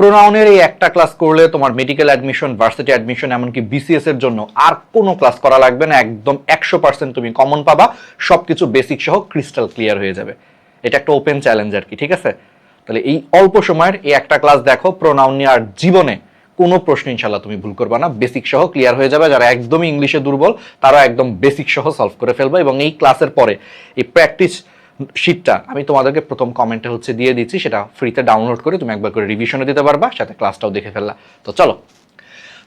প্রোনাউনের এই একটা ক্লাস করলে তোমার মেডিকেল অ্যাডমিশন, ভার্সিটি অ্যাডমিশন, এমনকি বিসিএস এর জন্য আর কোনো ক্লাস করা লাগবে না। একদম 100% তুমি কমন পাবা, সবকিছু বেসিক সহ ক্রিস্টাল ক্লিয়ার হয়ে যাবে। এটা একটা ওপেন চ্যালেঞ্জ আর কি, ঠিক আছে? তাহলে এই অল্প সময়ের এই একটা ক্লাস দেখো, প্রোনাউন নিয়ে আর জীবনে কোনো প্রশ্ন ইনশাল্লাহ তুমি ভুল করবা না, বেসিক সহ ক্লিয়ার হয়ে যাবে। যারা একদমই ইংলিশে দুর্বল তারা একদম বেসিক সহ সলভ করে ফেলবে। এবং এই ক্লাসের পরে এই প্র্যাকটিস শিটটা আমি তোমাদেরকে প্রথম কমেন্টে দিয়ে দিচ্ছি, সেটা ফ্রিতে ডাউনলোড করে তুমি একবার করে রিভিশনে দিতে পারবা, সাথে ক্লাসটাও দেখে ফেললা। তো চলো,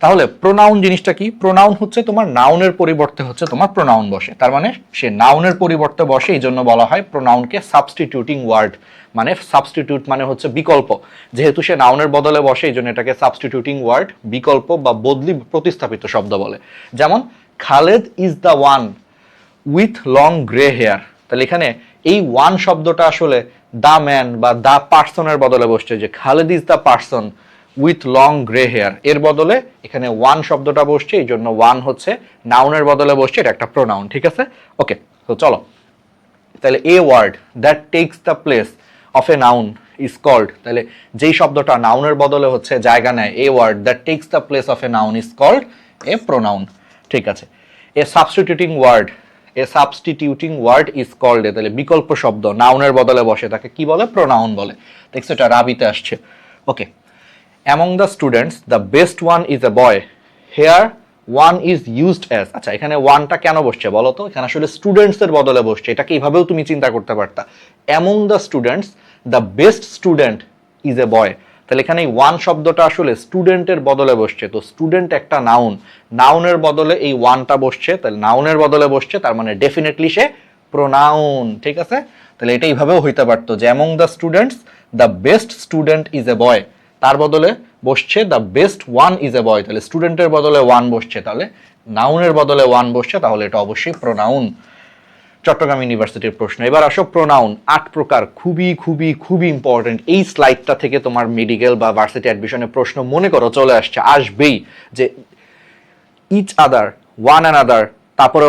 তাহলে প্রোনাউন জিনিসটা কি? প্রোনাউন হচ্ছে তোমার নাউনের পরিবর্তে তোমার প্রোনাউন বসে। তার মানে সে নাউনের পরিবর্তে বসে, এই জন্য বলা হয় প্রোনাউনকে সাবস্টিটিউটিং ওয়ার্ড। মানে সাবস্টিটিউট মানে হচ্ছে বিকল্প, যেহেতু সে নাউনের বদলে বসে এই জন্য এটাকে সাবস্টিটিউটিং ওয়ার্ড, বিকল্প বা বদলি প্রতিস্থাপিত শব্দ বলে। যেমন Khaled is the one with long grey hair. তাহলে এখানে এই ওয়ান শব্দটা আসলে দ্য ম্যান বা দ্য পার্সনের বদলে বসছে, যে Khaled is the person with long grey hair, এর বদলে এখানে ওয়ান শব্দটা বসছে, এই জন্য ওয়ান হচ্ছে নাউনের বদলে বসছে, এটা একটা প্রোনাউন, ঠিক আছে? ওকে, তো চলো, তাহলে a word that takes the place of a noun is called. তাহলে যেই শব্দটা নাউনের বদলে জায়গা নেয়, a word that takes the place of a noun is called a pronoun, ঠিক আছে? A substituting word is called, তাহলে বিকল্প শব্দ নাউনের বদলে বসে তাকে কি বলে? প্রোনাউন বলে। দেখছো এটা রাবিতে আসছে। ওকে, among the students the best one is a boy, here one is used as। আচ্ছা, এখানে ওয়ানটা কেন বসছে বলো তো? এখানে আসলে স্টুডেন্টস এর বদলে বসছে, এটাকে এইভাবেও তুমি চিন্তা করতে পারতা, among the students the best student is a boy। তাহলে এখানে এই ওয়ান শব্দটা আসলে স্টুডেন্টের বদলে বসছে, তো স্টুডেন্ট একটা নাউন, নাউনের বদলে এই ওয়ানটা বসছে, তাহলে নাউনের বদলে বসছে, তার মানে ডেফিনেটলি সে প্রোনাউন, ঠিক আছে? তাহলে এটা এইভাবেও হইতে পারতো যে among the students the best student is a boy, তার বদলে বসছে the best one is a boy, তাহলে স্টুডেন্টের বদলে ওয়ান বসছে, তাহলে নাউনের বদলে ওয়ান বসছে, তাহলে এটা অবশ্যই প্রোনাউন। চট্টগ্রাম ইউনিভার্সিটির প্রশ্ন। এবার আসো প্রোনাউন 8 প্রকার, খুবই খুবই খুবই ইম্পর্টেন্ট। এই স্লাইডটা থেকে তোমার মেডিকেল বা ভার্সিটি অ্যাডমিশনের প্রশ্ন মনে করো চলে আসছে, আসবেই, যে ইচ আদার, ওয়ান অ্যানাদার, তারপরে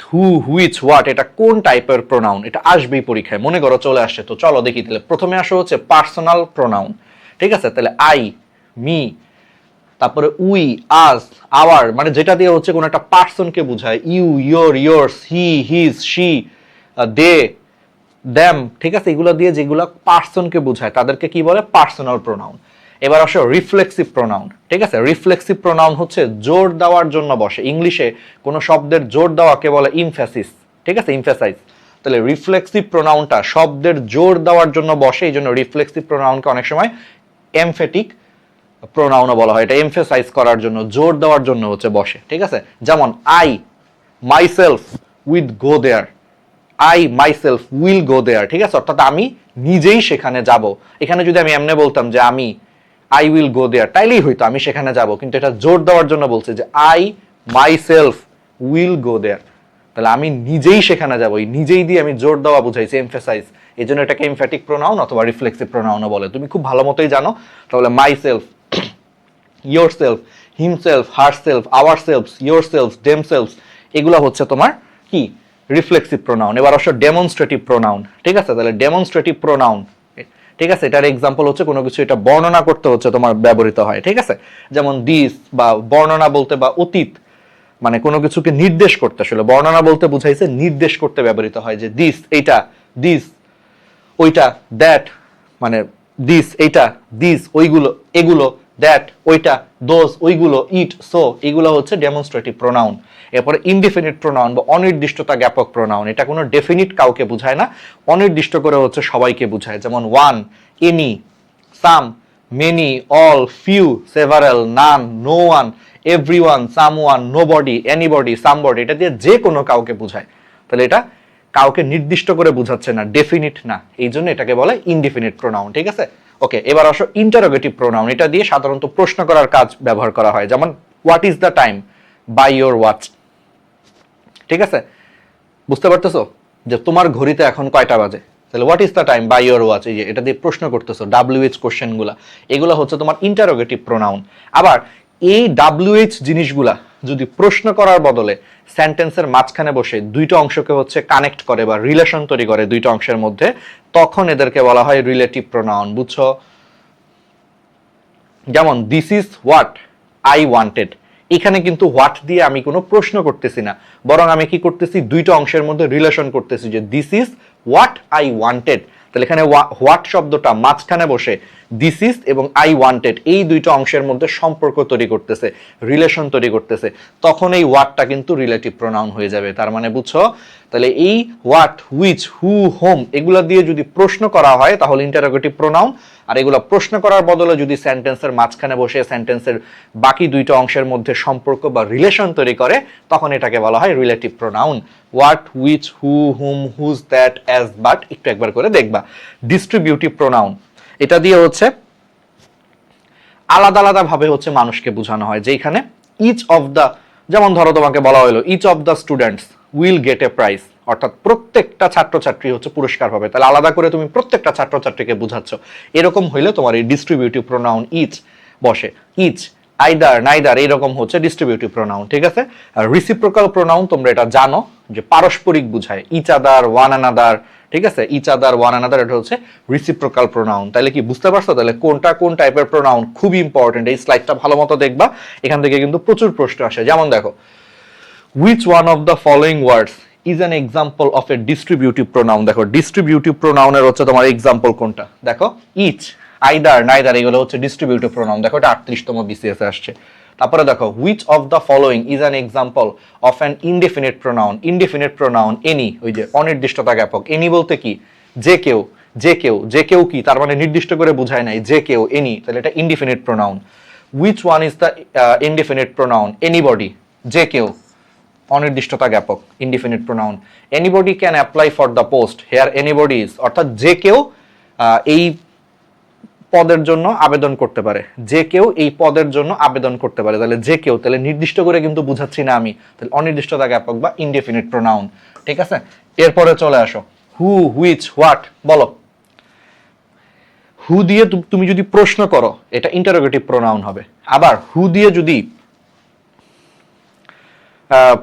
হু, হুইচ, হোয়াট, এটা কোন টাইপের প্রোনাউন, এটা আসবেই পরীক্ষায়, মনে করো চলে আসছে। তো চলো দেখি, তাহলে প্রথমে আসো পার্সোনাল প্রোনাউন, ঠিক আছে? তাহলে আই, মি, তারপরে উই, আস, আওয়ার, মানে যেটা দিয়ে কোনো একটা পার্সনকে বোঝায়, you, your, yours, he, his, she, they, them, ঠিক আছে? এগুলো দিয়ে যেগুলো পার্সনকে বোঝায় তাদেরকে কি বলে? Personal pronoun. এবার আসো রিফ্লেক্সিভ প্রোনাউন, ঠিক আছে? রিফ্লেক্সিভ প্রোনাউন জোর দেওয়ার জন্য বসে। ইংলিশে কোনো শব্দের জোর দেওয়াকে বলে ইমফ্যাসিস, ঠিক আছে? ইমফ্যাসাইজ। তাহলে রিফ্লেক্সিভ প্রোনাউনটা শব্দের জোর দেওয়ার জন্য বসে, এই জন্য রিফ্লেক্সিভ প্রোনাউনকে অনেক সময় এমফেটিক প্রোনাউনও বলা হয়, এটা এমফেসাইজ করার জন্য, জোর দেওয়ার জন্য বসে, ঠিক আছে? যেমন I myself will go there, I myself will go there, ঠিক আছে? অর্থাৎ আমি নিজেই সেখানে যাব। এখানে যদি আমি এমনি বলতাম যে আমি আই উইল গো দেয়ার, তাইলেই হইতো আমি সেখানে যাব, কিন্তু এটা জোর দেওয়ার জন্য বলছে যে আই মাইসেলফ উইল গো দেয়ার, তাহলে আমি নিজেই সেখানে যাব, এই নিজেই দিয়ে আমি জোর দেওয়া বুঝাইছি, এমফেসাইজ, এই জন্য এটাকে এমফ্যাটিক প্রোনাউন অথবা রিফ্লেক্সিভ প্রোনাউনও বলে। তুমি খুব ভালো মতোই জানো। তাহলে myself, yourself, himself, herself, ourselves, yourselves, themselves, এগুলো তোমার কি? Reflexive pronoun. এবার আসো ডেমনস্ট্রেটিভ প্রোনাউন, ঠিক আছে? তাহলে ডেমনস্ট্রেটিভ প্রোনাউন, ঠিক আছে, এটার এক্সাম্পল কোনো কিছু এটা বর্ণনা করতে তোমার ব্যবহৃত হয়, ঠিক আছে? যেমন দিস, বা বর্ণনা বলতে বা অতীত, মানে কোনো কিছুকে নির্দেশ করতে, আসলে বর্ণনা বলতে বুঝাইছে নির্দেশ করতে ব্যবহৃত হয়, যে দিস এইটা, দিস ওইটা, দ্যাট মানে দিস এইটা, দিস ওইগুলো, এগুলো, দ্যাট ওইটা, দোজ ওইগুলো, ইট, সো, এগুলো ডেমনস্ট্রেটিভ প্রোনাউন। এরপরে ইনডিফিনিট প্রোনাউন বা অনির্দিষ্টতা জ্ঞাপক প্রোনাউন, এটা কোনো ডেফিনিট কাউকে বোঝায় না, অনির্দিষ্ট করে সবাইকে বোঝায়। যেমন one, any, some, many, all, few, several, none, no one, everyone, someone, nobody, anybody, somebody, এটা দিয়ে যে কোনো কাউকে বোঝায়। তাহলে এটা কাউকে নির্দিষ্ট করে বোঝাচ্ছে না, ডেফিনিট না, এই জন্য এটাকে বলে ইনডিফিনিট প্রোনাউন, ঠিক আছে? ওকে, এবার আসো ইন্টারোগেটিভ প্রোনাউন। এটা দিয়ে সাধারণত প্রশ্ন করার কাজ ব্যবহার করা হয়। যেমন what is the time by your watch, ঠিক আছে? বুঝতে পারতেছো যে তোমার ঘড়িতে এখন কয়টা বাজে? তাহলে what is the time by your watch, এই যে এটা দিয়ে প্রশ্ন করতেছো, WH কোশ্চেনগুলা, এগুলো তোমার ইন্টারোগেটিভ প্রোনাউন। আবার এই WH জিনিসগুলা যদি প্রশ্ন করার বদলে সেন্টেন্সের মাঝখানে বসে দুইটা অংশকে কানেক্ট করে বা রিলেশন তৈরি করে দুইটা অংশের মধ্যে, তখন এদেরকে বলা হয় রিলেটিভ প্রোনাউন। বুঝছো? যেমন this is what I wanted, এখানে কিন্তু হোয়াট দিয়ে আমি কোনো প্রশ্ন করতেছি না, বরং আমি কি করতেছি, দুইটা অংশের মধ্যে রিলেশন করতেছি যে this is what I wanted. তাহলে এখানে হোয়াট শব্দটা মাঝখানে বসে দিস ইজ এবং আই ওয়ান্টেড এই দুইটা অংশের মধ্যে সম্পর্ক তৈরি করতেছে, রিলেশন তৈরি করতেছে, তখন এই হোয়াটটা কিন্তু রিলেটিভ প্রোনাউন হয়ে যাবে। তার মানে বুঝছো, তাহলে এই হোয়াট, হুইচ, হু, হোম এগুলা দিয়ে যদি প্রশ্ন করা হয় তাহলে ইন্টারোগেটিভ প্রোনাউন, আর এগুলো প্রশ্ন করার বদলে যদি সেন্টেন্সের মাঝখানে বসে সেন্টেন্সের বাকি দুইটা অংশের মধ্যে সম্পর্ক বা রিলেশন তৈরি করে তখন এটাকে বলা হয় relative pronoun. What, which, who, whom, whose, that, as, but একটু একবার করে দেখবা। ডিস্ট্রিবিউটিভ প্রোনাউন, এটা দিয়ে হচ্ছে আলাদা আলাদা ভাবে হচ্ছে মানুষকে বোঝানো হয়, যেখানে ইচ অফ দ্য, যেমন ধরো তোমাকে বলা হলো each of the students will get a prize, অর্থাৎ প্রত্যেকটা ছাত্রছাত্রী হচ্ছে পুরস্কার পাবে, তাহলে আলাদা করে তুমি প্রত্যেকটা ছাত্রছাত্রীকে বোঝাচ্ছ। এরকম হইলে তোমার এই ডিস্ট্রিবিউটিভ প্রোনাউন ইচ বসে। ইচ, আইদার, নাইদার এরকম হচ্ছে ডিস্ট্রিবিউটিভ প্রোনাউন, ঠিক আছে। আর রিসিপ্রোকাল প্রোনাউন তোমরা এটা জানো যে পারস্পরিক বুঝায়, ইচ আদার, ওয়ান অ্যানাদার, ঠিক আছে, ইচ আদার, ওয়ান অ্যানাদার, এটা হচ্ছে রিসিপ্রোকাল প্রোনাউন। তাহলে কি বুঝতে পারছো তাহলে কোনটা কোন টাইপের প্রোনাউন? খুবই ইম্পর্টেন্ট, এই স্লাইডটা ভালো মতো দেখবা, এখান থেকে কিন্তু প্রচুর প্রশ্ন আসে। যেমন দেখো, which one of the following words is an example of a distributive pronoun? দেখো ডিস্ট্রিবিউটিভ প্রোনাউনের হচ্ছে তোমার এক্সাম্পল কোনটা, দেখো ইচ, আইদার, নাইদার এগুলো হচ্ছে ডিস্ট্রিবিউটিভ প্রোনাউন, দেখো এটা 38তম বিসিএস এ আসছে। তারপরে দেখো which of the following is an example of an indefinite pronoun? indefinite pronoun any, ওই যে অনির্দিষ্টতা জ্ঞাপক, any বলতে কি যে কেউ, যে কেউ, যে কেউ কি তার মানে নির্দিষ্ট করে বোঝায় নাই, যে কেউ, any, তাহলে এটা indefinite pronoun। which one is the indefinite pronoun? anybody, যে কেউ, অনির্দিষ্টতা জ্ঞাপক, indefinite pronoun. Anybody can apply for the post, here anybody is, অর্থাৎ যে কেউ এই পদের জন্য আবেদন করতে পারে, যে কেউ এই পদের জন্য আবেদন করতে পারে, তাহলে যে কেউ, তাহলে নির্দিষ্ট করে কিন্তু বুঝাচ্ছি না আমি, তাহলে অনির্দিষ্টতা জ্ঞাপক বা ইনডিফিনিট প্রোনাউন, ঠিক আছে। এরপরে চলে আসো হু, হুইচ, হোয়াট, বলো। হু দিয়ে তুমি যদি প্রশ্ন করো এটা ইন্টারোগেটিভ প্রোনাউন হবে, আবার হু দিয়ে যদি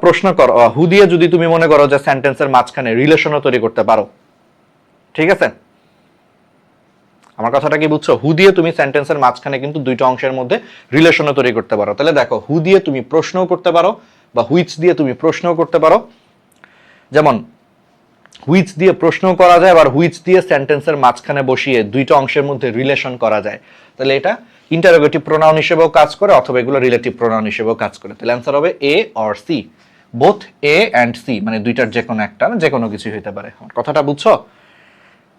প্রশ্ন করো, হু দিয়ে যদি তুমি মনে করো যে সেন্টেন্সের মাঝখানে রিলেশনও তৈরি করতে পারো, ঠিক আছে, আমার কথাটা কি বুঝছো? হু দিয়ে তুমি সেন্টেন্সের মাঝখানে কিন্তু দুইটা অংশের মধ্যে রিলেশনও তৈরি করতে পারো। তাহলে দেখো হু দিয়ে তুমি প্রশ্নও করতে পারো বা হুইচ দিয়ে তুমি প্রশ্নও করতে পারো, যেমন হুইচ দিয়ে প্রশ্নও করা যায়, আবার হুইচ দিয়ে সেন্টেন্সের মাঝখানে বসিয়ে দুইটা অংশের মধ্যে রিলেশন করা যায়, তাহলে এটা ইন্টারোগেটিভ প্রোনাউন হিসেবেও কাজ করে অথবা এগুলো রিলেটিভ প্রোনাউন হিসেবেও কাজ করে। তাহলে অ্যান্সার হবে A or C, both A and C, মানে দুইটার যে কোনো একটা, যে কোনো কিছু হইতে পারে। কথাটা বুঝছো?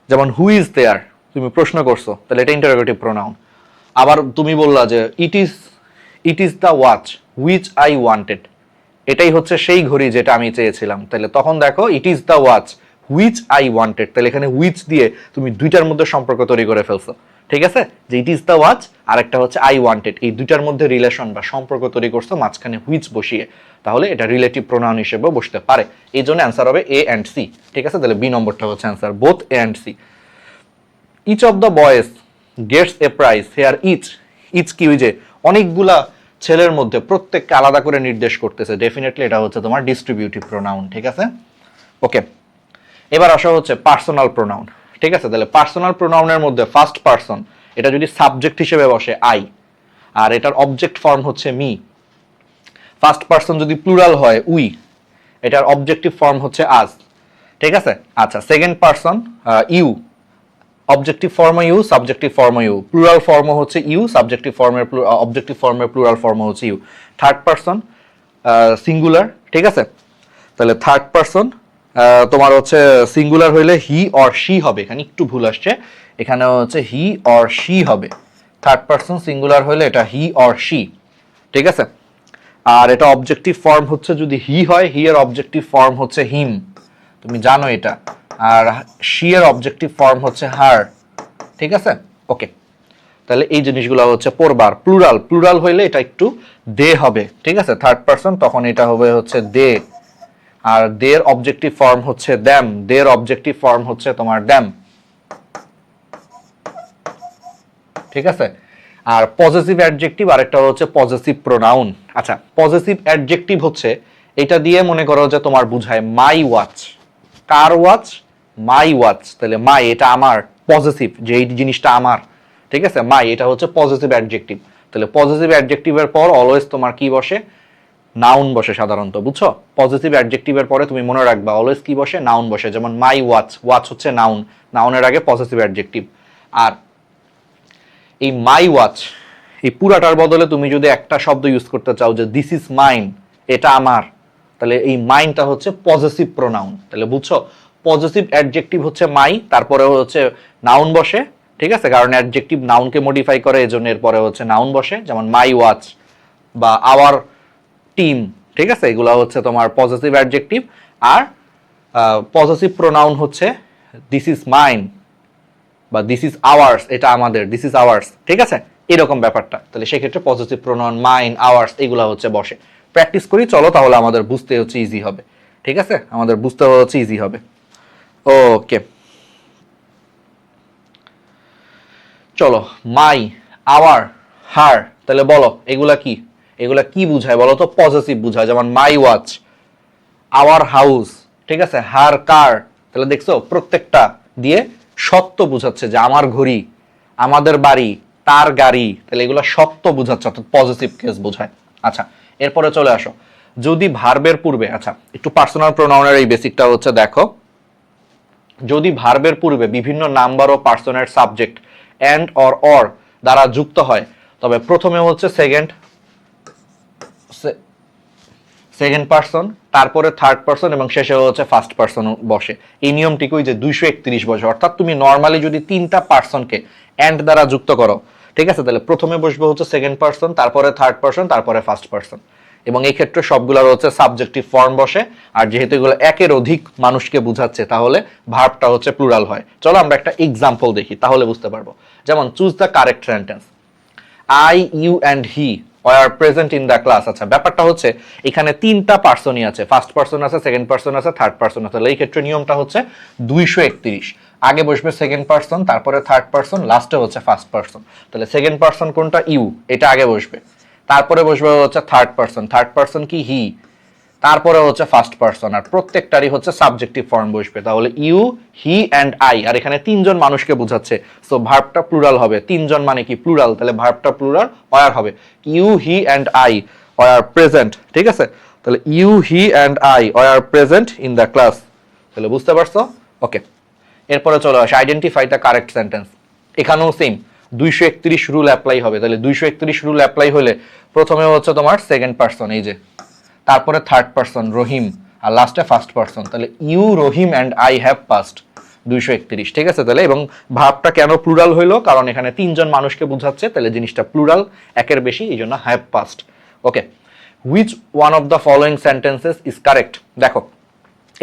যেমন হু ইজ দেয়ার, তুমি প্রশ্ন করছো, তাহলে এটা ইন্টারোগেটিভ প্রোনাউন। আবার তুমি বললা যে it is the watch which I wanted, এটাই হচ্ছে সেই ঘড়ি যেটা আমি চেয়েছিলাম, তাহলে তখন দেখো it is the watch which I wanted, তাহলে এখানে হুইচ দিয়ে তুমি দুইটার মধ্যে সম্পর্ক তৈরি করে ফেলছো, ঠিক আছে, যে ইট ইজ দ্য ওয়াচ আর একটা হচ্ছে আই ওয়ান্টেড, এই দুইটার মধ্যে রিলেশন বা সম্পর্ক তৈরি করছো মাঝখানে হুইচ বসিয়ে, তাহলে এটা রিলেটিভ প্রোনাউন হিসেবে বসতে পারে। এই জন্য অ্যান্সার হবে এ অ্যান্ড সি, ঠিক আছে, তাহলে বি নম্বরটা হচ্ছে answer, both A and C. Each of the boys gets a prize, here each, each কি ওই যে অনেকগুলা ছেলের মধ্যে প্রত্যেককে আলাদা করে নির্দেশ করতেছে, ডেফিনেটলি এটা হচ্ছে তোমার ডিস্ট্রিবিউটিভ প্রোনাউন, ঠিক আছে। ওকে, এবার আসা হচ্ছে পার্সোনাল প্রোনাউন, ঠিক আছে। তাহলে পার্সোনাল প্রোনাউনের মধ্যে ফার্স্ট পারসন, এটা যদি সাবজেক্ট হিসেবে বসে আই, আর এটার অবজেক্ট ফর্ম হচ্ছে মি। ফার্স্ট পারসন যদি প্লুরাল হয় উই, এটার অবজেক্টিভ ফর্ম হচ্ছে আজ, ঠিক আছে। আচ্ছা, second person you, objective form you, subjective form you, plural form হচ্ছে ইউ, সাবজেক্টিভ ফর্মের অবজেক্টিভ ফর্মের প্লুরাল ফর্ম হচ্ছে ইউ। থার্ড পারসন সিঙ্গুলার, ঠিক আছে। তাহলে থার্ড পারসন তোমার হচ্ছে সিঙ্গুলার হইলে হি অর শি হবে, এখানে একটু ভুল আসছে, এখানে হচ্ছে হি অর শি হবে। থার্ড পারসন সিঙ্গুলার হইলে এটা হি অর শি, ঠিক আছে। আর এটা অবজেক্টিভ ফর্ম হচ্ছে যদি হি হয়, হি এর অবজেক্টিভ ফর্ম হচ্ছে হিম, তুমি জানো এটা। আর শি এর অবজেক্টিভ ফর্ম হচ্ছে হার, ঠিক আছে। ওকে, তাহলে এই জিনিসগুলো হচ্ছে পড়বার। প্লুরাল, প্লুরাল হইলে এটা একটু দে হবে, ঠিক আছে, থার্ড পারসন, তখন এটা হবে হচ্ছে দে। আর দের অবজেক্টিভ ফর্ম হচ্ছে দ্যাম, দের অবজেক্টিভ ফর্ম হচ্ছে তোমার দ্যাম, ঠিক আছে। আর পজেসিভ অ্যাডজেক্টিভ আরেকটা হচ্ছে পজেসিভ প্রোনাউন। আচ্ছা, পজেসিভ অ্যাডজেক্টিভ হচ্ছে এটা দিয়ে মনে করো যে তোমার বুঝায় my watch, car watch, my watch, তাহলে মাই এটা আমার, পজেসিভ যে এই জিনিসটা আমার, ঠিক আছে, মাই এটা হচ্ছে পজেসিভ অ্যাডজেক্টিভ। তাহলে পজিটিভ অ্যাডজেক্টিভের পর অলওয়েজ তোমার কি বসে, নাউন বসে সাধারণত, বুঝছো? পজিটিভ অ্যাডজেক্টিভের পরে তুমি মনে রাখবা অলওয়েজ কি বসে, নাউন বসে। যেমন মাই ওয়াচ, ওয়াচ হচ্ছে নাউন, নাউনের আগে পজিটিভ অ্যাডজেক্টিভ। আর এই মাই ওয়াচ এই পুরাটার বদলে তুমি যদি একটা শব্দ ইউজ করতে চাও যে দিস ইজ মাইন, এটা আমার, তাহলে এই মাইনটা হচ্ছে পজিটিভ প্রোনাউন। তাহলে বুঝছো, পজিটিভ অ্যাডজেক্টিভ হচ্ছে মাই, তারপরে হচ্ছে নাউন বসে, ঠিক আছে? কারণ অ্যাডজেক্টিভ নাউনকে মডিফাই করে, এজন্য এরপরে হচ্ছে নাউন বসে। যেমন মাই ওয়াচ বা আওয়ার টিম, ঠিক আছে? এগুলো হচ্ছে তোমার পজিটিভ অ্যাডজেক্টিভ। আর পজিটিভ প্রোনাউন হচ্ছে দিস ইজ মাইন বা দিস ইজ আওয়ার্স, এটা আমাদের, দিস ইজ আওয়ার্স, ঠিক আছে? এরকম ব্যাপারটা। তাহলে সেক্ষেত্রে পজিটিভ প্রোনাউন মাইন, আওয়ার্স এগুলো হচ্ছে বসে। প্র্যাকটিস করি চলো, তাহলে আমাদের বুঝতে হচ্ছে ইজি হবে, ঠিক আছে? আমাদের বুঝতে হচ্ছে ইজি হবে। ওকে, চলো, মাই, আওয়ার, হার, তাহলে বলো এগুলা কি, এগুলা কি বুঝায় বলো তো? পজিটিভ বুঝায়। যেমন মাই ওয়াচ, আওয়ার হাউস, ঠিক আছে? হার কার, তাহলে দেখছো প্রত্যেকটা দিয়ে সত্য বুঝাচ্ছে, যে আমার ঘড়ি, আমাদের বাড়ি, তার গাড়ি, তাহলে এগুলো সত্য বুঝাচ্ছে, অর্থাৎ পজিটিভ কেস বোঝায়। আচ্ছা, এরপরে চলে আসো, যদি ভার্বের পূর্বে, আচ্ছা একটু পার্সোনাল প্রোনাউনের এই বেসিকটা হচ্ছে দেখো, যদি ভার্বের পূর্বে বিভিন্ন নাম্বার ও পার্সনের সাবজেক্ট এন্ড অর দ্বারা যুক্ত হয়, তবে প্রথমে হচ্ছে সেকেন্ড পার্সন, তারপরে থার্ড পার্সন এবং শেষে হচ্ছে ফার্স্ট পার্সন বসে। এই নিয়মটিকেই যে 231 বসে। অর্থাৎ তুমি নর্মালি যদি তিনটা পার্সনকে এন্ড দ্বারা যুক্ত করো, ঠিক আছে, তাহলে প্রথমে বসবে হচ্ছে সেকেন্ড পার্সন, তারপরে থার্ড পার্সন, তারপরে ফার্স্ট পার্সন। এবং এই ক্ষেত্রে সবগুলোর হচ্ছে সাবজেক্টিভ ফর্ম বসে। আর যেহেতু এগুলো একের অধিক মানুষকে বুঝাচ্ছে, তাহলে ভার্বটা হচ্ছে প্লুরাল হয়। চলো আমরা একটা এক্সাম্পল দেখি, তাহলে বুঝতে পারবো। যেমন choose the correct sentence, I, you and he were present in the class. আচ্ছা, ব্যাপারটা হচ্ছে এখানে তিনটা পার্সনই আছে, ফার্স্ট পার্সন আছে, সেকেন্ড পার্সন আছে, থার্ড পার্সন আছে। এই ক্ষেত্রে নিয়মটা হচ্ছে 231, আগে বসবে সেকেন্ড পার্সন, তারপরে থার্ড পার্সন, লাস্টে হচ্ছে ফার্স্ট পার্সন। তাহলে সেকেন্ড পার্সন কোনটা? ইউ, এটা আগে বসবে। তারপরে বসবে হচ্ছে থার্ড পার্সন, থার্ড পার্সন কি? হি। তারপরে হচ্ছে ফার্স্ট পার্সন, আর প্রত্যেকটারই হচ্ছে সাবজেক্টিভ ফর্ম বসবে। তাহলে ইউ, হি অ্যান্ড আই, আর এখানে তিনজন মানুষকে বোঝাচ্ছে, সো ভার্বটা প্লুরাল হবে। তিনজন মানে কি? প্লুরাল, তাহলে ভার্বটা প্লুরাল ওয়ার হবে। You, he and I were present, ঠিক আছে? তাহলে you, he and I were present in the class. তাহলে বুঝতে পারছো? ওকে, এরপরে চলো আসে আইডেন্টিফাই দ্য কারেক্ট সেন্টেন্স। এখানেও সেম 231 রুল অ্যাপ্লাই হবে। তাহলে 231 রুল অ্যাপ্লাই হলে প্রথমে হচ্ছে তোমার সেকেন্ড পার্সন, এই যে, তারপরে থার্ড পার্সন রহিম, আর লাস্টে ফার্স্ট পার্সন। তাহলে you, Rahim and I have passed, 231, ঠিক আছে? তাহলে এবং ভাবটা কেন প্লুরাল হইলো? কারণ এখানে তিনজন মানুষকে বোঝাচ্ছে, তাহলে জিনিসটা প্লুরাল, একের বেশি, এই জন্য have passed. Okay, which one of the following sentences is correct? দেখো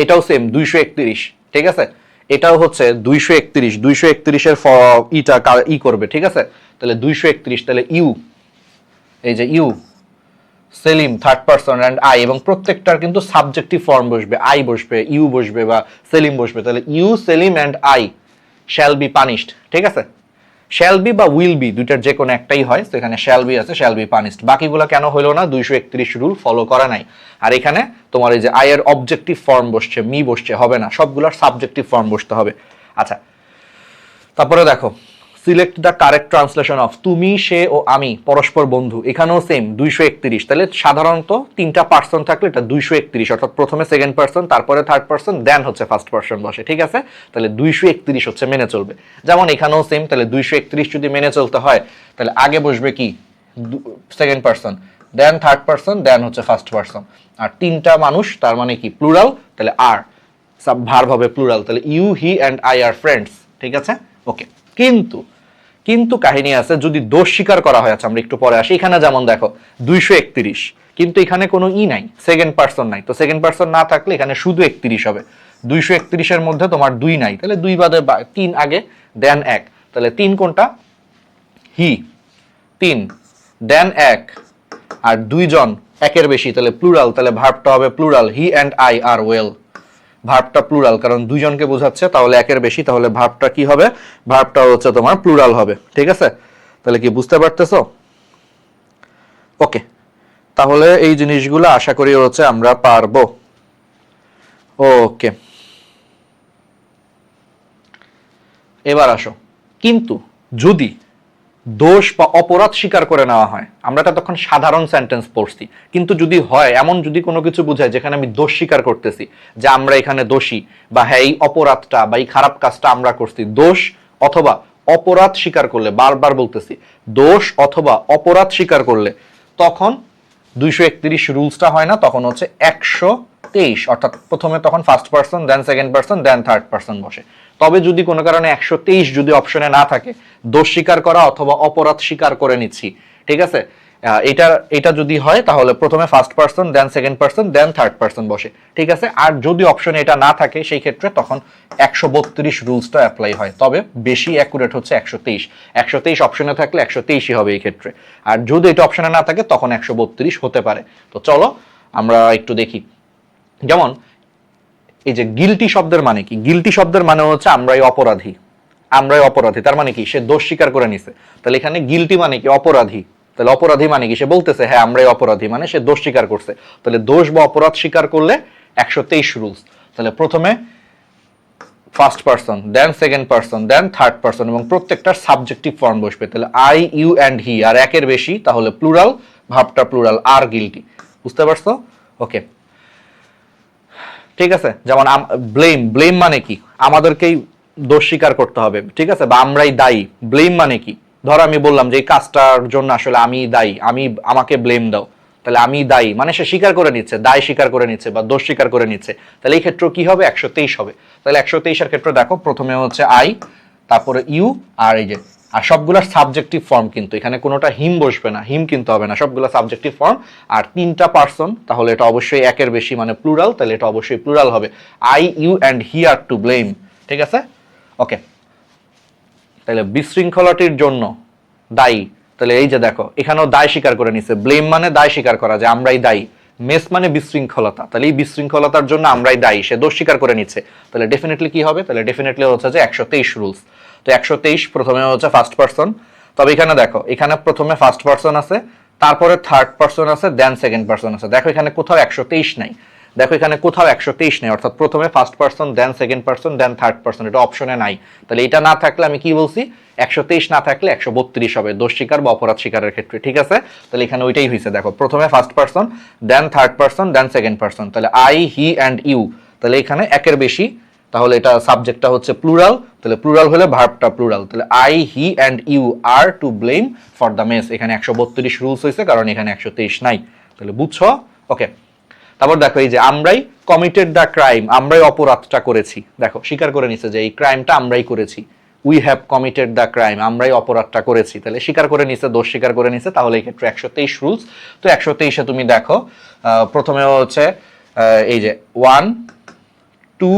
এটাও সেম 231, ঠিক আছে? এটাও হচ্ছে 231 এর ইটা করবে, ঠিক আছে? তাহলে 231, তাহলে ইউ, এই যে you, Salim third person and I, এবং প্রত্যেকটার কিন্তু সাবজেক্টিভ ফর্ম বসবে, আই বসবে, ইউ বসবে বা সেলিম বসবে। তাহলে you, Salim and I shall be punished, ঠিক আছে? শ্যাল বি বা উইল বি, দুইটার যে কোনো একটাই হয়, তো এখানে শ্যাল বি আছে, শ্যাল বি পানিশড। বাকিগুলো কেন হলো না? 231 রুল ফলো করা নাই। আর এখানে তোমার এই যে আই এর অবজেক্টিভ ফর্ম বসছে, মি বসছে, হবে না, সবগুলোর সাবজেক্টিভ ফর্ম বসতে হবে। আচ্ছা, তারপরে দেখো, select the correct translation of, তুমি, সে ও আমি পরস্পর বন্ধু। এখানেও সেম 231। তাহলে সাধারণত তিনটা পার্সন থাকলে এটা 231, অর্থাৎ প্রথমে সেকেন্ড পার্সন, তারপরে থার্ড পার্সন, দেন হচ্ছে ফার্স্ট পার্সন বসে, ঠিক আছে? তাহলে 231 হচ্ছে মেনে চলবে। যেমন এখানেও সেম, তাহলে 231 যদি মেনে চলতে হয়, তাহলে আগে বসবে কি? Second person, then third person, দেন হচ্ছে ফার্স্ট পার্সন। আর তিনটা মানুষ, তার মানে কি? প্লুরাল, তাহলে আর ভার্ব হবে প্লুরাল। তাহলে you, he and I are friends, ঠিক আছে? ওকে, কিন্তু কাহিনী আছে, যদি দোষ স্বীকার করা হয়। আচ্ছা, আমরা একটু পরে আসি। এখানে যেমন দেখো 231, কিন্তু এখানে কোনো ই নাই, সেকেন্ড পার্সন নাই। তো সেকেন্ড পার্সন না থাকলে এখানে শুধু 31 হবে। 231 মধ্যে তোমার 2 নাই, তাহলে 2 বাদে 3 আগে, দেন 1। তাহলে 3 কোনটা? হি, 3, দেন 1, আর 2 জন, একের বেশি, তাহলে প্লুরাল, তাহলে ভার্বটা হবে plural. He and I are well, ভার্বটা প্লুরাল, কারণ দুইজনকে বোঝাচ্ছে, তাহলে একের বেশি, তাহলে ভার্বটা কি হবে? ভার্বটা হচ্ছে তোমার প্লুরাল হবে, ঠিক আছে? তাহলে কি বুঝতে পারতেছো? ওকে, তাহলে এই জিনিসগুলো আশা করি হচ্ছে আমরা পারবো। ওকে, এবার আসো, কিন্তু যদি দোষ বা অপরাধ স্বীকার করে নেওয়া হয়, আমরা ততক্ষণ সাধারণ সেন্টেন্স পড়ছি, কিন্তু যদি হয় এমন যদি কোনো কিছু বোঝায় যেখানে আমি দোষ স্বীকার করতেছি যে আমরা এখানে দোষী, বা হ্যাঁ এই অপরাধটা বা এই খারাপ কাজটা আমরা করছি, দোষ অথবা অপরাধ স্বীকার করলে, বারবার বলতেছি দোষ অথবা অপরাধ স্বীকার করলে, তখন 231 রুলসটা হয় না, তখন হচ্ছে 123, অর্থাৎ প্রথমে তখন first person, then second person, then third person বসে। তবে যদি কোনো কারণে 123 যদি অপশনে না থাকে, দোষ স্বীকার করা অথবা অপরাধ স্বীকার করে নিচ্ছি, ঠিক আছে, এটা যদি হয় তাহলে প্রথমে first person, then second person, then third person বসে, ঠিক আছে। আর যদি অপশনে এটা না থাকে সেই ক্ষেত্রে তখন 132 রুলসটা অ্যাপ্লাই হয়, তবে বেশি অ্যাকুরেট হচ্ছে 123। 123 অপশনে থাকলে 123ই হবে এই ক্ষেত্রে, আর যদি এটা অপশনে না থাকে তখন 132 হতে পারে। তো চলো আমরা একটু দেখি। যেমন এই যে গিলটি শব্দের মানে কি? গিলটি শব্দের মানে হচ্ছে আমরাই অপরাধী, আমরাই অপরাধী, তার মানে কি সে দোষ স্বীকার করে নিছে। তাহলে এখানে গিলটি মানে কি? অপরাধী। তাহলে অপরাধী মানে কি? সে বলতেছে হ্যাঁ আমরাই অপরাধী, মানে সে দোষ স্বীকার করছে। তাহলে দোষ বা অপরাধ স্বীকার করলে 123 রুলস। তাহলে প্রথমে first person, then second person, then third person, এবং প্রত্যেকটার সাবজেক্টিভ ফর্ম বসবে। তাহলে আই, ইউ অ্যান্ড হি, আর একের বেশি তাহলে প্লুরাল, ভাবটা প্লুরাল, আর গিলটি। বুঝতে পারছো? ওকে, ঠিক আছে। যেমন ব্লেম, ব্লেম মানে কি? আমাদেরকেই দোষ স্বীকার করতে হবে, ঠিক আছে, বা আমরাই দায়ী। ব্লেম মানে কি? ধর আমি বললাম যে এই কাজটার জন্য আসলে আমি দায়ী, আমাকে ব্লেম দাও, তাহলে আমি দায়ী মানে সে স্বীকার করে নিচ্ছে, দায় স্বীকার করে নিচ্ছে বা দোষ স্বীকার করে নিচ্ছে। তাহলে এই ক্ষেত্রে কি হবে? 123 হবে। তাহলে 123 এর ক্ষেত্রে দেখো প্রথমে হচ্ছে আই, তারপরে ইউ, আর এই যে, আর সবগুলা সাবজেক্টিভ ফর্ম, কিন্তু এখানে কোনোটা হিম বসবে না, হিম কিন্তু হবে না, সবগুলো সাবজেক্টিভ ফর্ম। আর তিনটা পার্সন, তাহলে এটা অবশ্যই একের বেশি মানে প্লুরাল, তাহলে এটা অবশ্যই প্লুরাল হবে। I, you and he are to blame, ঠিক আছে। ওকে, তাহলে বিশৃঙ্খলাটির জন্য দায়ী। তাহলে এই যে দেখো এখানেও দায় স্বীকার করে নিছে, ব্লেম মানে দায় স্বীকার করা, যে আমরাই দায়ী। মেস মানে বিশৃঙ্খলতা, তাহলে এই বিশৃঙ্খলতার জন্য আমরাই দায়ী, সে দোষ স্বীকার করে নিচ্ছে। তাহলে ডেফিনেটলি কি হবে? তাহলে ডেফিনেটলি হচ্ছে যে 123 রুলস। তো 123 প্রথমে হচ্ছে ফার্স্ট পার্সন, তবে এখানে দেখো এখানে প্রথমে ফার্স্ট পার্সন আছে, তারপরে থার্ড পার্সন আছে, দেন সেকেন্ড পার্সন আছে। দেখো এখানে কোথাও 123 নাই, দেখো এখানে কোথাও 123 নেই, অর্থাৎ প্রথমে first person, then second person, then third person, এটা অপশনে নাই। তাহলে এটা না থাকলে আমি কি বলছি? 123 না থাকলে 132 হবে দোষ স্বীকার বা অপরাধ স্বীকারের ক্ষেত্রে, ঠিক আছে। তাহলে এখানে ওইটাই হয়েছে, দেখো প্রথমে first person, then third person, then second person. তাহলে আই, হি অ্যান্ড ইউ, তাহলে এখানে একের বেশি, তাহলে এটা সাবজেক্টটা হচ্ছে প্লুরাল, তাহলে প্লুরাল হলে ভার্বটা প্লুরাল। তাহলে I, he and you are to blame for the mess. এখানে 132 রুলস হয়েছে কারণ এখানে 123 নাই। তাহলে বুঝছো? ওকে, তারপর দেখো এই যে আমরাই কমিটেড দ্য ক্রাইম, আমরাই অপরাধটা করেছি। দেখো স্বীকার করে নিছে যে এই ক্রাইমটা আমরাই করেছি, we have committed the crime, আমরাই অপরাধটা করেছি। তাহলে স্বীকার করে নিছে, দোষ স্বীকার করে নিছে, তাহলে এই ক্ষেত্রে 123 রুলস। তো 123-এ তুমি দেখো প্রথমে হচ্ছে এই যে 1, 2,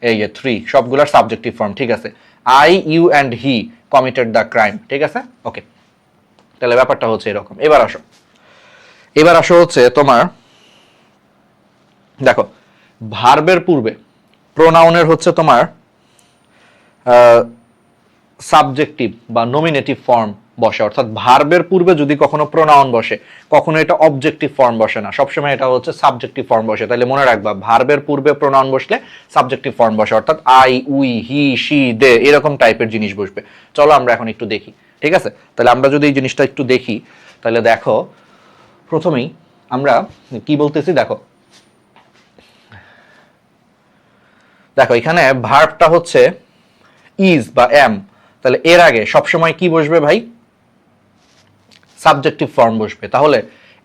এই যে 3, সবগুলোর সাবজেক্টিভ ফর্ম, ঠিক আছে। I, you and he committed the crime, ঠিক আছে। ওকে, তাহলে ব্যাপারটা হচ্ছে এরকম। এবার আসো হচ্ছে তোমার দেখো ভার্বের পূর্বে প্রোনাউনের হচ্ছে তোমার সাবজেক্টিভ বা নমিনেটিভ ফর্ম বসে, অর্থাৎ ভার্বের পূর্বে যদি কখনো প্রোনাউন বসে, কখনো এটা অবজেক্টিভ ফর্ম বসে না, সবসময় এটা হচ্ছে সাবজেক্টিভ ফর্ম বসে। তাহলে মনে রাখবা ভার্বের পূর্বে প্রোনাউন বসলে সাবজেক্টিভ ফর্ম বসে, অর্থাৎ আই, উই, হি, শি, দে, এরকম টাইপের জিনিস বসবে। চলো আমরা এখন একটু দেখি, ঠিক আছে। তাহলে আমরা যদি এই জিনিসটা একটু দেখি, তাহলে দেখো প্রথমেই আমরা কি বলতেছি, দেখো এখানে ভার্বটা হচ্ছে ইজ বা এম, তাহলে এর আগে সবসময় কি বসবে ভাই? সাবজেক্টিভ ফর্ম বসবে। তাহলে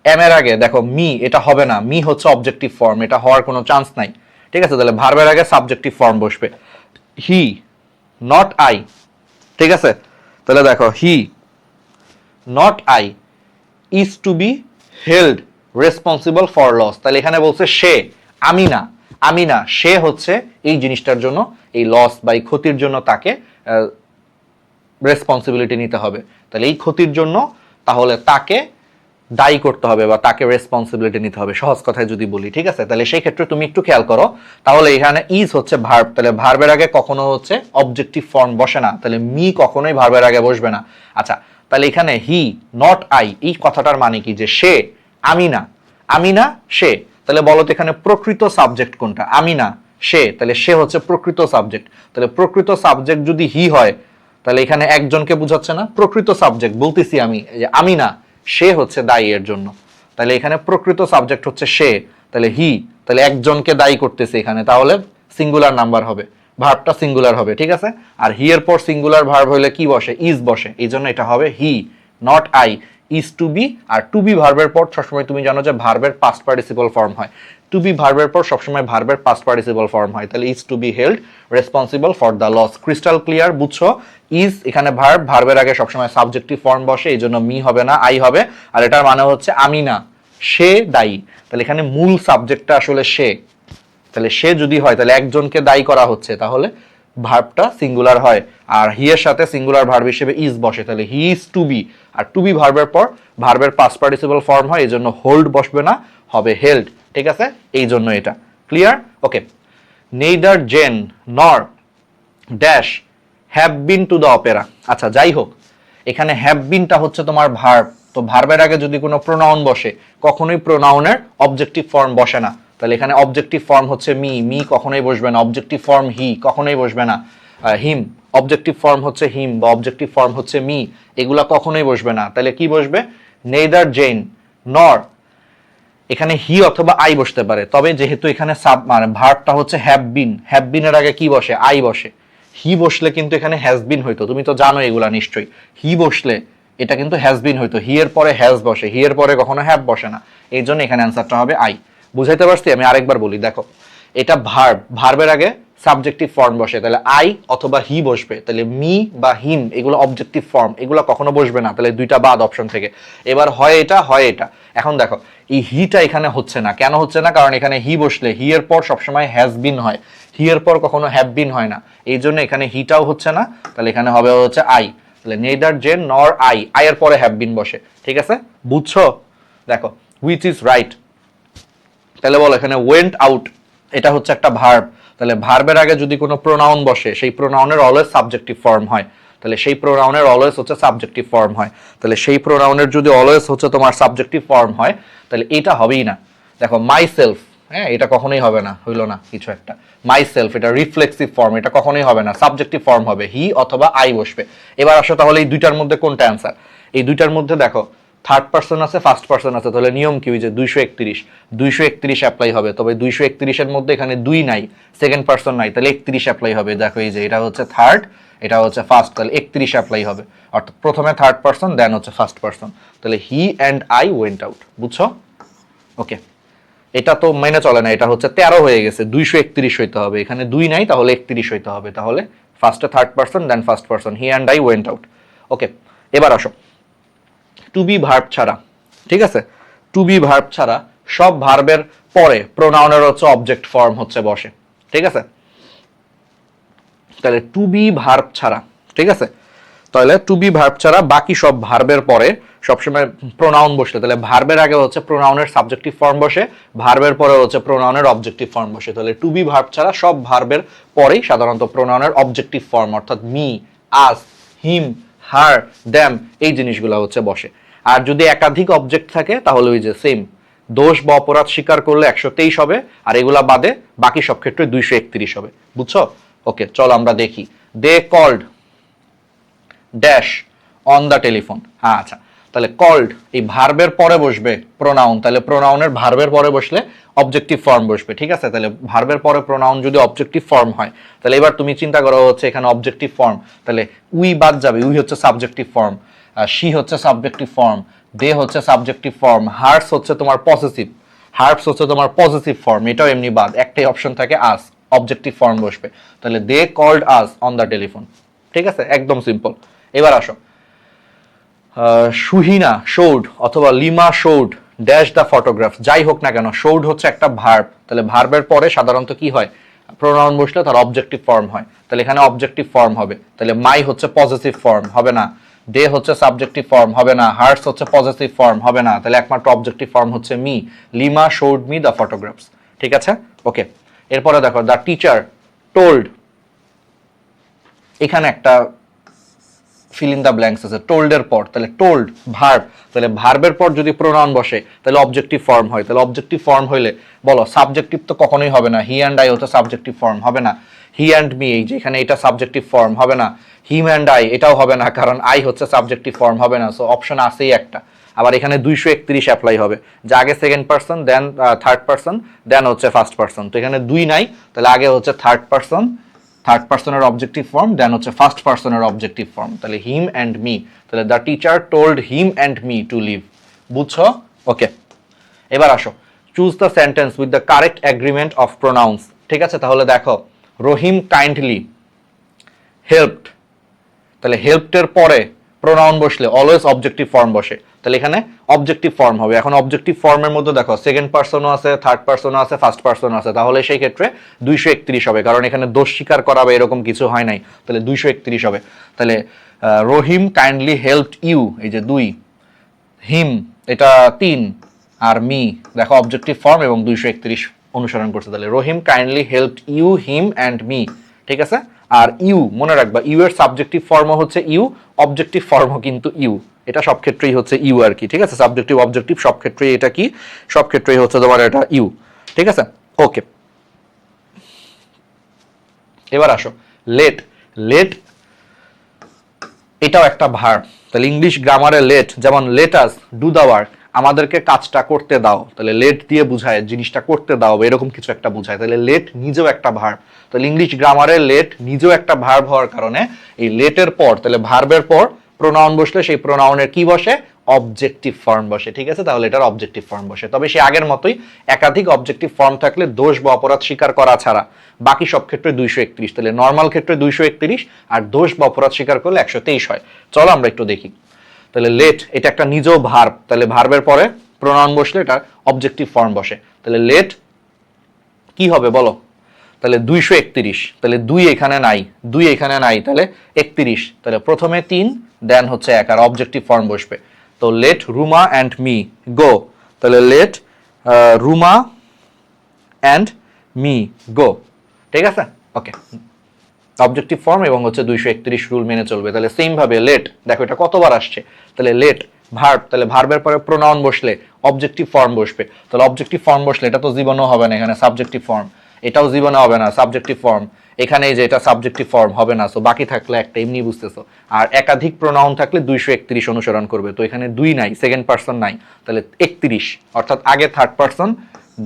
এম এর আগে দেখো মি, এটা হবে না, মি হচ্ছে অবজেক্টিভ ফর্ম, এটা হওয়ার কোনো চান্স নাই, ঠিক আছে। তাহলে ভার্বের আগে সাবজেক্টিভ ফর্ম বসবে। হি, নট আই, ঠিক আছে। তাহলে দেখো he, not I, is to be held responsible for loss. তাহলে এখানে বলছে সে, আমি না, সে হচ্ছে এই জিনিসটার জন্য, এই লস বা এই ক্ষতির জন্য তাকে রেসপন্সিবিলিটি নিতে হবে। তাহলে এই ক্ষতির জন্য তাহলে তাকে দায়ী করতে হবে বা তাকে রেসপন্সিবিলিটি নিতে হবে, সহজ কথায় যদি বলি, ঠিক আছে। তাহলে সেই ক্ষেত্রে তুমি একটু খেয়াল করো, তাহলে এখানে ইজ হচ্ছে ভার্ব, তাহলে ভার্বের আগে কখনো হচ্ছে অবজেক্টিভ ফর্ম বসে না, তাহলে মি কখনোই ভার্বের আগে বসবে না। আচ্ছা, তাহলে এখানে হি, নট আই, এই কথাটার মানে কি? যে সে, আমি না সে। তাহলে বলো তো এখানে প্রকৃত সাবজেক্ট কোনটা? আমি না, সে, তাহলে সে হচ্ছে প্রকৃত সাবজেক্ট। তাহলে প্রকৃত সাবজেক্ট যদি হি হয়, তাহলে এখানে একজনকে বুঝাচ্ছে না, প্রকৃত সাবজেক্ট বলতেছি আমি, যে আমি না, সে হচ্ছে দায়ী এর জন্য। তাহলে এখানে প্রকৃত সাবজেক্ট হচ্ছে সে, তাহলে হি, তাহলে একজনকে দায়ী করতেছে এখানে, তাহলে সিঙ্গুলার নাম্বার হবে, ভার্বটা সিঙ্গুলার হবে, ঠিক আছে। আর হি এর পর সিঙ্গুলার ভার্ব হলে কি বসে? ইজ বসে, এই জন্য এটা হবে he, not I. Is to be, আর টু বি ভার্বের পর সবসময় তুমি জানো যে ভার্বের পাস্ট পার্টিসিপল ফর্ম হয়, টু বি ভার্বের পর সবসময় ভার্বের পাস্ট পার্টিসিপল ফর্ম হয়, তাহলে is to be held responsible for the loss. Crystal clear, বুঝছো? ইজ এখানে ভার্ব, ভার্বের আগে সবসময় সাবজেক্টিভ ফর্ম বসে, এই জন্য মি হবে না, আই হবে। আর এটার মানে হচ্ছে আমি না, সে দায়ী। তাহলে এখানে মূল সাবজেক্টটা আসলে সে, তাহলে সে যদি হয় তাহলে একজনকে দায়ী করা হচ্ছে, তাহলে ভার্বটা সিঙ্গুলার হয়। আর হি এর সাথে সিঙ্গুলার ভার্ব হিসেবে ইজ বসে, তাহলে হি ইজ টু বি। আর টু বি ভার্বের পর ভার্বের পাস্ট পার্টিসিপল ফর্ম হয়, এই জন্য হোল্ড বসবে না, হবে হেল্ড, ঠিক আছে। এই জন্য এটা ক্লিয়ার, ওকে। নেইদার জেন নর dash have been to the Opera. আচ্ছা, যাই হোক, এখানে হ্যাভ বিনটা হচ্ছে তোমার ভার্ব, তো ভার্বের আগে যদি কোনো প্রোনাউন বসে, কখনোই প্রোনাউনের অবজেক্টিভ ফর্ম বসে না। তাহলে এখানে অবজেক্টিভ ফর্ম হচ্ছে মি, মি কখনোই বসবে না। অবজেক্টিভ ফর্ম হি, কখনোই বসবে না। হিম, অবজেক্টিভ ফর্ম হচ্ছে হিম বা অবজেক্টিভ ফর্ম হচ্ছে মি, এগুলা কখনোই বসবে না। তাহলে কি বসবে? নেইদার জেন নর, এখানে হি অথবা আই বসতে পারে, তবে যেহেতু এখানে সাব মানে ভার্বটা হচ্ছে হ্যাভ বিন, হ্যাভ বিনের আগে কি বসে? আই বসে। হি বসলে কিন্তু এখানে হ্যাজ বিন হইতো, তুমি তো জানো এগুলা নিশ্চয়ই। হি বসলে এটা কিন্তু হ্যাজ বিন হইতো, হি এর পরে হ্যাজ বসে, হি এর পরে কখনো হ্যাভ বসে না, এই জন্য এখানে অ্যান্সারটা হবে আই। বুঝাইতে পারছি? আমি আরেকবার বলি, দেখো, এটা ভার্ব, ভার্বের আগে সাবজেক্টিভ ফর্ম বসে, তাহলে আই অথবা হি বসবে, তাহলে মি বা হিম এগুলো অবজেক্টিভ ফর্ম, এগুলো কখনো বসবে না, তাহলে দুইটা বাদ অপশন থেকে। এবার হয় এটা, হয় এটা। এখন দেখো, এই হিটা এখানে হচ্ছে না, কেন হচ্ছে না? কারণ এখানে হি বসলে হি এর পর সবসময় হ্যাজ বিন হয়, হি এর পর কখনো হ্যাভ বিন হয় না, এই জন্য এখানে হিটাও হচ্ছে না, তাহলে এখানে হবে হচ্ছে আই। তাহলে neither Jane nor I, I এর পরে হ্যাভ বিন বসে, ঠিক আছে? বুঝছো? দেখো, হুইচ ইজ রাইট। তাহলে বলো, এখানে ওয়েন্ট আউট, এটা হচ্ছে একটা ভার্ব, তাহলে ভার্বের আগে যদি কোনো প্রোনাউন বসে, সেই প্রোনাউনের অলওয়েজ সাবজেক্টিভ ফর্ম হয়, তাহলে সেই প্রোনাউনের অলওয়েজ হচ্ছে সাবজেক্টিভ ফর্ম হয়, তাহলে সেই প্রোনাউনের যদি অলওয়েজ হচ্ছে তোমার সাবজেক্টিভ ফর্ম হয়, তাহলে এটা হবেই না। দেখো, মাই সেলফ, হ্যাঁ, এটা কখনোই হবে না, হইলো না কিছু একটা। মাই সেলফ, এটা রিফ্লেক্সিভ ফর্ম, এটা কখনোই হবে না, সাবজেক্টিভ ফর্ম হবে, হি অথবা আই বসবে। এবার আসো, তাহলে এই দুইটার মধ্যে কোনটা অ্যান্সার? এই দুইটার মধ্যে দেখো, থার্ড পার্সন আছে, ফার্স্ট পার্সন আছে, তাহলে নিয়ম কি? যে 231 অ্যাপ্লাই হবে, তবে 231-এর মধ্যে এখানে দুই নাই, সেকেন্ড পার্সন নাই, তাহলে 31 অ্যাপ্লাই হবে। দেখো, এই যে এটা হচ্ছে থার্ড, এটা হচ্ছে ফার্স্ট, তাহলে 31 অ্যাপ্লাই হবে, অর্থাৎ প্রথমে থার্ড পার্সন, দেন হচ্ছে ফার্স্ট পার্সন, তাহলে হি অ্যান্ড আই ওয়েন্ট আউট। বুঝছো? ওকে, এটা তো মেনে চলে না, এটা হচ্ছে 13 হয়ে গেছে, 231 হইতে হবে, এখানে দুই নাই, তাহলে 31 হইতে হবে, তাহলে ফার্স্টে third person, then first person, he and I went out. Okay, এবার আসো, টু বি ভার্ব ছাড়া, ঠিক আছে, টু বি ভার্ব ছাড়া সব ভার্বের পরে প্রোনাউনের হচ্ছে অবজেক্ট ফর্ম হচ্ছে বসে, ঠিক আছে। তাহলে টু বি ভার্ব ছাড়া, ঠিক আছে, তাহলে টু বি ভার্ব ছাড়া বাকি সব ভার্বের পরে সবসময় প্রোনাউন বসলে, তাহলে ভার্বের আগে হচ্ছে প্রোনাউনের সাবজেক্টিভ ফর্ম বসে, ভার্বের পরে হচ্ছে প্রোনাউনের অবজেক্টিভ ফর্ম বসে, তাহলে টু বি ভার্ব ছাড়া সব ভার্বের পরেই সাধারণত প্রোনাউনের অবজেক্টিভ ফর্ম, অর্থাৎ মি, আস, হিম, হার, দ্যাম, এই জিনিসগুলো হচ্ছে বসে। আর যদি একাধিক অবজেক্ট থাকে, তাহলে ওই যে সেম, দোষ বা অপরাধ স্বীকার করলে 123 হবে, আর এগুলা বাদে বাকি সব ক্ষেত্রে 231 হবে। বুঝছো? ওকে, চলো আমরা দেখি। They called dash on the telephone. হ্যাঁ, আচ্ছা, তাহলে কল্ড, এই ভার্বের পরে বসবে প্রোনাউন, তাহলে প্রোনাউনের ভার্বের পরে বসলে অবজেক্টিভ ফর্ম বসবে, ঠিক আছে। তাহলে ভার্বের পরে প্রোনাউন যদি অবজেক্টিভ ফর্ম হয়, তাহলে এবার তুমি চিন্তা করো হচ্ছে এখানে অবজেক্টিভ ফর্ম, তাহলে উই বাদ যাবে, উই হচ্ছে সাবজেক্টিভ ফর্ম, শি হচ্ছে সাবজেক্টিভ ফর্ম, দে হচ্ছে সাবজেক্টিভ ফর্ম, হার্স হচ্ছে তোমার পসেসিভ, হার্বস হচ্ছে তোমার পজিটিভ ফর্ম, এটাও এমনি বাদ, একটাই অপশন থাকে আস, অবজেক্টিভ ফর্ম বসবে, তাহলে they called us on the telephone, ঠিক আছে, একদম সিম্পল। এবার আসো, সুহিনা শোড অথবা Lima showed dash the photograph, যাই হোক না কেন, শোড হচ্ছে একটা ভার্ব, তাহলে ভার্বের পরে সাধারণত কি হয়? প্রোনাউন বসলে তার অবজেক্টিভ ফর্ম হয়, তাহলে এখানে অবজেক্টিভ ফর্ম হবে, তাহলে মাই হচ্ছে পজিটিভ ফর্ম, হবে না। দে হচ্ছে সাবজেক্টিভ ফর্ম, হবে না। হার্স হচ্ছে পজিটিভ ফর্ম, হবে না, তাহলে একমাত্র অবজেক্টিভ ফর্ম হচ্ছে me, lima showed me the photographs, ঠিক আছে। ওকে, এরপরে দেখো, দ্য টিচার টোল্ড, এখানে একটা ফিল ইন দ্য ব্ল্যাঙ্কস আছে টোল্ডের পর, তাহলে টোল্ড ভার্ব, তাহলে ভার্বের পর যদি প্রোনাউন বসে তাহলে অবজেক্টিভ ফর্ম হয়, তাহলে অবজেক্টিভ ফর্ম হইলে বলো সাবজেক্টিভ তো কখনোই হবে না, হি অ্যান্ড আই হচ্ছে সাবজেক্টিভ ফর্ম, হবে না। হি অ্যান্ড মি, এই যে এখানে এটা সাবজেক্টিভ ফর্ম হবে না, হিম অ্যান্ড আই এটাও হবে না, কারণ আই হচ্ছে সাবজেক্টিভ ফর্ম হবে না, সো অপশন আছেই একটা। আবার এখানে 231 অ্যাপ্লাই হবে, যে আগে সেকেন্ড পারসন দেন থার্ড পারসন দেন হচ্ছে ফার্স্ট পারসন, তো এখানে 2 নাই, তাহলে আগে হচ্ছে থার্ড পারসনের অবজেক্টিভ ফর্ম দেন হচ্ছে ফার্স্ট পারসনের অবজেক্টিভ ফর্ম, তাহলে হিম অ্যান্ড মি, তাহলে the teacher told him and me to leave. বুঝছো? ওকে, এবার আসো, choose the sentence with the correct agreement of pronouns. ঠিক আছে, তাহলে দেখো, রহিম কাইন্ডলি হেল্পড, তাহলে হেল্পড পরে প্রোনাউন বসলে অলওয়েজ অবজেক্টিভ ফর্ম বসে, তাহলে এখানে অবজেক্টিভ ফর্ম হবে। এখন অবজেক্টিভ ফর্মের মধ্যে দেখো সেকেন্ড পারসনও আছে, থার্ড পারসনও আছে, ফার্স্ট পারসনও আছে, তাহলে সেই ক্ষেত্রে 231 হবে, কারণ এখানে দোষ স্বীকার করাবে এরকম কিছু হয় নাই, তাহলে 231 হবে। তাহলে রহিম কাইন্ডলি হেল্পড ইউ, এই যে 2, হিম এটা 3, আর মি দেখো অবজেক্টিভ ফর্ম এবং 231 অনুসরণ করছে, তাহলে Rahim kindly helped you, him and me. ঠিক আছে, আর ইউ মনে রাখবা, ইউ এর সাবজেক্টিভ ফর্মও হচ্ছে ইউ, অবজেক্টিভ ফর্মও কিন্তু ইউ, এটা সব ক্ষেত্রেই হচ্ছে ইউ আর কি। ঠিক আছে, সাবজেক্টিভ অবজেক্টিভ সব ক্ষেত্রেই এটা কি, সব ক্ষেত্রেই হচ্ছে তোমার এটা ইউ। ঠিক আছে, ওকে, এবার আসো লেট। লেট এটাও একটা ভার্ব, তাহলে ইংলিশ গ্রামারে লেট, যেমন let us do the work, আমাদেরকে কাজটা করতে দাও, তাহলে লেট দিয়ে বুঝায় জিনিসটা করতে দাও, এরকম কিছু একটা বুঝায়, তাহলে লেট নিজেও একটা ভার্ব, তাহলে ইংলিশ গ্রামারে লেট নিজেও একটা ভার্ব হওয়ার কারণে এই লেটের পর, তাহলে ভার্বের পর প্রোনাউন বসলে সেই প্রোনাউনের কি বসে, অবজেক্টিভ ফর্ম বসে। ঠিক আছে, তাহলে এটার অবজেক্টিভ ফর্ম বসে, তবে সে আগের মতোই একাধিক অবজেক্টিভ ফর্ম থাকলে দোষ বা অপরাধ স্বীকার করা ছাড়া বাকি সব ক্ষেত্রে 231, তাহলে নর্মাল ক্ষেত্রে 231 আর দোষ বা অপরাধ স্বীকার করলে 123 হয়। চলো আমরা একটু দেখি, তাহলে লেট এটা একটা নিজেও ভার্ব, তাহলে ভার্বের পরে প্রোনাউন বসলে এটা অবজেক্টিভ ফর্ম বসে, তাহলে লেট কি হবে বলো, তাহলে 231, তাহলে 2 এখানে নাই, 2 এখানে নাই, তাহলে 31, তাহলে প্রথমে 3 দেন হচ্ছে 1 আর অবজেক্টিভ ফর্ম বসবে, তো let Ruma and me go, তাহলে let Ruma and me go. ঠিক আছে, ওকে, অবজেক্টিভ ফর্ম এবং হচ্ছে 231 রুল মেনে চলবে। তাহলে সেম ভাবে লেট, দেখো এটা কতবার আসছে, তাহলে লেট ভার্ব, তাহলে ভার্বের পরে প্রোনাউন বসলে অবজেক্টিভ ফর্ম বসবে, তাহলে অবজেক্টিভ ফর্ম বসলে এটা তো জীবনও হবে না, এখানে সাবজেক্টিভ ফর্ম, এটাও জীবনে হবে না সাবজেক্টিভ ফর্ম, এখানে এই যে এটা সাবজেক্টিভ ফর্ম হবে না, সো বাকি থাকলে একটা, এমনি বুঝতেছো, আর একাধিক প্রোনাউন থাকলে 231 অনুসরণ করবে, তো এখানে 2 নাই, সেকেন্ড পারসন নাই, তাহলে 31, অর্থাৎ আগে থার্ড পারসন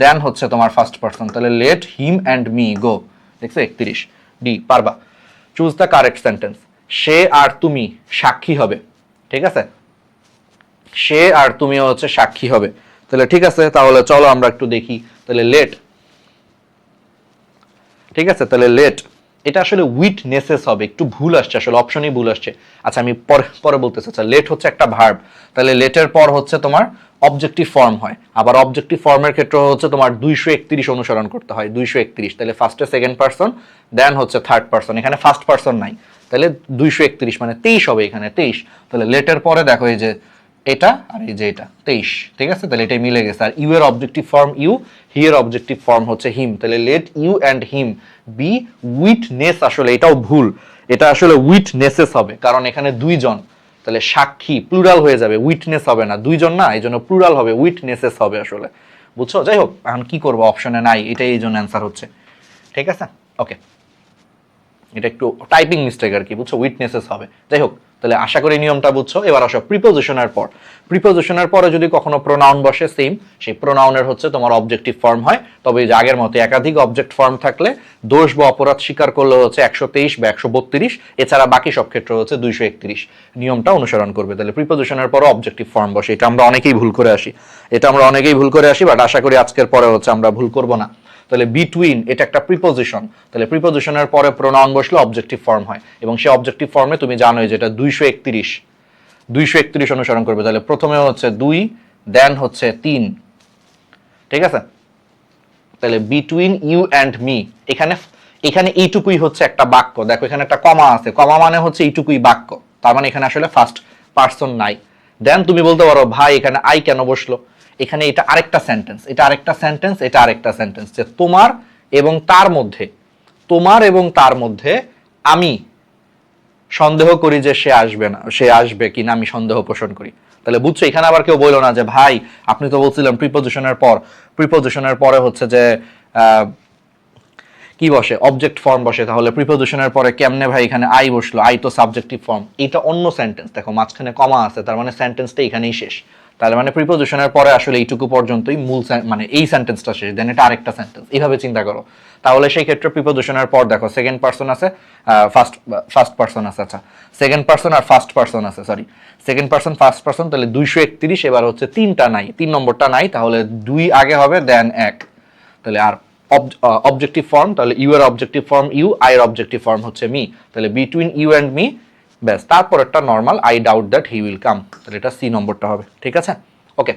দেন হচ্ছে তোমার ফার্স্ট পারসন, তাহলে লেট হিম অ্যান্ড মি গো। দেখছো 31, ডি পারবা। চুজ দ্য কারেক্ট সেন্টেন্স, সে আর তুমি সাক্ষী হবে। ঠিক আছে, সে আর তুমি হচ্ছে সাক্ষী হবে, তাহলে ঠিক আছে, তাহলে চলো আমরা একটু দেখি, তাহলে লেট। ঠিক আছে, তাহলে লেট এটা আসলে উইটনেসেস হবে, একটু ভুল আসছে, আসলে অপশনই ভুল আসছে। আচ্ছা আমি পরে বলতেছি, আচ্ছা লেট হচ্ছে একটা ভার্ব, তাহলে লেটের পর হচ্ছে তোমার অবজেক্টিভ ফর্ম হয়, আবার অবজেক্টিভ ফর্মের ক্ষেত্রে হচ্ছে তোমার 231 অনুসরণ করতে হয়, 231, তাহলে ফার্স্টে সেকেন্ড পারসন দেন হচ্ছে থার্ড পারসন, এখানে ফার্স্ট পারসন নাই, তাহলে 231 মানে 23 হবে, এখানে 23, তাহলে লেটের পরে দেখো এই যে এটা আর এই যে এটা 23। ঠিক আছে, তাহলে এটাই মিলে গেছে, আর ইউ এর অবজেক্টিভ ফর্ম ইউ, হি এর অবজেক্টিভ ফর্ম হচ্ছে হিম, তাহলে let you and him be witness, আসলে এটাও ভুল, এটা আসলে উইটনেসেস হবে, কারণ এখানে 2 জন, তাহলে সাক্ষী প্লুরাল হয়ে যাবে, উইটনেস হবে না, 2 জন না, এই জন্য প্লুরাল হবে, উইটনেসেস হবে আসলে। বুঝছো? যাই হোক, এখন কি করবো, অপশনে নাই, এটাই এই জন্য অ্যান্সার হচ্ছে। ঠিক আছে, ওকে, এটা একটু টাইপিং মিস্টেক আর কি, বুঝছো, উইটনেসেস হবে। যাই হোক, তাহলে আশা করি নিয়মটা বুঝছো। এবার আসো প্রিপোজিশনের পর, প্রিপোজিশনের পরে যদি কখনো প্রোনাউন বসে সেম, সেই প্রোনাউনের হচ্ছে তোমার অবজেক্টিভ ফর্ম হয়, তবে এই যে আগের মতো একাধিক অবজেক্ট ফর্ম থাকলে দোষ বা অপরাধ স্বীকার করলে হচ্ছে 123 বা 132, এছাড়া বাকি সব ক্ষেত্রে হচ্ছে 231 নিয়মটা অনুসরণ করবে। তাহলে প্রিপোজিশনের পরে অবজেক্টিভ ফর্ম বসে, এটা আমরা অনেকেই ভুল করে আসি, বাট আশা করি আজকের পরে হচ্ছে আমরা ভুল করব না। তাহলে বিটুইন এটা একটা প্রিপোজিশন, তাহলে প্রিপোজিশনের পরে প্রোনাউন বসলে অবজেক্টিভ ফর্ম হয়, এবং সেই অবজেক্টিভ ফর্মে তুমি জানোই যেটা 231 অনুসরণ করবে, তাহলে প্রথমে হচ্ছে 2 দেন হচ্ছে 3। ঠিক আছে, তাহলে বিটুইন ইউ অ্যান্ড মি, এখানে এইটুকুই হচ্ছে একটা বাক্য, দেখো এখানে একটা কমা আছে, কমা মানে হচ্ছে এইটুকুই বাক্য, তার মানে এখানে আসলে ফার্স্ট পারসন নাই। দেন তুমি বলতে পারো ভাই এখানে আই কেন বসলো, এখানে এটা আরেকটা সেন্টেন্স, এটা আরেকটা সেন্টেন্স, যে তোমার এবং তার মধ্যে আমি সন্দেহ করি যে সে আসবে কিনা আমি সন্দেহ পোষণ করি। তাহলে বুঝছো, এখানে আবার কেউ বললো না যে ভাই আপনি তো বলছিলেন প্রিপোজিশনের পরে হচ্ছে যে কি বসে, অবজেক্ট ফর্ম বসে। তাহলে প্রিপোজিশনের পরে কেমনে ভাই এখানে আই বসলো, আই তো সাবজেক্টিভ ফর্ম। এটা অন্য সেন্টেন্স, দেখো মাঝখানে কমা আছে, তার মানে সেন্টেন্সটা এখানেই শেষ। তাহলে মানে প্রিপোজিশনের পরে আসলে এইটুকু পর্যন্তই মূল মানে এই সেন্টেন্সটা শেষ, দেন এটা আরেকটা সেন্টেন্স, এইভাবে চিন্তা করো। তাহলে সেই ক্ষেত্রে প্রিপোজিশনের পর দেখো সেকেন্ড পারসন আছে, ফার্স্ট পারসন আছে, আচ্ছা সেকেন্ড পারসন আর ফার্স্ট পারসন আছে, sorry second person first person, তাহলে 231। এবার হচ্ছে তিনটা নাই, 3 নম্বরটা নাই, তাহলে 2 আগে হবে দেন 1। তাহলে আর অবজেক্টিভ ফর্ম, তাহলে ইউ এর অবজেক্টিভ ফর্ম ইউ, আই এর অবজেক্টিভ ফর্ম হচ্ছে মি, তাহলে বিটুইন ইউ অ্যান্ড মি, ব্যাস তারপর একটা normal I doubt that he will come, তাহলে এটা সি নম্বরটা হবে, ঠিক আছে। Okay,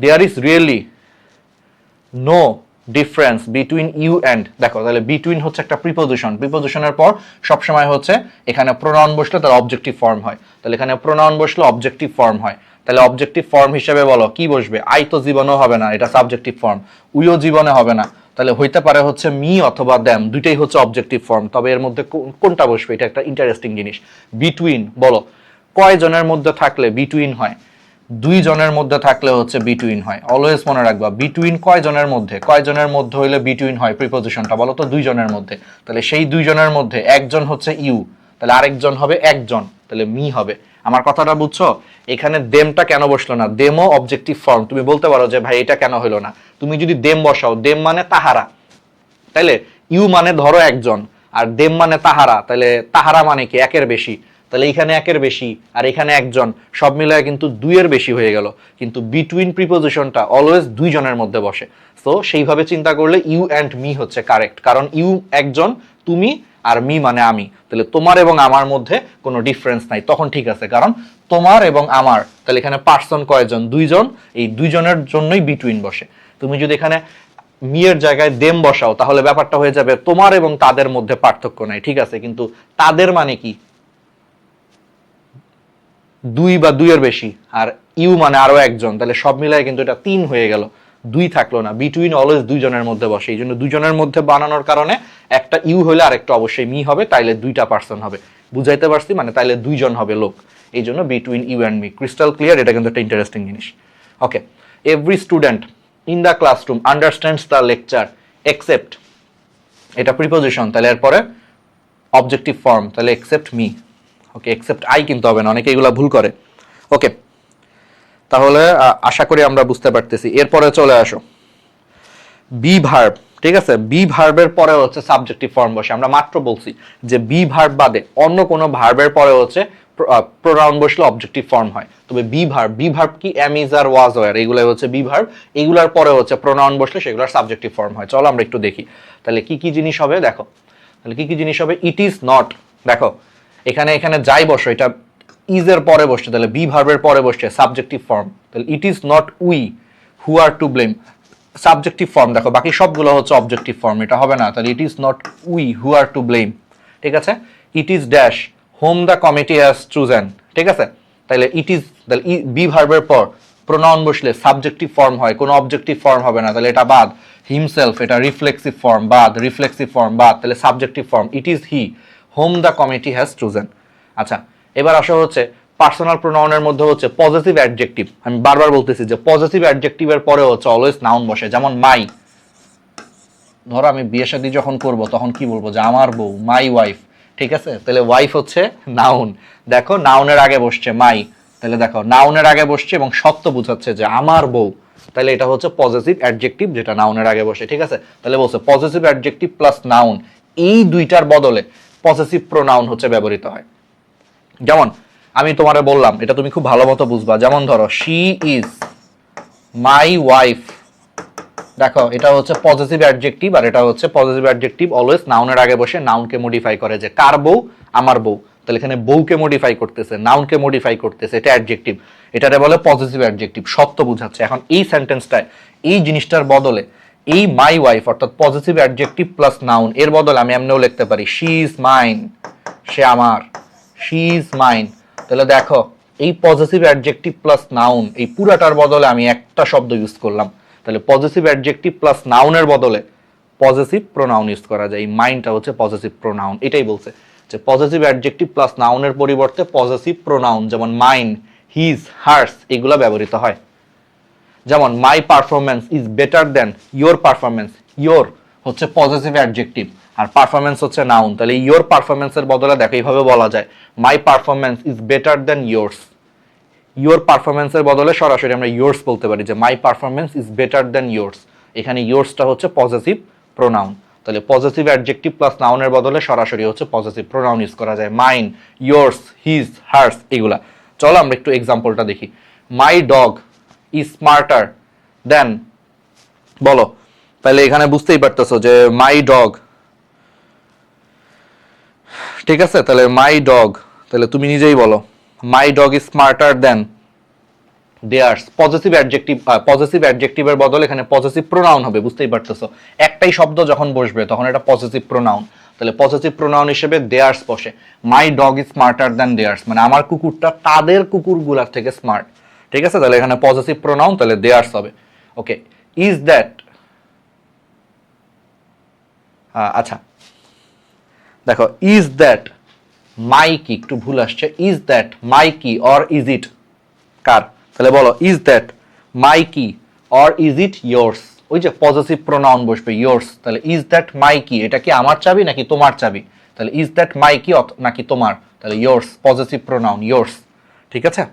there is really no difference between you and, দেখো তাহলে বিটুইন হচ্ছে একটা প্রিপোজিশন, প্রিপোজিশনের পর সবসময় হচ্ছে এখানে প্রোনাউন বসলে তার অবজেক্টিভ ফর্ম হয়, তাহলে এখানে প্রোনাউন বসলে অবজেক্টিভ ফর্ম হয়। তাহলে অবজেক্টিভ ফর্ম হিসেবে বলো কি বসবে, আই তো জীবনেও হবে না, এটা সাবজেক্টিভ ফর্ম, উইও জীবনে হবে না, তাহলে হইতে পারে হচ্ছে মি অথবা দ্যাম, দুইটাই হচ্ছে অবজেক্টিভ ফর্ম। তবে এর মধ্যে কোনটা বসবে, এটা একটা ইন্টারেস্টিং জিনিস। বিটুইন বলো কয়জনের মধ্যে থাকলে বিটুইন হয়, 2 জনের মধ্যে থাকলে হচ্ছে বিটুইন হয়। অলওয়েজ মনে রাখবা বিটুইন কয়জনের মধ্যে, কয়জনের মধ্যে হইলে বিটুইন হয় প্রিপোজিশনটা, বলো তো 2 জনের মধ্যে। তাহলে সেই 2 জনের মধ্যে একজন হচ্ছে ইউ, তাহলে আরেকজন হবে একজন, তাহলে মি হবে। আমার কথাটা বুঝছো? এখানে দেমটা কেন বসলো না, দেমও অবজেক্টিভ ফর্ম। তুমি বলতে পারো যে ভাই এটা কেন হলো না, তুমি যদি দেম বসাও, দেম মানে তাহারা, তাইলে ইউ মানে ধরো একজন, আর দেম মানে তাহারা, তাহলে তাহারা মানে কি একের বেশি, তাহলে এখানে একের বেশি আর এখানে একজন, সব মিলায় কিন্তু 2 এর বেশি হয়ে গেল। কিন্তু বিটুইন প্রিপোজিশনটা অলওয়েজ 2 জনের মধ্যে বসে, সো সেইভাবে চিন্তা করলে ইউ অ্যান্ড মি হচ্ছে কারেক্ট, কারণ ইউ একজন, তুমি আর মি মানে আমি, তাহলে তোমার এবং আমার মধ্যে কোনো ডিফারেন্স নাই, তখন ঠিক আছে। কারণ তোমার এবং আমার, তাহলে এখানে পার্সন কয়জন, 2 জন, এই 2 জনের জন্যই বিটুইন বসে। তুমি যদি এখানে মিয়ের জায়গায় দেম বসাও, তাহলে ব্যাপারটা হয়ে যাবে তোমার এবং তাদের মধ্যে পার্থক্য নাই, ঠিক আছে, কিন্তু তাদের মানে কি 2 বা 2 এর বেশি, আর ইউ মানে আরো একজন, তাহলে সব মিলায় কিন্তু এটা 3 হয়ে গেল, 2 থাকলো না। বিটুইন অলওয়েজ 2 জনের মধ্যে বসে, এই জন্য 2 জনের মধ্যে বানানোর কারণে একটা ইউ হলে আরেকটা অবশ্যই মি হবে, তাইলে 2টা পার্সন হবে। বুঝাইতে পারছি, মানে তাইলে 2 জন হবে লোক, এই জন্য between you and me. Crystal clear? এটা কিন্তু একটা ইন্টারেস্টিং জিনিস। Okay, every student in the classroom understands the lecture except, এটা প্রিপোজিশন, তাহলে এরপরে অবজেক্টিভ ফর্ম, তাহলে except me. Okay, except I কিন্তু হবে না, অনেকে এগুলা ভুল করে। ওকে, তাহলে আশা করি আমরা বুঝতে পারতেছি। এরপরে চলে আসো বি ভার্ব, ঠিক আছে, বি ভার্বের পরে হচ্ছে সাবজেক্টিভ ফর্ম বসে। আমরা মাত্র বলছি যে বি ভার্ব বাদে অন্য কোনো ভার্বের পরে হচ্ছে প্রোনাউন বসলে অবজেক্টিভ ফর্ম হয়। তবে বি ভার্ব কি, am is are was were, এগুলাই হচ্ছে বি ভার্ব, এগুলার পরে হচ্ছে প্রোনাউন বসলে সেগুলোর সাবজেক্টিভ ফর্ম হয়। চলো আমরা একটু দেখি তাহলে কি কি জিনিস হবে। দেখো তাহলে কি কি জিনিস হবে, ইট ইজ নট, দেখো এখানে যাই বসো, এটা ইজ এর পরে বসছে, তাহলে বি ভার্বের পরে বসছে সাবজেক্টিভ ফর্ম, তাহলে it is not we who are to blame, subjective form. দেখো বাকি সবগুলো হচ্ছে অবজেক্টিভ ফর্ম, এটা হবে না, তাহলে it is not we who are to blame, ঠিক আছে। It is dash whom the committee has chosen, ঠিক আছে, তাহলে ইট ইজ, তাহলে বি ভার্বের পর প্রোনাউন বসলে সাবজেক্টিভ ফর্ম হয়, কোনো অবজেক্টিভ ফর্ম হবে না, তাহলে এটা বাদ। হিমসেলফ, এটা রিফ্লেক্সিভ ফর্ম, বাদ। রিফ্লেক্সিভ ফর্ম বাদ, তাহলে subjective form it is he whom the committee has chosen. আচ্ছা, এবার আসা হচ্ছে পার্সোনাল প্রোনাউনের মধ্যে হচ্ছে পজিটিভ অ্যাডজেক্টিভ। আমি বারবার বলতেছি যে পজিটিভ অ্যাডজেক্টিভের পরে হচ্ছে অলওয়েজ নাউন বসে, যেমন মাই। ধরো আমি বিয়ে শাদী যখন করব তখন কি বলবো, যে আমার বউ, মাই ওয়াইফ, ঠিক আছে, তাহলে ওয়াইফ হচ্ছে নাউন। দেখো নাউনের আগে বসছে মাই, তাহলে দেখো নাউনের আগে বসছে এবং সত্য বোঝাচ্ছে যে আমার বউ, তাহলে এটা হচ্ছে পজিটিভ অ্যাডজেক্টিভ যেটা নাউনের আগে বসে, ঠিক আছে। তাহলে বলছে পজিটিভ অ্যাডজেক্টিভ প্লাস নাউন, এই দুইটার বদলে পজিটিভ প্রোনাউন হচ্ছে ব্যবহৃত হয়। যেমন আমি তোমারে বললাম, এটা তুমি খুব ভালো মতো বুঝবা, যেমন ধরো শি ইজ মাই ওয়াইফ, দেখো এটা হচ্ছে পজিটিভ অ্যাডজেক্টিভ, আর এটা হচ্ছে পজিটিভ অ্যাডজেক্টিভ অলওয়েজ নাউনের আগে বসে নাউনকে মডিফাই করে, যে কার বউ, আমার বউ, তাহলে এখানে বউকে মডিফাই করতেছে, নাউনকে মডিফাই করতেছে, এটা অ্যাডজেক্টিভ, এটারে বলে পজিটিভ অ্যাডজেক্টিভ, সত্য বোঝাচ্ছে। এখন এই সেন্টেন্সটায় এই জিনিসটার বদলে এই মাই ওয়াইফ অর্থাৎ পজিটিভ অ্যাডজেক্টিভ প্লাস নাউন, এর বদলে আমি এমনিও লিখতে পারি শি ইজ মাইন, সে আমার, শি ইজ মাইন। তাহলে দেখো এই পজিটিভ অ্যাডজেক্টিভ প্লাস নাউন, এই পুরাটার বদলে আমি একটা শব্দ ইউজ করলাম, তাহলে পজিটিভ অ্যাডজেক্টিভ প্লাস নাউনের বদলে পজিটিভ প্রোনাউন ইউজ করা যায়। এই মাইনটা হচ্ছে পজিটিভ প্রোনাউন, এটাই বলছে যে পজিটিভ অ্যাডজেক্টিভ প্লাস নাউনের পরিবর্তে পজিটিভ প্রোনাউন যেমন মাইন, হিজ, হার্স এগুলো ব্যবহৃত হয়। যেমন my performance is better than your performance, your হচ্ছে পজিটিভ অ্যাডজেক্টিভ আর পারফরমেন্স হচ্ছে নাউন। তাহলে ইয়োর পারফরমেন্সের বদলে দেখো এইভাবে বলা যায় my performance is better than yours. Your পারফরমেন্সের বদলে সরাসরি আমরা ইয়োর্স বলতে পারি যে my performance is better than yours. এখানে ইয়োর্সটা হচ্ছে পজিটিভ প্রোনাউন। তাহলে পজিটিভ অ্যাডজেক্টিভ প্লাস নাউনের বদলে সরাসরি হচ্ছে পজিটিভ প্রোনাউন ইউজ করা যায়, মাইন, ইয়োর্স, হিজ, হার্স এগুলা। চলো আমরা একটু এক্সাম্পলটা দেখি। মাই ডগ ইজ স্মার্টার দেন, বলো। তাহলে এখানে বুঝতেই পারতেছো যে মাই ডগ, ঠিক আছে। তাহলে মাই ডগ, তাহলে তুমি নিজেই বলো my dog is smarter than theirs. Positive অ্যাডজেক্টিভের বদলে এখানে পজিটিভ প্রোনাউন হবে, বুঝতেই পারতেছো। একটাই শব্দ যখন বসবে তখন এটা পজিটিভ প্রোনাউন। তাহলে পজিটিভ প্রোনাউন হিসেবে দেয়ার্স বসে। My dog is smarter than theirs, মানে আমার কুকুরটা তাদের কুকুরগুলার থেকে স্মার্ট, ঠিক আছে। তাহলে এখানে পজিটিভ প্রোনাউন, তাহলে দেয়ার্স হবে। ওকে, ইজ দ্যাট, আচ্ছা দেখো ইজ দ্যাট মাই কি, একটু ভুল আসছে, ইজ দ্যাট মাই কি অর ইজ ইট কার। তাহলে বলো ইজ দ্যাট মাই কি অর ইজ ইট ইয়োর্স। ওই যে পজিটিভ প্রোনাউন বসবে ইয়োর্স। তাহলে ইজ দ্যাট মাই কি, এটা কি আমার চাবি নাকি তোমার চাবি? তাহলে ইজ দ্যাট মাই কি নাকি তোমার, তাহলে ইয়োর্স, পজিটিভ প্রোনাউন ইয়োর্স, ঠিক আছে।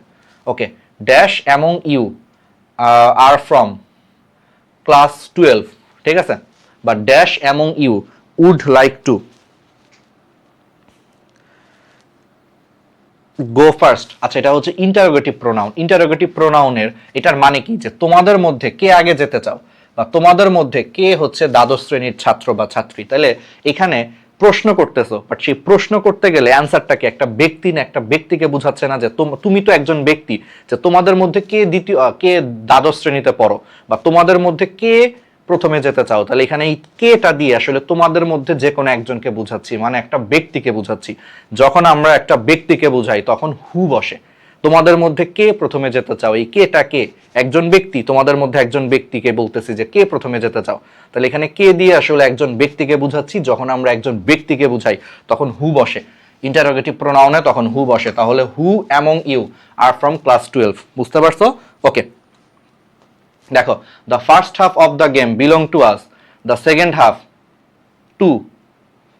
Okay, dash among you are from class 12, ঠিক আছে, বা dash among you would like to go first. আচ্ছা, এটা হচ্ছে ইন্টারোগেটিভ প্রোনাউন। ইন্টারোগেটিভ প্রোনাউনের এটার মানে কি, যে তোমাদের মধ্যে কে আগে যেতে চাও, বা তোমাদের মধ্যে কে হচ্ছে দ্বাদশ শ্রেণীর ছাত্র বা ছাত্রী। তাহলে এখানে প্রশ্ন করতেছো, বাট সেই প্রশ্ন করতে গেলে অ্যান্সারটাকে একটা ব্যক্তি না একটা ব্যক্তিকে বোঝাচ্ছে না যে তুমি তো একজন ব্যক্তি, যে তোমাদের মধ্যে কে দ্বাদশ শ্রেণীতে পড়ো, বা তোমাদের মধ্যে কে প্রথমে যেতে চাও। তাহলে এখানে এই কেটা দিয়ে আসলে তোমাদের মধ্যে যে কোনো একজনকে বুঝাচ্ছি, মানে একটা ব্যক্তিকে বুঝাচ্ছি। যখন আমরা একটা ব্যক্তিকে বুঝাই তখন হু বসে। তোমাদের মধ্যে কে প্রথমে যেতে চাও, এই কেটা কে, একজন ব্যক্তি, তোমাদের মধ্যে একজন ব্যক্তিকে বলতেছি যে কে প্রথমে যেতে চাও। তাহলে এখানে কে দিয়ে আসলে একজন ব্যক্তিকে বুঝাচ্ছি। যখন আমরা একজন ব্যক্তিকে বুঝাই তখন হু বসে। ইন্টারোগেটিভ প্রোনাউনে তখন হু বসে। তাহলে who among you are from class 12, বুঝতে পারছো? ওকে, দেখো the first half of the game belong to us, the second half too,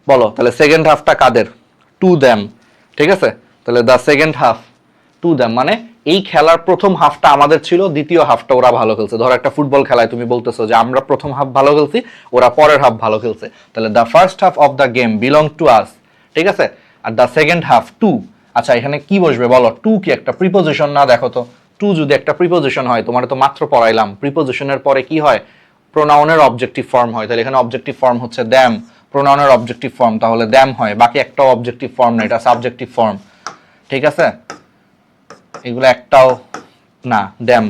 বলো তাহলে সেকেন্ড হাফটা কাদের, টু দ্যাম, ঠিক আছে। তাহলে the second half to them, মানে এই খেলার প্রথম হাফটা আমাদের ছিল, দ্বিতীয় হাফটা ওরা ভালো খেলছে। ধরো একটা ফুটবল খেলায় তুমি বলতেছো যে আমরা প্রথম হাফ ভালো খেলছি, ওরা পরের হাফ ভালো খেলছে। তাহলে the first half of the game belong to us, ঠিক আছে। আর দ্য সেকেন্ড হাফ টু, আচ্ছা এখানে কি বসবে বলো, টু কি একটা প্রিপোজিশন না? দেখো তো, টু যদি একটা প্রিপোজিশন হয়, তোমার তো মাত্র পড়াইলাম প্রিপোজিশনের পরে কি হয়, প্রোনাউনের অবজেক্টিভ ফর্ম হয়। তাহলে এখানে অবজেক্টিভ ফর্ম হচ্ছে দ্যাম, প্রোনাউনের অবজেক্টিভ ফর্ম, তাহলে দ্যাম হয়। বাকি একটাও অবজেক্টিভ ফর্ম না, এটা সাবজেক্টিভ ফর্ম, ঠিক আছে। এগুলো একটাও না, দ্যাম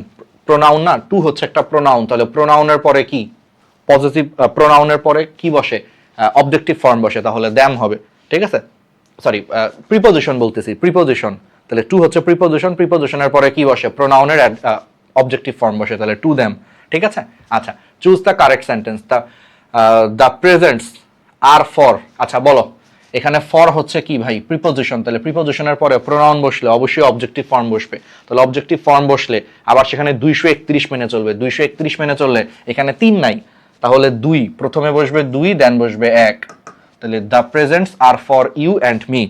প্রোনাউন না, টু হচ্ছে একটা প্রোনাউন। তাহলে প্রোনাউনের পরে কি, পজিটিভ প্রোনাউনের পরে কি বসে, অবজেক্টিভ ফর্ম বসে, তাহলে দ্যাম হবে, ঠিক আছে। সরি, প্রিপোজিশন বলতেছি, প্রিপোজিশন। তাহলে টু হচ্ছে প্রিপোজিশন, প্রিপোজিশনের পরে কি বসে, প্রোনাউনের অবজেক্টিভ ফর্ম বসে, তাহলে টু দ্যাম, ঠিক আছে। আচ্ছা, choose the correct sentence. The presents are for, আচ্ছা বলো এখানে ফর হচ্ছে কি ভাই, প্রিপোজিশন। তাহলে প্রিপোজিশনের পরে প্রোনাউন বসলে অবশ্যই অবজেক্টিভ ফর্ম বসবে। তাহলে অবজেক্টিভ ফর্ম বসলে আবার সেখানে 231 মেনে চলবে। 231 মেনে চললে এখানে 3 নাই, তাহলে 2 প্রথমে বসবে, 2 দেন বসবে 1। তাহলে the presents are for you and me,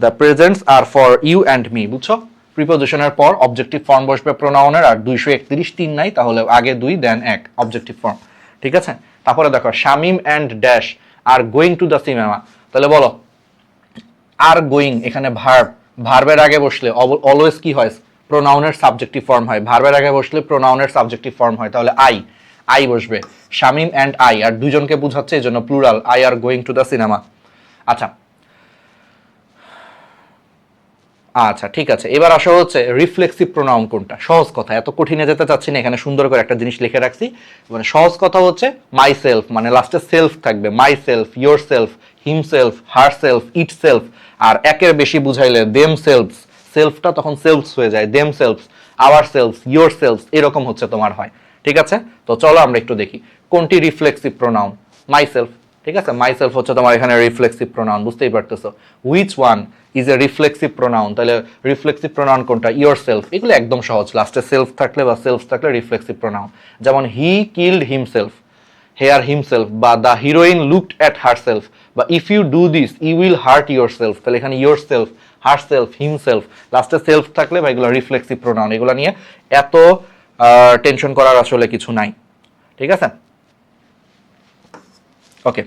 the presents are for you and me, বুঝছো। প্রিপোজিশনের পর অবজেক্টিভ ফর্ম বসবে প্রোনাউনের, আর 231 3 নাই, তাহলে আগে 2 দেন 1 অবজেক্টিভ ফর্ম, ঠিক আছে। তারপরে দেখো Shamim and dash are going to the cinema. তাহলে বলো আর গোয়িং, এখানে ভার্ব, ভার্বের আগে বসলে অলওয়েজ কি হয়, প্রোনাউনের সাবজেক্টিভ ফর্ম হয়। ভার্বের আগে বসলে প্রোনাউনের সাবজেক্টিভ ফর্ম হয়। তাহলে আই বসবে, শামিম অ্যান্ড আই, আর দুজনকে বোঝাচ্ছে এই জন্য plural, I are going to the cinema. আচ্ছা আচ্ছা ঠিক আছে, এবার আসা হচ্ছে রিফ্লেক্সিভ প্রোনাউন কোনটা। সহজ কথা, এত কঠিনে যেতে চাচ্ছি না, এখানে সুন্দর করে একটা জিনিস লিখে রাখছি। মানে সহজ কথা হচ্ছে মাই সেলফ, মানে লাস্টে সেলফ থাকবে, myself, yourself, himself, herself, itself. আর একের বেশি বুঝাইলে দেম সেলফস, সেলফটা তখন সেলফস হয়ে যায়, themselves, ourselves, yourselves, এরকম হচ্ছে তোমার হয়, ঠিক আছে। তো চলো আমরা একটু দেখি কোনটি রিফ্লেক্সিভ প্রোনাউন। মাই সেলফ, ঠিক আছে, মাই সেলফ হচ্ছে তোমার এখানে রিফ্লেক্সিভ প্রোনাউন, বুঝতেই পারতেছো। Which one is A reflexive pronoun, তাহলে রিফ্লেক্সিভ প্রোনাউন কোনটা, ইয়োর সেলফ। এগুলো একদম সহজ, লাস্টে সেলফ থাকলে বা সেলফ থাকলে রিফ্লেক্সিভ প্রোনাউন। যেমন he killed himself, here himself, বা the heroine looked at herself, বা if you do this you will hurt yourself. তাহলে এখানে ইউর সেলফ, হারসেলফ, হিমসেলফ, লাস্টে সেলফ থাকলে বা এগুলো রিফ্লেক্সিভ প্রোনাউন, এগুলো নিয়ে এত টেনশন করার আসলে কিছু নাই। ঠিক আছে, ওকে।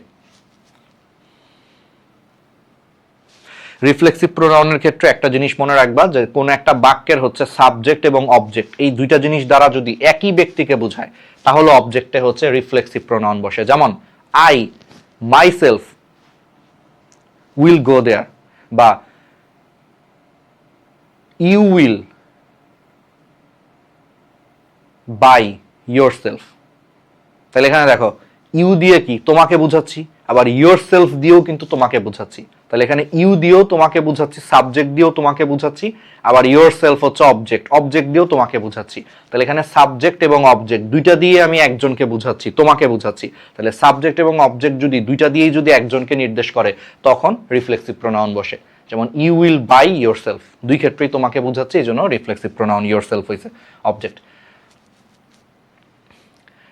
রিফ্লেক্সিভ প্রোনাউনের ক্ষেত্রে একটা জিনিস মনে রাখবা, যে কোনো একটা বাক্যের হচ্ছে সাবজেক্ট এবং অবজেক্ট, এই দুইটা জিনিস দ্বারা যদি একই ব্যক্তিকে বোঝায় তাহলে অবজেক্টে হচ্ছে রিফ্লেক্সিভ প্রোনাউন বসে। যেমন I myself will go there, বা you will by yourself. তাহলে এখানে দেখো ইউ দিয়ে কি তোমাকে বুঝাচ্ছি, আবার ইয়োর সেলফ দিয়েও কিন্তু তোমাকে বুঝাচ্ছি। তাহলে এখানে ইউ দিয়েও তোমাকে বুঝাচ্ছি, সাবজেক্ট দিয়েও তোমাকে বুঝাচ্ছি, আবার ইয়োর সেলফ হচ্ছে অবজেক্ট, অবজেক্ট দিয়েও তোমাকে বুঝাচ্ছি। তাহলে এখানে সাবজেক্ট এবং অবজেক্ট দুইটা দিয়ে আমি একজনকে বুঝাচ্ছি, তোমাকে বুঝাচ্ছি। তাহলে সাবজেক্ট এবং অবজেক্ট যদি দুইটা দিয়েই যদি একজনকে নির্দেশ করে তখন রিফ্লেক্সিভ প্রোনাউন বসে। যেমন you will by yourself, দুই ক্ষেত্রেই তোমাকে বুঝাচ্ছি, এই জন্য রিফ্লেক্সিভ প্রোনাউন ইয়োর সেলফ হয়েছে অবজেক্ট।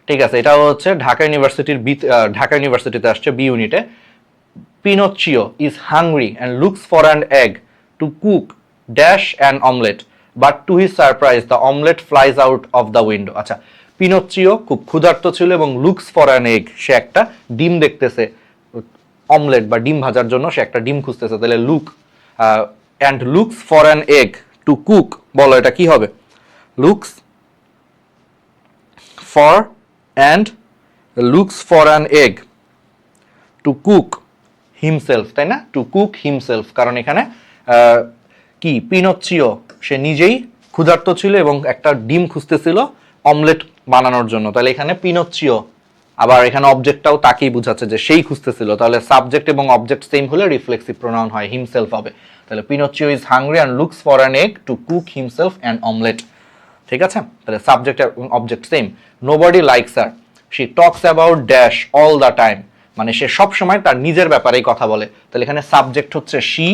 ঠিক আছে, এটা হচ্ছে ঢাকা ইউনিভার্সিটিতে আসছে বি ইউনিটে। Pinocchio is hungry and looks for an egg to cook dash an omelette, but to his surprise the omelette flies out of the window. আচ্ছা, পিনোচিও খুব ক্ষুধার্ত ছিল এবং লুকস ফর অ্যান এগ, সে একটা ডিম দেখতেছে, অমলেট বা ডিম ভাজার জন্য সে একটা ডিম খুঁজতেছে। তাহলে look and looks for an egg to cook, বলো এটা কি হবে? Looks for and looks for an egg to cook himself, তাই না? to cook himself, কারণ এখানে কি পিনোচিও সে নিজেই ক্ষুধার্ত ছিল এবং একটা ডিম খুঁজতেছিল অমলেট বানানোর জন্য। তাহলে এখানে পিনোচিও, আবার এখানে অবজেক্টটাও তাকেই বুঝাচ্ছে যে সেই খুঁজতেছিল। তাহলে সাবজেক্ট এবং অবজেক্ট সেম হলে রিফ্লেক্সিভ প্রোনাউন হয় হিমসেলফ হবে। তাহলে Pinocchio is hungry and looks for an egg to cook himself and omelette. ঠিক আছে, তাহলে সাবজেক্ট এবং object same. Nobody likes her, she talks about dash all the time, মানে সে সব সময় তার নিজের ব্যাপারেই কথা বলে। তাহলে এখানে সাবজেক্ট হচ্ছে শি,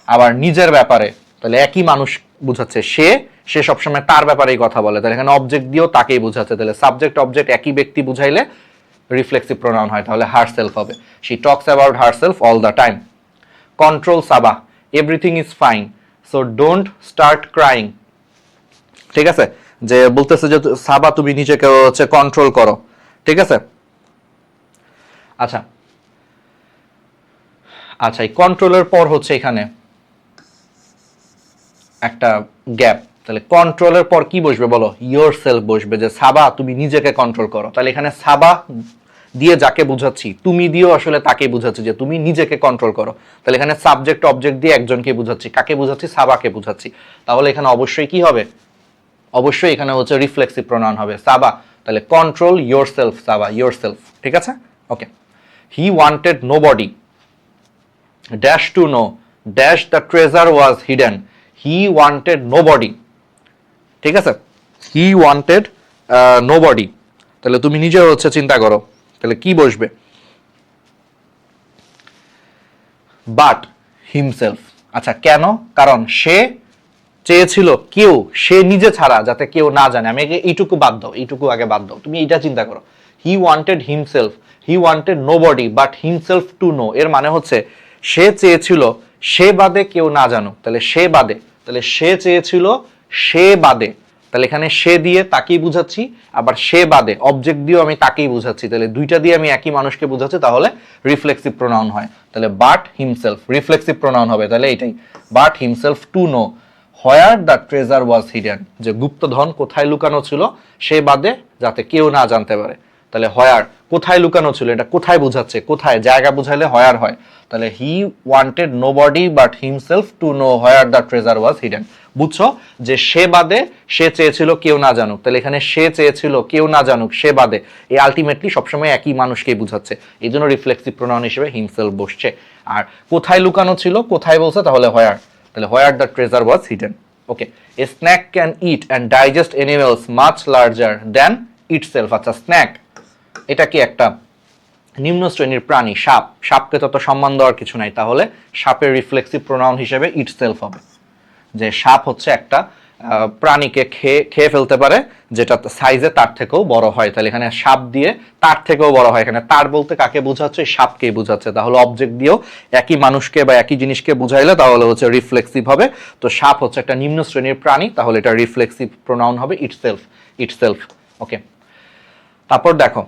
আবার নিজের ব্যাপারে, তাহলে একই মানুষ বুঝাচ্ছে, সে সবসময় তার ব্যাপারেই কথা বলে। তাহলে এখানে অবজেক্ট দিয়েও তাকেই বুঝাচ্ছে। তাহলে সাবজেক্ট অবজেক্ট একই ব্যক্তি বুঝাইলে রিফ্লেক্সিভ প্রোনাউন হয়, তাহলে হারসেলফ হবে। She talks about herself all the time. Control Saba, everything is fine so don't start crying. ঠিক আছে, যে বলতেছে যে সাবা তুমি নিজেকে হচ্ছে কন্ট্রোল করো। ঠিক আছে, আচ্ছা আচ্ছা, এই কন্ট্রোলের পর হচ্ছে এখানে একটা গ্যাপ। তাহলে কন্ট্রোলের পর কি বসবে বলো? ইয়োর সেলফ বসবে, যে সাবা তুমি নিজেকে কন্ট্রোল করো। তাহলে এখানে সাবা দিয়ে যাকে বুঝাচ্ছি, তুমি দিয়েও আসলে তাকে বুঝাচ্ছি যে তুমি নিজেকে কন্ট্রোল করো। তাহলে এখানে সাবজেক্ট অবজেক্ট দিয়ে একজনকে বুঝাচ্ছি, কাকে বুঝাচ্ছি? সাবাকে বুঝাচ্ছি। তাহলে এখানে অবশ্যই কি হবে? অবশ্যই এখানে হচ্ছে রিফ্লেক্সিভ প্রোনাউন হবে সাবা। তাহলে control yourself, Saba yourself. ঠিক আছে, okay. He wanted nobody dash to know dash the treasure was hidden, he wanted nobody. ঠিক আছে, হি ওয়ান্টেড নোবডি, তাহলে তুমি নিজে হচ্ছে চিন্তা করো, তাহলে কি বসবে? But himself. আচ্ছা, কেন? কারণ সে চেয়েছিল কেউ, সে নিজে ছাড়া যাতে কেউ না জানে। আমি এইটুকু বাদ দাও, এইটুকু আগে বাদ দাও, তুমি এটা চিন্তা করো। He wanted himself, he wanted nobody but himself to know, এর মানে হচ্ছে সে চেয়েছিল সে বাদে কেউ না জানুক। তাহলে সে বাদে, তাহলে সে চেয়েছিল সে বাদে, তাহলে এখানে সে দিয়ে তাকেই বুঝাচ্ছি, আবার সে বাদে অবজেক্ট দিয়েও আমি তাকেই বুঝাচ্ছি। তাহলে দুইটা দিয়ে আমি একই মানুষকে বুঝাচ্ছি, তাহলে রিফ্লেক্সিভ প্রোনাউন হয়। তাহলে বাট হিমসেলফ রিফ্লেক্সিভ প্রোনাউন হবে। তাহলে এটাই, but himself to know where the treasure was hidden, যে গুপ্তধন কোথায় লুকানো ছিল, সে বাদে যাতে কেউ না জানতে পারে। তাহলে হোয়ার কোথায় লুকানো ছিল, এটা কোথায় বুঝাচ্ছে, কোথায়, জায়গা বুঝাইলে হোয়ার হয়। তাহলে হি wanted nobody but himself to know where the treasure was hidden. বুঝছো যে সে বাদে সে চেয়েছিল কেউ না জানুক। তাহলে এখানে সে চেয়েছিল কেউ না জানুক, সে বাদে, এই আলটিমেটলি সবসময় একই মানুষকেই বুঝাচ্ছে, এই জন্য রিফ্লেক্সিভ প্রোনাউন হিসেবে হিমসেলফ বসছে। আর কোথায় লুকানো ছিল, কোথায় বলছে, তাহলে হোয়ার, তাহলে where the treasure was hidden. Okay, A snack can it and digest animals much larger than itself. আচ্ছা, স্ন্যাক এটা কি একটা নিম্ন শ্রেণীর প্রাণী, সাপ, সাপকে তত সম্মান দেওয়ার কিছু নাই, তাহলে সাপের রিফ্লেক্সিভ প্রোনাউন হিসেবে ইটসেলফ হবে। যে সাপ হচ্ছে একটা প্রাণীকে খেয়ে ফেলতে পারে যেটা সাইজে তার থেকেও বড় হয়। তাহলে এখানে সাপ দিয়ে তার থেকেও বড় হয়, এখানে তার বলতে কাকে বোঝাচ্ছে? সাপকেই বোঝাচ্ছে। তাহলে অবজেক্ট দিয়েও একই মানুষকে বা একই জিনিসকে বুঝাইলে তাহলে হচ্ছে রিফ্লেক্সিভ হবে। তো সাপ হচ্ছে একটা নিম্ন শ্রেণীর প্রাণী, তাহলে এটা রিফ্লেক্সিভ প্রোনাউন হবে ইটসেলফ। ওকে, তারপর দেখো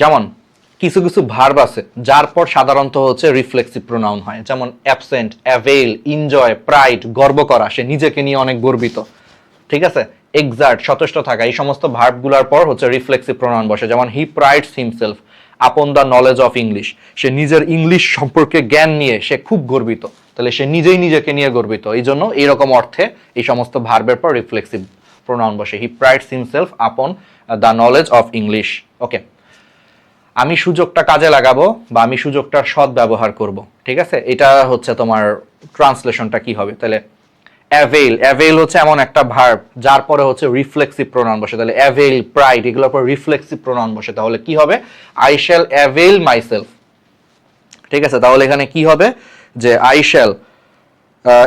যেমন কিছু কিছু ভার্ব আছে যার পর সাধারণত হচ্ছে রিফ্লেক্সিভ প্রোনাউন হয়, যেমন অ্যাবসেন্ট, অ্যাভেইল, এনজয়, প্রাইড, গর্ব করা, সে নিজেকে নিয়ে অনেক গর্বিত। ঠিক আছে, এক্সার্ট, সচেষ্ট থাকা, এই সমস্ত ভার্বগুলোর পর হচ্ছে রিফ্লেক্সিভ প্রোনাউন বসে। যেমন he prides himself upon the knowledge of English, সে নিজের ইংলিশ সম্পর্কে জ্ঞান নিয়ে সে খুব গর্বিত। তাহলে সে নিজেই নিজেকে নিয়ে গর্বিত, এই জন্য এইরকম অর্থে এই সমস্ত ভার্বের পর রিফ্লেক্সিভ প্রোনাউন বসে। He prides himself upon the knowledge of English. Okay, আমি সুযোগটা কাজে লাগাবো বা আমি সুযোগটার সৎ ব্যবহার করব। ঠিক আছে, এটা হচ্ছে তোমার ট্রান্সলেশনটা কি হবে? তাহলে অ্যাভেইল হচ্ছে এমন একটা ভার্ব যার পরে হচ্ছে রিফ্লেক্সিভ প্রোনাউন বসে। তাহলে অ্যাভেইল, প্রাইড, এগুলোর পর রিফ্লেক্সিভ প্রোনাউন বসে। তাহলে কি হবে? I shall avail myself. ঠিক আছে, তাহলে এখানে কি হবে? যে I shall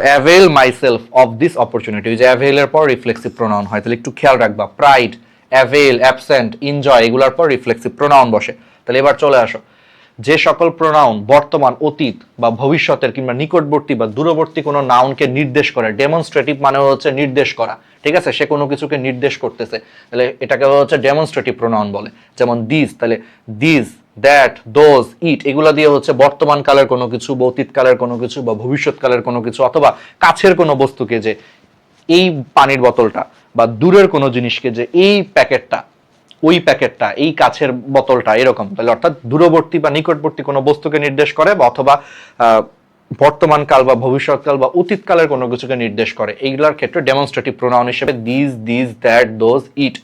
avail myself of this opportunity. যে অ্যাভেইলের পর রিফ্লেক্সিভ প্রোনাউন হয়, তাহলে একটু খেয়াল রাখবা। প্রাইড, অ্যাভেইল, অ্যাবসেন্ট, এনজয়, এগুলোর পর রিফ্লেক্সিভ প্রোনাউন বসে। তাহলে এবার চলে আসো, যে সকল প্রোনাউন বর্তমান, অতীত বা ভবিষ্যতের কিংবা নিকটবর্তী বা দূরবর্তী কোনো নাউনকে নির্দেশ করে, ডেমনস্ট্রেটিভ মানে হচ্ছে নির্দেশ করা। ঠিক আছে, সে কোনো কিছুকে নির্দেশ করতেছে, তাহলে এটাকে হচ্ছে ডেমনস্ট্রেটিভ প্রোনাউন বলে। যেমন দিস, তাহলে দিস, দ্যাট, দোজ, ইট, এগুলো দিয়ে হচ্ছে বর্তমান কালের কোনো কিছু বা অতীত কালের কোনো কিছু বা ভবিষ্যৎকালের কোনো কিছু অথবা কাছের কোনো বস্তুকে, যে এই পানির বোতলটা, বা দূরের কোনো জিনিসকে যে এই প্যাকেটটা, ওই প্যাকেটটা, এই কাছের বোতলটা, এরকম। তাহলে অর্থাৎ দূরবর্তী বা নিকটবর্তী কোনো বস্তুকে নির্দেশ করে বা অথবা বর্তমান কাল বা ভবিষ্যৎকাল বা অতীতকালের কোনো কিছুকে নির্দেশ করে। এইগুলোর ক্ষেত্রে ডেমনস্ট্রেটিভ প্রোনাউন হিসেবে দিস, দ্যাট, দোজ, ইট,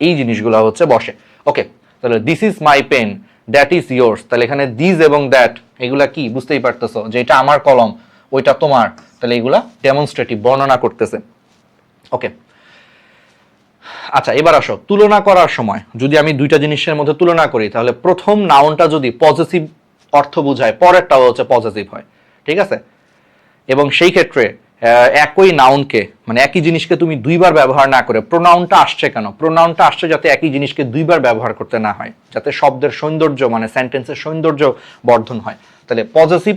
এই জিনিসগুলো হচ্ছে বসে। ওকে, তাহলে this is my pen, that is yours. তাহলে এখানে দিস এবং দ্যাট এগুলা কি? বুঝতেই পারতেছো যে এটা আমার কলম, ওইটা তোমার। তাহলে এগুলা ডেমনস্ট্রেটিভ, বর্ণনা করতেছে। ওকে, আচ্ছা এবার আসো, তুলনা করার সময় যদি আমি দুইটা জিনিসের মধ্যে তুলনা করি, তাহলে প্রথম নাউনটা যদি পজিটিভ অর্থ বোঝায়, পরেরটাও হচ্ছে পজিটিভ হয়। ঠিক আছে, এবং সেই ক্ষেত্রে একই নাউনকে মানে একই জিনিসকে তুমি দুইবার ব্যবহার না করে, প্রোনাউনটা আসছে কেন? প্রোনাউনটা আসছে যাতে একই জিনিসকে দুইবার ব্যবহার করতে না হয়, যাতে শব্দের সৌন্দর্য মানে সেন্টেন্সের সৌন্দর্য বর্ধন হয়। তাহলে পজিটিভ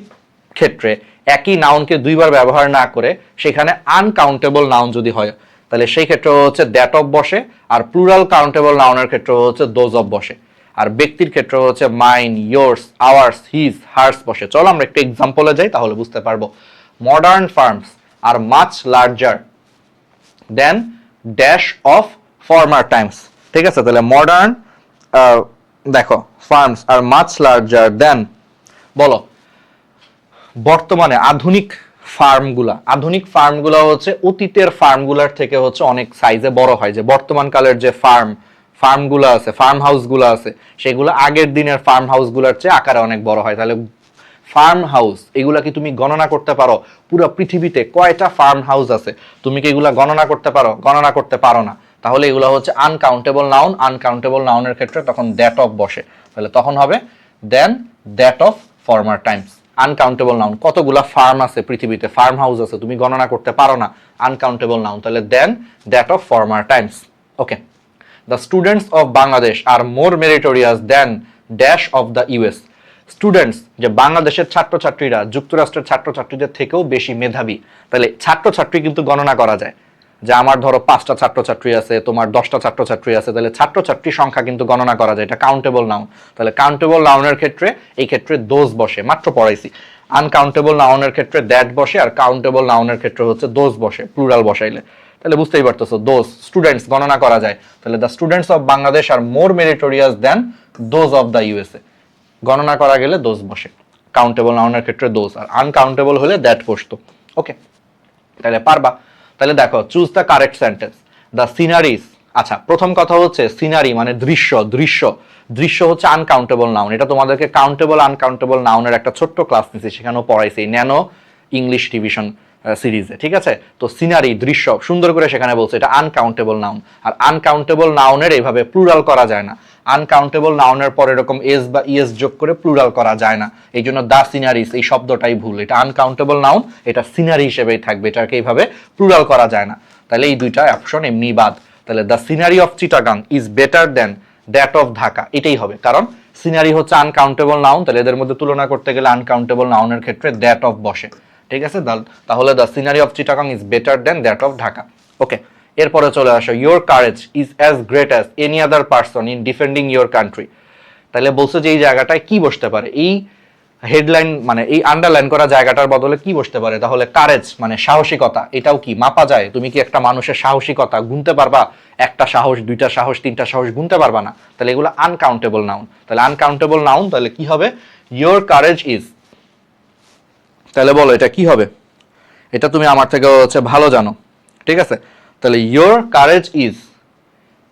ক্ষেত্রে একই নাউনকে দুইবার ব্যবহার না করে সেখানে আনকাউন্টেবল নাউন যদি হয়, তাহলে সেই ক্ষেত্রে হচ্ছে দ্যাট অফ বসে, আর প্লুরাল কাউন্টেবল নাউনের ক্ষেত্রে হচ্ছে দোজ অফ বসে, আর ব্যক্তির ক্ষেত্রে হচ্ছে mine, yours, ours, his, hers বসে। চলো আমরা একটু এক্সাম্পলে যাই, তাহলে বুঝতে পারবো। Modern firms are much larger than dash of former times. ঠিক আছে, তাহলে মডার্ন দেখো firms are much larger than, বলো বর্তমানে আধুনিক ফার্মগুলা হচ্ছে অতীতের ফার্মগুলার থেকে হচ্ছে অনেক সাইজে বড় হয়। যে বর্তমান কালের যে ফার্মগুলো আছে, ফার্ম হাউসগুলো আছে, সেগুলো আগের দিনের ফার্ম হাউসগুলোর চেয়ে আকারে অনেক বড় হয়। তাহলে ফার্ম হাউস এগুলা কি তুমি গণনা করতে পারো? পুরো পৃথিবীতে কয়টা ফার্ম হাউস আছে তুমি কি এগুলা গণনা করতে পারো? গণনা করতে পারো না। তাহলে এগুলো হচ্ছে আনকাউন্টেবল নাউন। আনকাউন্টেবল নাউনের ক্ষেত্রে তখন দ্যাট অফ বসে, তাহলে তখন হবে than that of former times. Uncountable noun, কতগুলা ফার্ম আছে পৃথিবীতে, ফার্ম হাউস আছে, তুমি গণনা করতে পারো না, আনকাউন্টেবল নাউন, তাহলে than that of former times. Okay, the students of Bangladesh are more meritorious than dash of the US. Students, যে বাংলাদেশের ছাত্রছাত্রীরা যুক্তরাষ্ট্রের ছাত্রছাত্রীদের থেকেও বেশি মেধাবী। তাহলে ছাত্রছাত্রী কিন্তু গণনা করা যায়, যে আমার ধরো 5টা ছাত্রছাত্রী আছে, তোমার 10টা ছাত্রছাত্রী আছে, তাহলে ছাত্রছাত্রী সংখ্যা কিন্তু গণনা করা যায়, এটা কাউন্টেবল নাউন। তাহলে কাউন্টেবল নাউনের ক্ষেত্রে এই ক্ষেত্রে দোজ বসে, মাত্র পড়াইছি। আনকাউন্টেবল নাউনের ক্ষেত্রে দ্যাট বসে, আর কাউন্টেবল নাউনের ক্ষেত্রে হচ্ছে দোজ বসে, প্লুরাল বসাইলে। তাহলে বুঝতেই পারতেছো, দোজ স্টুডেন্টস গণনা করা যায়, তাহলে the students of Bangladesh are more meritorious than those of the USA. গণনা করা গেলে দোজ বসে, কাউন্টেবল নাউনের ক্ষেত্রে দোজ, আর আনকাউন্টেবল হলে দ্যাট বসতো। ওকে, তাহলে পারবা। তাহলে দেখো, choose the correct sentence. The sceneries, আচ্ছা প্রথম কথা হচ্ছে সিনারি মানে দৃশ্য হচ্ছে আনকাউন্টেবল নাউন। এটা তোমাদেরকে কাউন্টেবল আনকাউন্টেবল নাউনের একটা ছোট্ট ক্লাস নিছি, সেখানেও পড়াইছি, ন্যানো ইংলিশ রিভিশন সিরিজে, ঠিক আছে? তো সিনারি, দৃশ্য, সুন্দর করে সেখানে বলছে এটা আনকাউন্টেবল নাউন। আর আনকাউন্টেবল নাউনের এইভাবে প্লুরাল করা যায় না। আনকাউন্টেবল নাউনের পর এরকম এস বা ইএস যোগ করে প্লুরাল করা যায় না। এই জন্য দ্য সিনারিস এই শব্দটাই ভুল। এটা আনকাউন্টেবল নাউন, এটা সিনারি হিসেবেই থাকবে, এটাকে এইভাবে প্লুরাল করা যায় না। তাহলে এই দুইটা অপশন এমনি বাদ। তাহলে the scenery of Chittagong is better than that of Dhaka, এটাই হবে। কারণ সিনারি হচ্ছে আনকাউন্টেবল নাউন, তাহলে এদের মধ্যে তুলনা করতে গেলে আনকাউন্টেবল নাউনের ক্ষেত্রে দ্যাট অফ বসে, ঠিক আছে? তাহলে the scenery of Chittagong is better than that of Dhaka. Okay, এরপরে চলে আসো, your courage is as great as any other person in defending your country. তাহলে বলছে যে এই জায়গাটায় কি বসতে পারে, এই হেডলাইন মানে এই আন্ডারলাইন করা জায়গাটার বদলে কি বসতে পারে? তাহলে কারেজ মানে সাহসিকতা, এটাও কি মাপা যায়? তুমি কি একটা মানুষের সাহসিকতা গুনতে পারবা? একটা সাহস, দুইটা সাহস, তিনটা সাহস গুনতে পারবা না। তাহলে এগুলো আনকাউন্টেবল নাউন। তাহলে আনকাউন্টেবল নাউন, তাহলে কি হবে? ইয়োর কারেজ ইজ, তাহলে বলো এটা কি হবে? এটা তুমি আমার থেকে হচ্ছে ভালো জানো, ঠিক আছে? তাহলে your courage is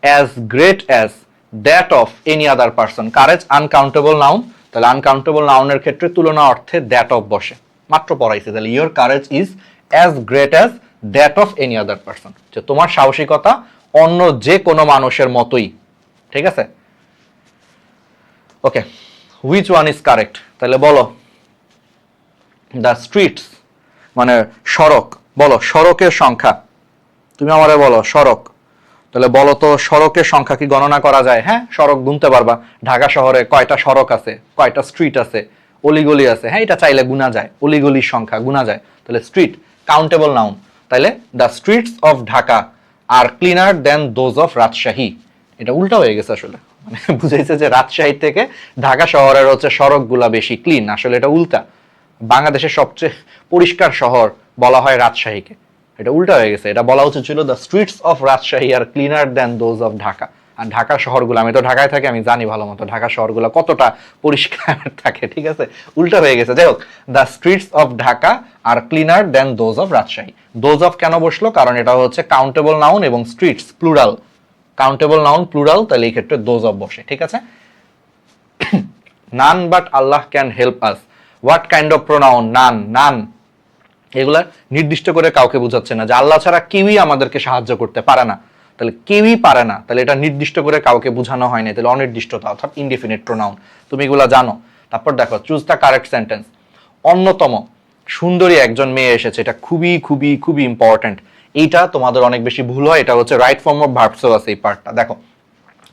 as great as that of any other person. Courage uncountable noun, তাহলে আনকাউন্টেবল নাউনের ক্ষেত্রে তুলনা অর্থে দ্যাট অফ বসে, মাত্র পড়াইছে। তাহলে your courage is as great as that of any other person, যে তোমার সাহসিকতা অন্য যে কোনো মানুষের মতোই, ঠিক আছে? ওকে, হুইচ ওয়ান ইজ কারেক্ট? তাহলে বলো দ্য স্ট্রিটস মানে সড়ক, বলো সড়কের সংখ্যা, তুমি আমারে বলো সড়ক। তাহলে বলো তো সড়কের সংখ্যা কি গণনা করা যায়? হ্যাঁ, সড়ক গুনতে পারবা। ঢাকা শহরে কয়টা সড়ক আছে, কয়টা স্ট্রিট আছে, অলিগলি আছে, হ্যাঁ এটা চাইলে গুনা যায়, অলিগলির সংখ্যা গুনা যায়। তাহলে স্ট্রিট কাউন্টেবল নাউন। তাহলে the streets of Dhaka are cleaner than those of Rajshahi. এটা উল্টা হয়ে গেছে আসলে, মানে বুঝাইছে যে রাজশাহী থেকে ঢাকা শহরের হচ্ছে সড়কগুলা বেশি ক্লিন, আসলে এটা উল্টা। বাংলাদেশের সবচেয়ে পরিষ্কার শহর বলা হয় রাজশাহীকে, এটা উল্টা হয়ে গেছে। এটা বলা উচিত ছিল the streets of Rajshahi are cleaner than those of Dhaka. আর ঢাকার শহরগুলো, আমি তো ঢাকায় থাকি, আমি জানি ভালো মতো ঢাকার শহরগুলো কতটা পরিষ্কার থাকে, ঠিক আছে? উল্টা হয়ে গেছে। যাই হোক, the streets of Dhaka are cleaner than those of Rajshahi. Those of কেন বসলো? কারণ এটা হচ্ছে কাউন্টেবল নাউন এবং streets plural, countable noun plural, তাহলে এই ক্ষেত্রে দোজ অফ বসে, ঠিক আছে? None but Allah can help us, what kind of pronoun? None, none এগুলা নির্দিষ্ট করে কাউকে বোঝাচ্ছে না যে আল্লাহ ছাড়া কেউই আমাদেরকে সাহায্য করতে পারে না। তাহলে কেউই পারে না, তাহলে এটা নির্দিষ্ট করে কাউকে বোঝানো হয় না, তাহলে অনির্দিষ্টতা অর্থাৎ ইনডিফিনিট প্রোনাউন। তুমি এগুলা জানো। তারপর দেখো, চুজ দ্য কারেক্ট সেন্টেন্স। অন্যতম সুন্দরী একজন মেয়ে এসেছে, এটা খুবই খুবই খুবই ইম্পর্টেন্ট। এইটা তোমাদের অনেক বেশি ভুল হয়, এটা হচ্ছে রাইট ফর্ম অফ ভার্বসও আছে এই পার্টটা। দেখো,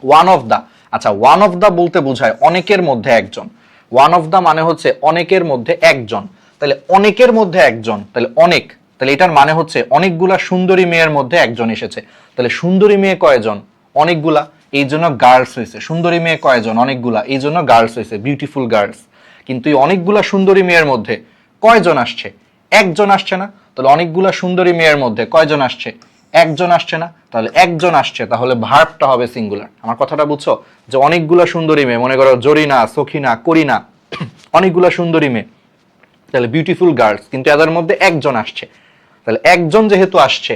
ওয়ান অফ দা, আচ্ছা ওয়ান অফ দা বলতে বোঝায় অনেকের মধ্যে একজন। ওয়ান অফ দা মানে হচ্ছে অনেকের মধ্যে একজন, তাহলে অনেকের মধ্যে একজন, তাহলে অনেক, তাহলে এটার মানে হচ্ছে অনেকগুলা সুন্দরী মেয়ের মধ্যে একজন এসেছে। তাহলে সুন্দরী মেয়ে কয়জন? অনেকগুলা, এই জন্য গার্লস হয়েছে। সুন্দরী মেয়ে কয়জন? অনেকগুলা, এই জন্য গার্লস হয়েছে, বিউটিফুল গার্লস। কিন্তু এই অনেকগুলা সুন্দরী মেয়ের মধ্যে কয়জন আসছে? একজন আসছে না। তাহলে অনেকগুলা সুন্দরী মেয়ের মধ্যে কয়জন আসছে? একজন আসছে না। তাহলে একজন আসছে, তাহলে ভার্বটা হবে সিঙ্গুলার। আমার কথাটা বুঝছো? যে অনেকগুলা সুন্দরী মেয়ে, মনে করো জরিনা, সখিনা, করিনা, অনেকগুলা সুন্দরী মেয়ে, তাহলে বিউটিফুল গার্লস, কিন্তু এদের মধ্যে একজন আসছে। তাহলে একজন যেহেতু আসছে,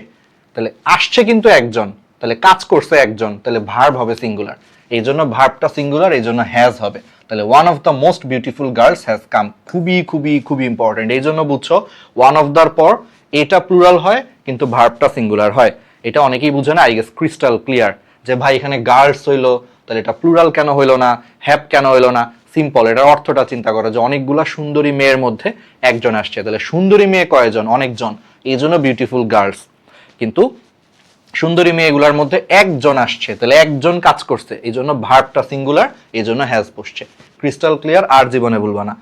তাহলে আসছে কিন্তু একজন, তাহলে কাজ করছে একজন, তাহলে ভার্ব হবে সিঙ্গুলার। এই জন্য ভার্বটা সিঙ্গুলার, এই জন্য হ্যাজ হবে। তাহলে one of the most beautiful girls has come, খুবই খুবই খুবই ইম্পর্টেন্ট। এই জন্য বুঝছো ওয়ান অফ দার পর এটা প্লুরাল হয় কিন্তু ভার্বটা সিঙ্গুলার হয়। এটা অনেকেই বুঝে না, আই গেস ক্রিস্টাল ক্লিয়ার যে ভাই এখানে গার্লস হইলো, তাহলে এটা প্লুরাল কেন হইলো না, হ্যাভ কেন হইলো না? সিম্পল, এটার অর্থটা চিন্তা করো যে অনেকগুলা সুন্দরী মেয়ের মধ্যে একজন আসছে, তাহলে সুন্দরী মেয়ে কয়জন? অনেকজন, এই জন্য বিউটিফুল গার্লস। কিন্তু সুন্দরী মেয়েগুলোর মধ্যে একজন আসছে, তাহলে একজন কাজ করছে, এই জন্য ভার্বটা সিঙ্গুলার, এই জন্য হ্যাজ বসছে। ক্রিস্টাল ক্লিয়ার, আর জীবনে ভুলবা না।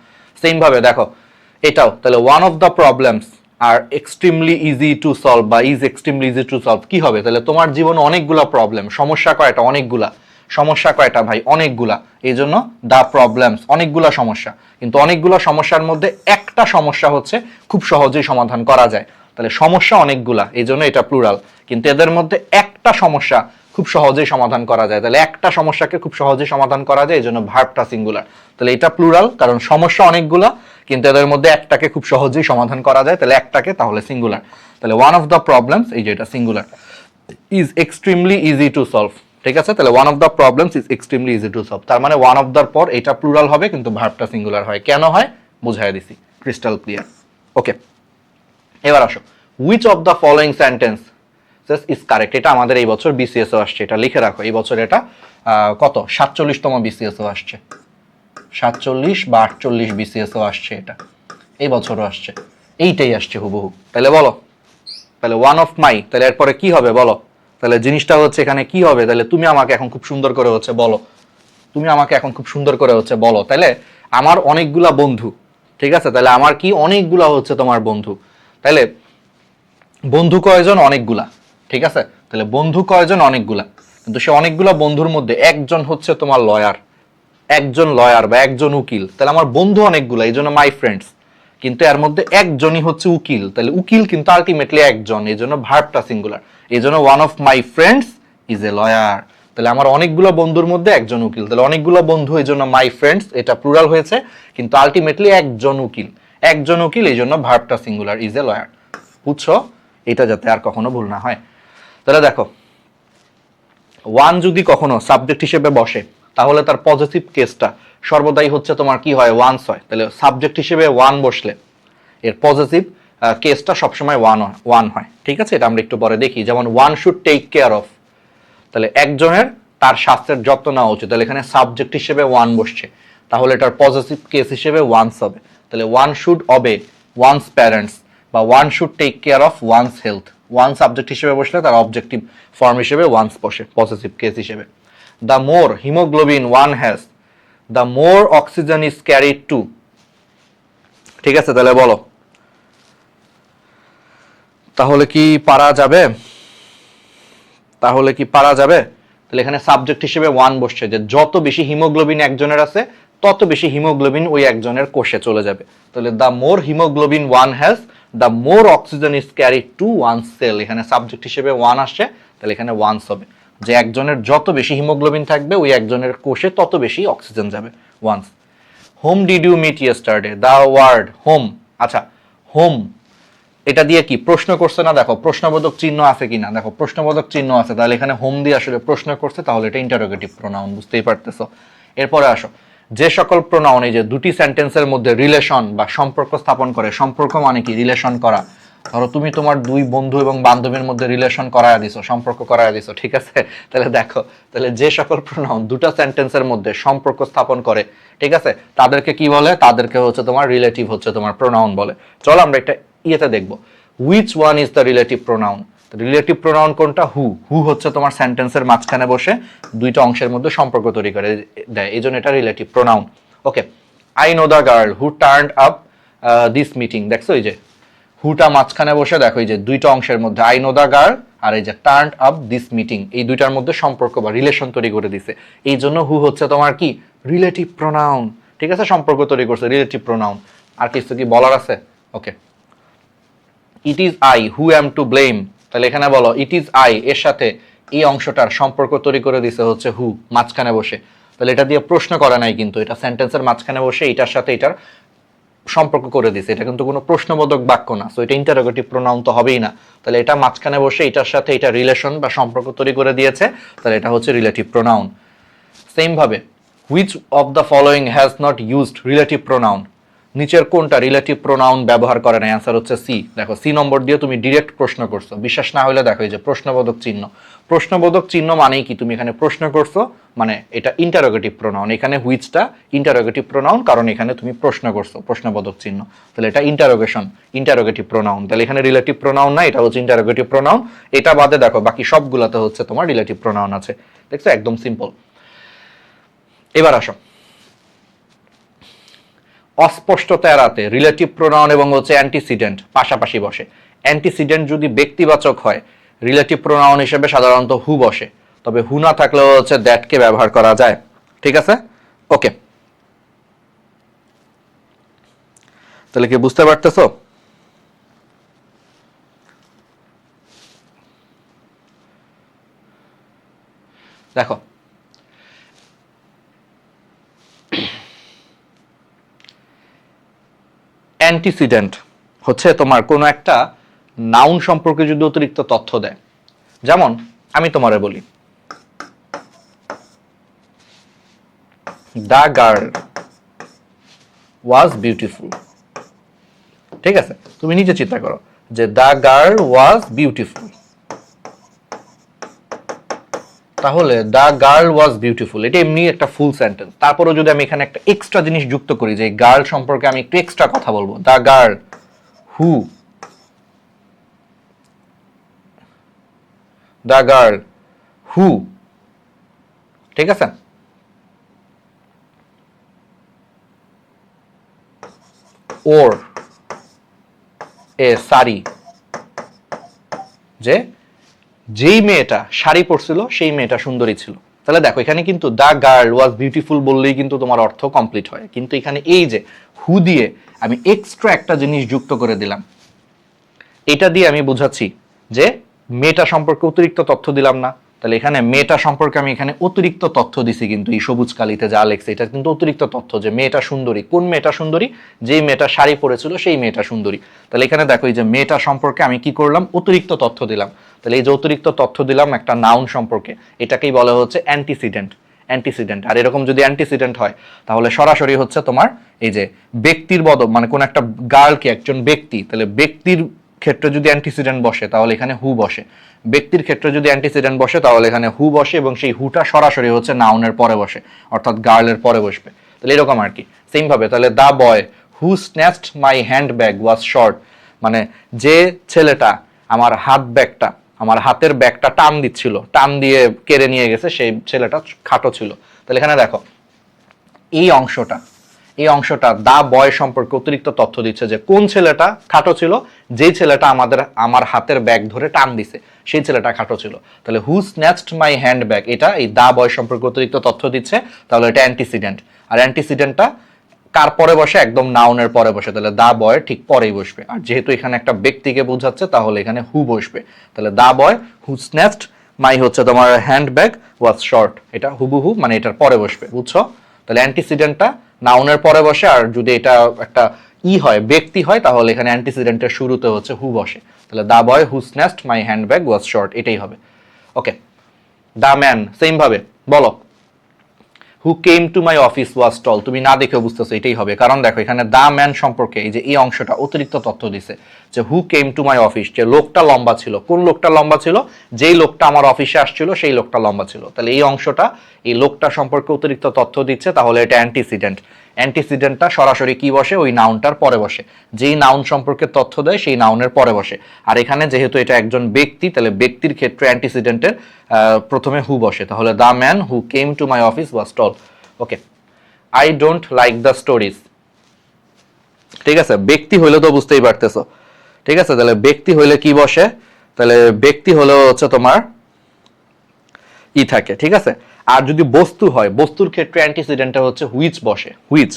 সেম ভাবে দেখো এটাও, তাহলে one of the problems are extremely easy to solve বা is extremely easy to solve কি হবে? তাহলে তোমার জীবনে অনেকগুলা প্রবলেম, সমস্যা কয়টা? অনেকগুলা। সমস্যা কয়টা ভাই? অনেকগুলা, এই জন্য দ্য প্রবলেমস, অনেকগুলা সমস্যা। কিন্তু অনেকগুলা সমস্যার মধ্যে একটা সমস্যা হচ্ছে খুব সহজেই সমাধান করা যায়, তাহলে সমস্যা অনেকগুলা, এই জন্য এটা প্লুরাল। কিন্তু এদের মধ্যে একটা সমস্যা খুব সহজেই সমাধান করা যায়, তাহলে একটা সমস্যাকে খুব সহজেই সমাধান করা যায়, এই জন্য ভার্বটা সিঙ্গুলার। তাহলে এটা প্লুরাল, কারণ সমস্যা অনেকগুলা কিন্তু এদের মধ্যে একটাকে খুব সহজেই সমাধান করা যায়, তাহলে একটাকে, তাহলে সিঙ্গুলার। তাহলে ওয়ান অফ দ্য প্রবলেমস, এই যে এটা singular, is extremely easy to solve, ঠিক আছে? তাহলে one of the problems is extremely easy to solve, তার মানে ওয়ান অফ দ্যার পর এটা প্লুরাল হবে কিন্তু ভার্বটা সিঙ্গুলার হয়। কেন হয় বুঝাই দিছি, ক্রিস্টাল ক্লিয়ার। ওকে, এবার আসো which of the following sentence is correct. এটা আমাদের এই বছর বিসিএসও আসছে, এটা লিখে রাখো। এই বছর এটা কত 47তম বিসিএসও আসছে, 47 বা 48 বিসিএসও আসছে, এটা এই বছরও আসছে, এইটাই আসছে হুবহু। তাহলে বলো, তাহলে ওয়ান অফ মাই, তাহলে এরপরে কি হবে বলো? তাহলে জিনিসটা হচ্ছে এখানে কি হবে? তাহলে তুমি আমাকে এখন খুব সুন্দর করে হচ্ছে বলো, তুমি আমাকে এখন খুব সুন্দর করে হচ্ছে বলো। তাহলে আমার অনেকগুলা বন্ধু, ঠিক আছে, তাহলে আমার কি অনেকগুলা হচ্ছে তোমার বন্ধু। তাহলে বন্ধু কয়জন? অনেকগুলা, ঠিক আছে। তাহলে বন্ধু কয়জন? অনেকগুলা। কিন্তু সে অনেকগুলা বন্ধুর মধ্যে একজন হচ্ছে তোমার লয়ার, একজন লয়ার বা একজন উকিল। তাহলে আমার বন্ধু অনেকগুলা, এই জন্য মাই ফ্রেন্ডস, কিন্তু এর মধ্যে একজনই হচ্ছে উকিল। তাহলে উকিল কিন্তু আলটিমেটলি একজন, এই জন্য ভার্বটা সিঙ্গুলার। এই জন্য one of my friends is a lawyer. তাহলে আমার অনেকগুলো বন্ধুর মধ্যে একজন উকিল। তাহলে অনেকগুলো বন্ধু, এই জন্য মাই ফ্রেন্ডস, এটা প্লুরাল হয়েছে, কিন্তু আলটিমেটলি একজন উকিল, একজন উকিল, এই জন্য ভার্বটা সিঙ্গুলার, ইজ এ লয়ার। বুঝছো? এটা যাতে আর কখনো ভুল না হয়। তাহলে দেখো, ওয়ান যদি কখনো সাবজেক্ট হিসেবে বসে, তাহলে তার পজিটিভ কেসটা সর্বদাই হচ্ছে তোমার কি হয়? ওয়ান্স হয়। তাহলে সাবজেক্ট হিসেবে ওয়ান বসলে এর পজিটিভ কেসটা সবসময় ওয়ান হয়, ঠিক আছে। এটা আমরা একটু পরে দেখি। যেমন one should take care of, তাহলে একজনের তার স্বাস্থ্যের যত্ন নেওয়া উচিত। তাহলে এখানে সাবজেক্ট হিসেবে ওয়ান বসছে, তাহলে এটার পজিটিভ কেস হিসেবে ওয়ান্স হবে। তাহলে one should obey one's parents, বা one should take care of one's health. One subject হিসেবে বসলে তার অবজেক্টিভ ফর্ম হিসেবে ওয়ান্স বসে, পজিটিভ কেস হিসেবে। The more haemoglobin one has, the more oxygen is carried to, ঠিক আছে। তাহলে বলো, তাহলে কি পারা যাবে? তাহলে কি পারা যাবে? তাহলে এখানে সাবজেক্ট হিসেবে ওয়ান বসছে, যে যত বেশি হিমোগ্লোবিন একজনের আছে, তত বেশি হিমোগ্লোবিন ওই একজনের কোষে চলে যাবে। তাহলে the more haemoglobin one has, the more oxygen is carried to one cell. এখানে সাবজেক্ট হিসেবে ওয়ান আসছে, তাহলে এখানে ওয়ান্স হবে, যে একজনের যত বেশি হিমোগ্লোবিন থাকবে ওই একজনের কোষে তত বেশি অক্সিজেন যাবে, one's. Whom did you meet yesterday, the word whom. আচ্ছা, হোম এটা দিয়ে কি প্রশ্ন করছে না? দেখো প্রশ্নবোধক চিহ্ন আছে কিনা, দেখো প্রশ্নবোধক চিহ্ন আছে, তাহলে এখানে হোম দিয়ে আসলে প্রশ্ন করছে, তাহলে এটা ইন্টারোগেটিভ প্রোনাউন, বুঝতেই পারতেছো। এরপরে আসো, যে সকল প্রোনাউন এই যে দুটি সেন্টেন্সের মধ্যে রিলেশন বা সম্পর্ক স্থাপন করে, সম্পর্ক মানে কি? রিলেশন করা। ধরো তুমি তোমার দুই বন্ধু এবং বান্ধবীর মধ্যে রিলেশন করায় দিছো, সম্পর্ক করায় দিছো, ঠিক আছে। তাহলে দেখো, তাহলে যে সকল প্রোনাউন দুটো সেন্টেন্সের মধ্যে সম্পর্ক স্থাপন করে, ঠিক আছে, তাদেরকে কি বলে? তাদেরকে হচ্ছে তোমার রিলেটিভ হচ্ছে তোমার প্রোনাউন বলে। চলো আমরা একটা ইয়েতে দেখবো, which one is the relative pronoun. Relative pronoun কোনটা? হু। হু হচ্ছে তোমার সেন্টেন্সের মাঝখানে বসে দুইটা অংশের মধ্যে সম্পর্ক তৈরি করে দেয়, এই জন্য এটা relative pronoun. Okay, I know the girl who turned up this meeting. দেখছো এই যে হুটা মাঝখানে বসে, দেখো এই যে দুইটা অংশের মধ্যে আই নো দ্য গার্ল আর এই যে টার্নড আপ দিস মিটিং, এই দুইটার মধ্যে সম্পর্ক বা রিলেশন তৈরি করে দিছে, এই জন্য হু হচ্ছে তোমার কি? রিলেটিভ প্রোনাউন, ঠিক আছে, সম্পর্ক তৈরি করছে, রিলেটিভ প্রোনাউন। আর কিছু কি বলার আছে? Okay, it is I who am to blame. তাহলে এখানে বলো ইট ইজ আই, এর সাথে এই অংশটার সম্পর্ক তৈরি করে দিছে হচ্ছে হু, মাঝখানে বসে। তাহলে এটা দিয়ে প্রশ্ন করে নাই, কিন্তু এটা সেন্টেন্সের মাঝখানে বসে এটার সাথে এটার সম্পর্ক করে দিছে, এটা কিন্তু কোনো প্রশ্নবোধক বাক্য না, সো এটা ইন্টারোগেটিভ প্রোনাউন তো হবেই না। তাহলে এটা মাঝখানে বসে এটার সাথে এটা রিলেশন বা সম্পর্ক তৈরি করে দিয়েছে, তাহলে এটা হচ্ছে রিলেটিভ প্রোনাউন। সেম ভাবে, which of the following has not used relative pronoun. নিচের কোনটা রিলেটিভ প্রোনাউন ব্যবহার করে না? অ্যান্সার হচ্ছে সি। দেখো সি নম্বর দিয়ে তুমি ডিরেক্ট প্রশ্ন করছো, বিশ্বাস না হলে দেখো এই যে প্রশ্নবোধক চিহ্ন। প্রশ্নবোধক চিহ্ন মানেই কি? তুমি এখানে প্রশ্ন করছো, মানে এটা ইন্টারোগেটিভ প্রোনাউন। এখানে হুইচটা ইন্টারোগেটিভ প্রোনাউন, কারণ এখানে তুমি প্রশ্ন করছো, প্রশ্নবোধক চিহ্ন, তাহলে এটা ইন্টারোগেশন, ইন্টারোগেটিভ প্রোনাউন। তাহলে এখানে রিলেটিভ প্রোনাউন না, এটা হচ্ছে ইন্টারোগেটিভ প্রোনাউন। এটা বাদে দেখো বাকি সবগুলাতে হচ্ছে তোমার রিলেটিভ প্রোনাউন আছে। দেখছো, একদম সিম্পল। এবার আসো, অস্পষ্টতা এড়াতে রিলেটিভ প্রোনাউন এবং হচ্ছে অ্যান্টিসিডেন্ট পাশাপাশি বসে। অ্যান্টিসিডেন্ট যদি ব্যক্তিবাচক হয়, রিলেটিভ প্রোনাউন হিসেবে সাধারণত হু বসে, তবে হু না থাকলেও হচ্ছে দ্যাটকে ব্যবহার করা যায়, ঠিক আছে। ওকে, তাহলে কি বুঝতে পারতেছো? দেখো, অ্যান্টিসিডেন্ট হচ্ছে তোমার কোনো একটা নাউন সম্পর্কে যদি অতিরিক্ত তথ্য দেয়, যেমন আমি তোমারে বলি দ্য গার্ল ওয়াজ বিউটিফুল, ঠিক আছে, তুমি নিজে চিন্তা করো, যে দ্য গার্ল ওয়াজ বিউটিফুল, তাহলে দ্য গার্ল ওয়াজ বিউটিফুল এটা এমনি একটা ফুল সেন্টেন্স। তারপরেও যদি আমি এখানে একটা এক্সট্রা জিনিস যুক্ত করি যে গার্ল সম্পর্কে আমি একটু এক্সট্রা কথা বলবো, the girl who, the girl who, ঠিক আছে? ওর এ শাড়ি, যে যেই মেয়েটা শাড়ি পরছিল সেই মেয়েটা সুন্দরী ছিল। তাহলে দেখো এখানে কিন্তু দ্য গার্ল ওয়াজ বিউটিফুল বললেই কিন্তু তোমার অর্থ কমপ্লিট হয়, কিন্তু এখানে এই যে হু দিয়ে আমি এক্সট্রা একটা জিনিস যুক্ত করে দিলাম, এটা দিয়ে আমি বুঝাচ্ছি যে মেয়েটা সম্পর্কে অতিরিক্ত তথ্য দিলাম না। তাহলে এখানে মেয়েটা সম্পর্কে আমি এখানে অতিরিক্ত তথ্য দিছি, কিন্তু এই সবুজ কালিতে যা লেখছে এটা কিন্তু অতিরিক্ত তথ্য যে মেয়েটা সুন্দরী। কোন মেয়েটা সুন্দরী? যেই মেয়েটা শাড়ি পরেছিল সেই মেয়েটা সুন্দরী। তাহলে এখানে দেখো এই যে মেয়েটা সম্পর্কে আমি কি করলাম, অতিরিক্ত তথ্য দিলাম। তাহলে এই যে অতিরিক্ত তথ্য দিলাম একটা নাউন সম্পর্কে, এটাকেই বলা হচ্ছে অ্যান্টিসিডেন্ট। অ্যান্টিসিডেন্ট। আর এরকম যদি অ্যান্টিসিডেন্ট হয় তাহলে সরাসরি হচ্ছে তোমার এই যে ব্যক্তির বদল, মানে কোন একটা গার্লকে একজন ব্যক্তি, তাহলে ব্যক্তির ক্ষেত্রে যদি অ্যান্টিসিডেন্ট বসে তাহলে এখানে হু বসে, ব্যক্তির ক্ষেত্রে যদি অ্যান্টিসিডেন্ট বসে তাহলে এখানে হু বসে, এবং সেই হুটা সরাসরি হচ্ছে নাউনের পরে বসে, অর্থাৎ গার্লের পরে বসবে। তাহলে এরকম আর কি। সেম ভাবে তাহলে the boy who snatched my handbag was short, মানে যে ছেলেটা আমার হাত ব্যাগটা, আমার হাতের ব্যাগটা টান দিচ্ছিল, টান দিয়ে কেড়ে নিয়ে গেছে, সেই ছেলেটা খাটো ছিল। তাহলে এখানে দেখো এই অংশটা, এই অংশটা দা বয় সম্পর্কে অতিরিক্ত তথ্য দিচ্ছে যে কোন ছেলেটা খাটো ছিল, যেই ছেলেটা আমার হাতের ব্যাগ ধরে টান দিছে সেই ছেলেটা খাটো ছিল। তাহলে হু স্ন্যাচড মাই হ্যান্ড ব্যাগ, এটা এই দা বয় সম্পর্কে অতিরিক্ত তথ্য দিচ্ছে, তাহলে এটা অ্যান্টিসিডেন্ট। আর অ্যান্টিসিডেন্টটা কার পরে বসে? একদম নাউনের পরে বসে, তাহলে দা বয় ঠিক পরেই বসবে। আর যেহেতু এখানে একটা ব্যক্তিকে বোঝাচ্ছে তাহলে এখানে হু বসবে। তাহলে দা বয় হু স্ন্যাচড মাই হচ্ছে তোমার হ্যান্ড ব্যাগ ওয়াজ শর্ট, এটা হুবহু মানে এটার পরে বসবে, বুঝছো? তাহলে অ্যান্টিসিডেন্টটা নাউনের পরে বসে, আর যদি এটা একটা হয়, ব্যক্তি হয়, তাহলে এখানে অ্যান্টিসিডেন্টের শুরুতে হচ্ছে হু বসে। তাহলে the boy who snatched my handbag was short, এটাই হবে। ওকে, দা ম্যান সেম ভাবে বলো হু came to my office was টল, তুমি না দেখে বুঝতেছো এটাই হবে, কারণ দেখো এখানে দা ম্যান সম্পর্কে এই যে এই অংশটা অতিরিক্ত তথ্য দিছে যে হু কেম টু মাই অফিস, যে লোকটা লম্বা ছিল। কোন লোকটা লম্বা ছিল? যেই লোকটা আমার অফিসে আসছিল সেই লোকটা লম্বা ছিল। তাহলে এই অংশটা এই লোকটা সম্পর্কে অতিরিক্ত তথ্য দিচ্ছে, তাহলে এটা অ্যান্টিসিডেন্ট। অ্যান্টিসিডেন্টটা সরাসরি কি বসে? ওই নাউনটার পরে বসে, যেই নাউন সম্পর্কে তথ্য দেয় সেই নাউনের পরে বসে। আর এখানে যেহেতু এটা একজন ব্যক্তি, তাহলে ব্যক্তির ক্ষেত্রে অ্যান্টিসিডেন্টের প্রথমে হু বসে, তাহলে the man who came to my office was tall. Okay, I don't like the stories, ঠিক আছে? ব্যক্তি হইলে তো বুঝতেই পারতেছো, ঠিক আছে? তাহলে ব্যক্তি হইলে কি বসে? তাহলে ব্যক্তি হলো হচ্ছে তোমার ই থাকে, ঠিক আছে? আর যদি বস্তু হয়, বস্তুর ক্ষেত্রে অ্যান্টিসিডেন্টটা হচ্ছে হুইচ বসে, হুইচ,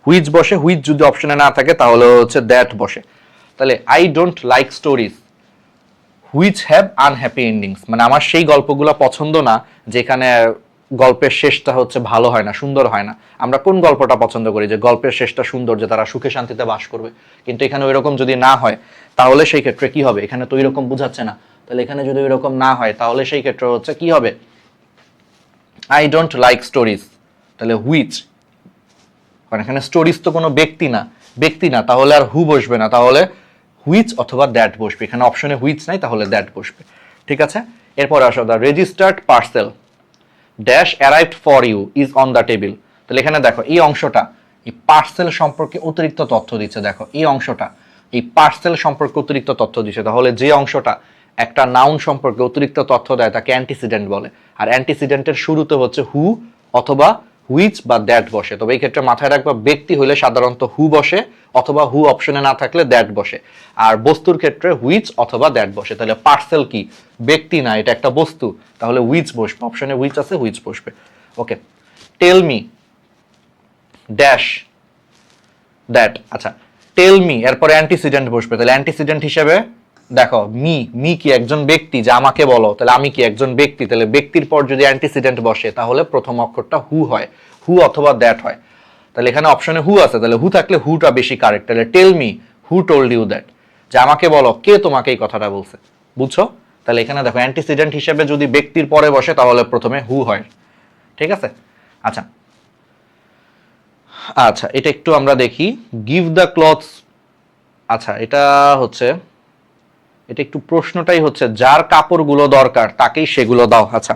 হুইচ বসে। হুইচ যদি অপশনে না থাকে তাহলে হচ্ছে দ্যাট বসে। তাহলে I don't like stories which have unhappy endings, মানে আমার সেই গল্পগুলো পছন্দ না যেখানে গল্পের শেষটা হচ্ছে ভালো হয় না, সুন্দর হয় না। আমরা কোন গল্পটা পছন্দ করি? যে গল্পের শেষটা সুন্দর, যে তারা সুখে শান্তিতে বাস করবে। কিন্তু এখানে ওইরকম যদি না হয় তাহলে সেই ক্ষেত্রে কি হবে? এখানে তো ওইরকম বুঝাচ্ছে না। তাহলে এখানে যদি ওইরকম না হয় তাহলে সেই ক্ষেত্রে হচ্ছে কি হবে? আই ডোন্ট লাইক স্টোরিজ, তাহলে হুইচ, কারণ এখানে স্টোরিজ তো কোনো ব্যক্তি না, ব্যক্তি না, তাহলে আর হু বসবে না, তাহলে হুইচ অথবা দ্যাট বসবে। এখানে অপশনে হুইচ নাই, তাহলে দ্যাট বসবে, ঠিক আছে? এরপর আসো the registered parcel dash arrived for you is on the table. তাহলে এখানে দেখো এই অংশটা এই পার্সেল সম্পর্কে অতিরিক্ত তথ্য দিচ্ছে। দেখো এই অংশটা এই পার্সেল সম্পর্কে অতিরিক্ত তথ্য দিচ্ছে, তাহলে যে অংশটা একটা নাউন সম্পর্কে অতিরিক্ত তথ্য দেয় তাকে অ্যান্টিসিডেন্ট বলে। আর অ্যান্টিসিডেন্টের শুরুতে হচ্ছে হু অথবা হুইচ বা দ্যাট বসে। তবে এই ক্ষেত্রে মাথায় রাখবা ব্যক্তি হলে সাধারণত হু বসে, অথবা হু অপশনে না থাকলে দ্যাট বসে। আর বস্তুর ক্ষেত্রে হুইচ অথবা দ্যাট বসে। তাহলে পার্সেল কি? ব্যক্তি না, এটা একটা বস্তু, তাহলে হুইচ বসবে, অপশনে হুইচ আছে, হুইচ বসবে। ওকে, টেল মি ড্যাশ দ্যাট, আচ্ছা টেল মি এরপরে অ্যান্টিসিডেন্ট বসবে, তাহলে অ্যান্টিসিডেন্ট হিসেবে দেখো মি, মি কি? একজন ব্যক্তি, যে আমাকে বলো, তাহলে আমি কি? একজন ব্যক্তি, তাহলে ব্যক্তির পর যদি অ্যান্টিসিডেন্ট বসে তাহলে প্রথম অক্ষরটা হু হয়, হু অথবা দ্যাট হয়। তাহলে এখানে অপশনে হু আছে, তাহলে হু থাকলে হুটা বেশি কারেক্ট। তাহলে tell me who told you that, যে আমাকে বলো কে তোমাকে এই কথাটা বলছে, বুঝছো? তাহলে এখানে দেখো অ্যান্টিসিডেন্ট হিসেবে যদি ব্যক্তির পরে বসে তাহলে প্রথমে হু হয়, ঠিক আছে? আচ্ছা আচ্ছা, এটা একটু আমরা দেখি, গিভ দ্য ক্লথস, আচ্ছা এটা হচ্ছে এটা একটু প্রশ্নটাই হচ্ছে যার কাপড়গুলো দরকার তাকেই সেগুলো দাও। আচ্ছা,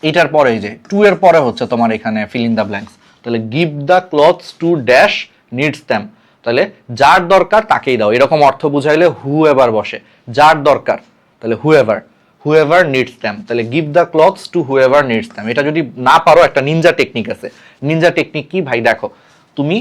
এটার পরে এই যে টু এর পরে হচ্ছে তোমার এখানে ফিল ইন দ্য ব্ল্যাঙ্কস। তাহলে give the clothes to dash needs them, তাহলে যার দরকার তাকেই দাও, এরকম অর্থ বুঝাইলে হু এভার বসে। যার দরকার তাহলে হুএভার নিডস দ্যাম, তাহলে give the clothes to whoever needs them. এটা যদি না পারো একটা নিনজা টেকনিক আছে। নিনজা টেকনিক কি ভাই, দেখো তুমি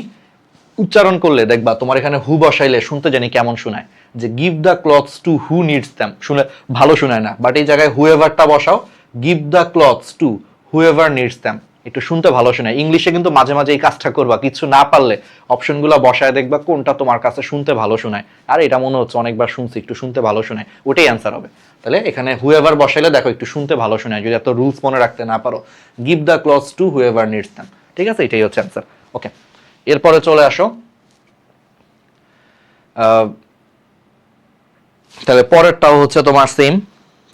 উচ্চারণ করলে দেখবা তোমার এখানে হু বসাইলে শুনতে জানি কেমন শোনায়, যে give the clothes to who needs them, শুনে ভালো শোনায় না, বাট এই জায়গায় হুএভারটা বসাও, give the clothes to whoever needs them, একটু শুনতে ভালো শোনায়। ইংলিশে কিন্তু মাঝে মাঝে এই কাজটা করবা, কিছু না পারলে অপশনগুলো বসায় দেখবা কোনটা তোমার কাছে শুনতে ভালো শোনায়, আর এটা মনে হচ্ছে অনেকবার শুনছি একটু শুনতে ভালো শোনায়, ওটাই অ্যান্সার হবে। তাহলে এখানে হুএভার বসাইলে দেখো একটু শুনতে ভালো শোনায়, যদি এত রুলস মনে রাখতে না পারো, give the clothes to whoever needs them. ঠিক আছে, এটাই হচ্ছে অ্যান্সার। ওকে, এরপরে চলে আসো, তাহলে পরেরটাও হচ্ছে তোমার সেম,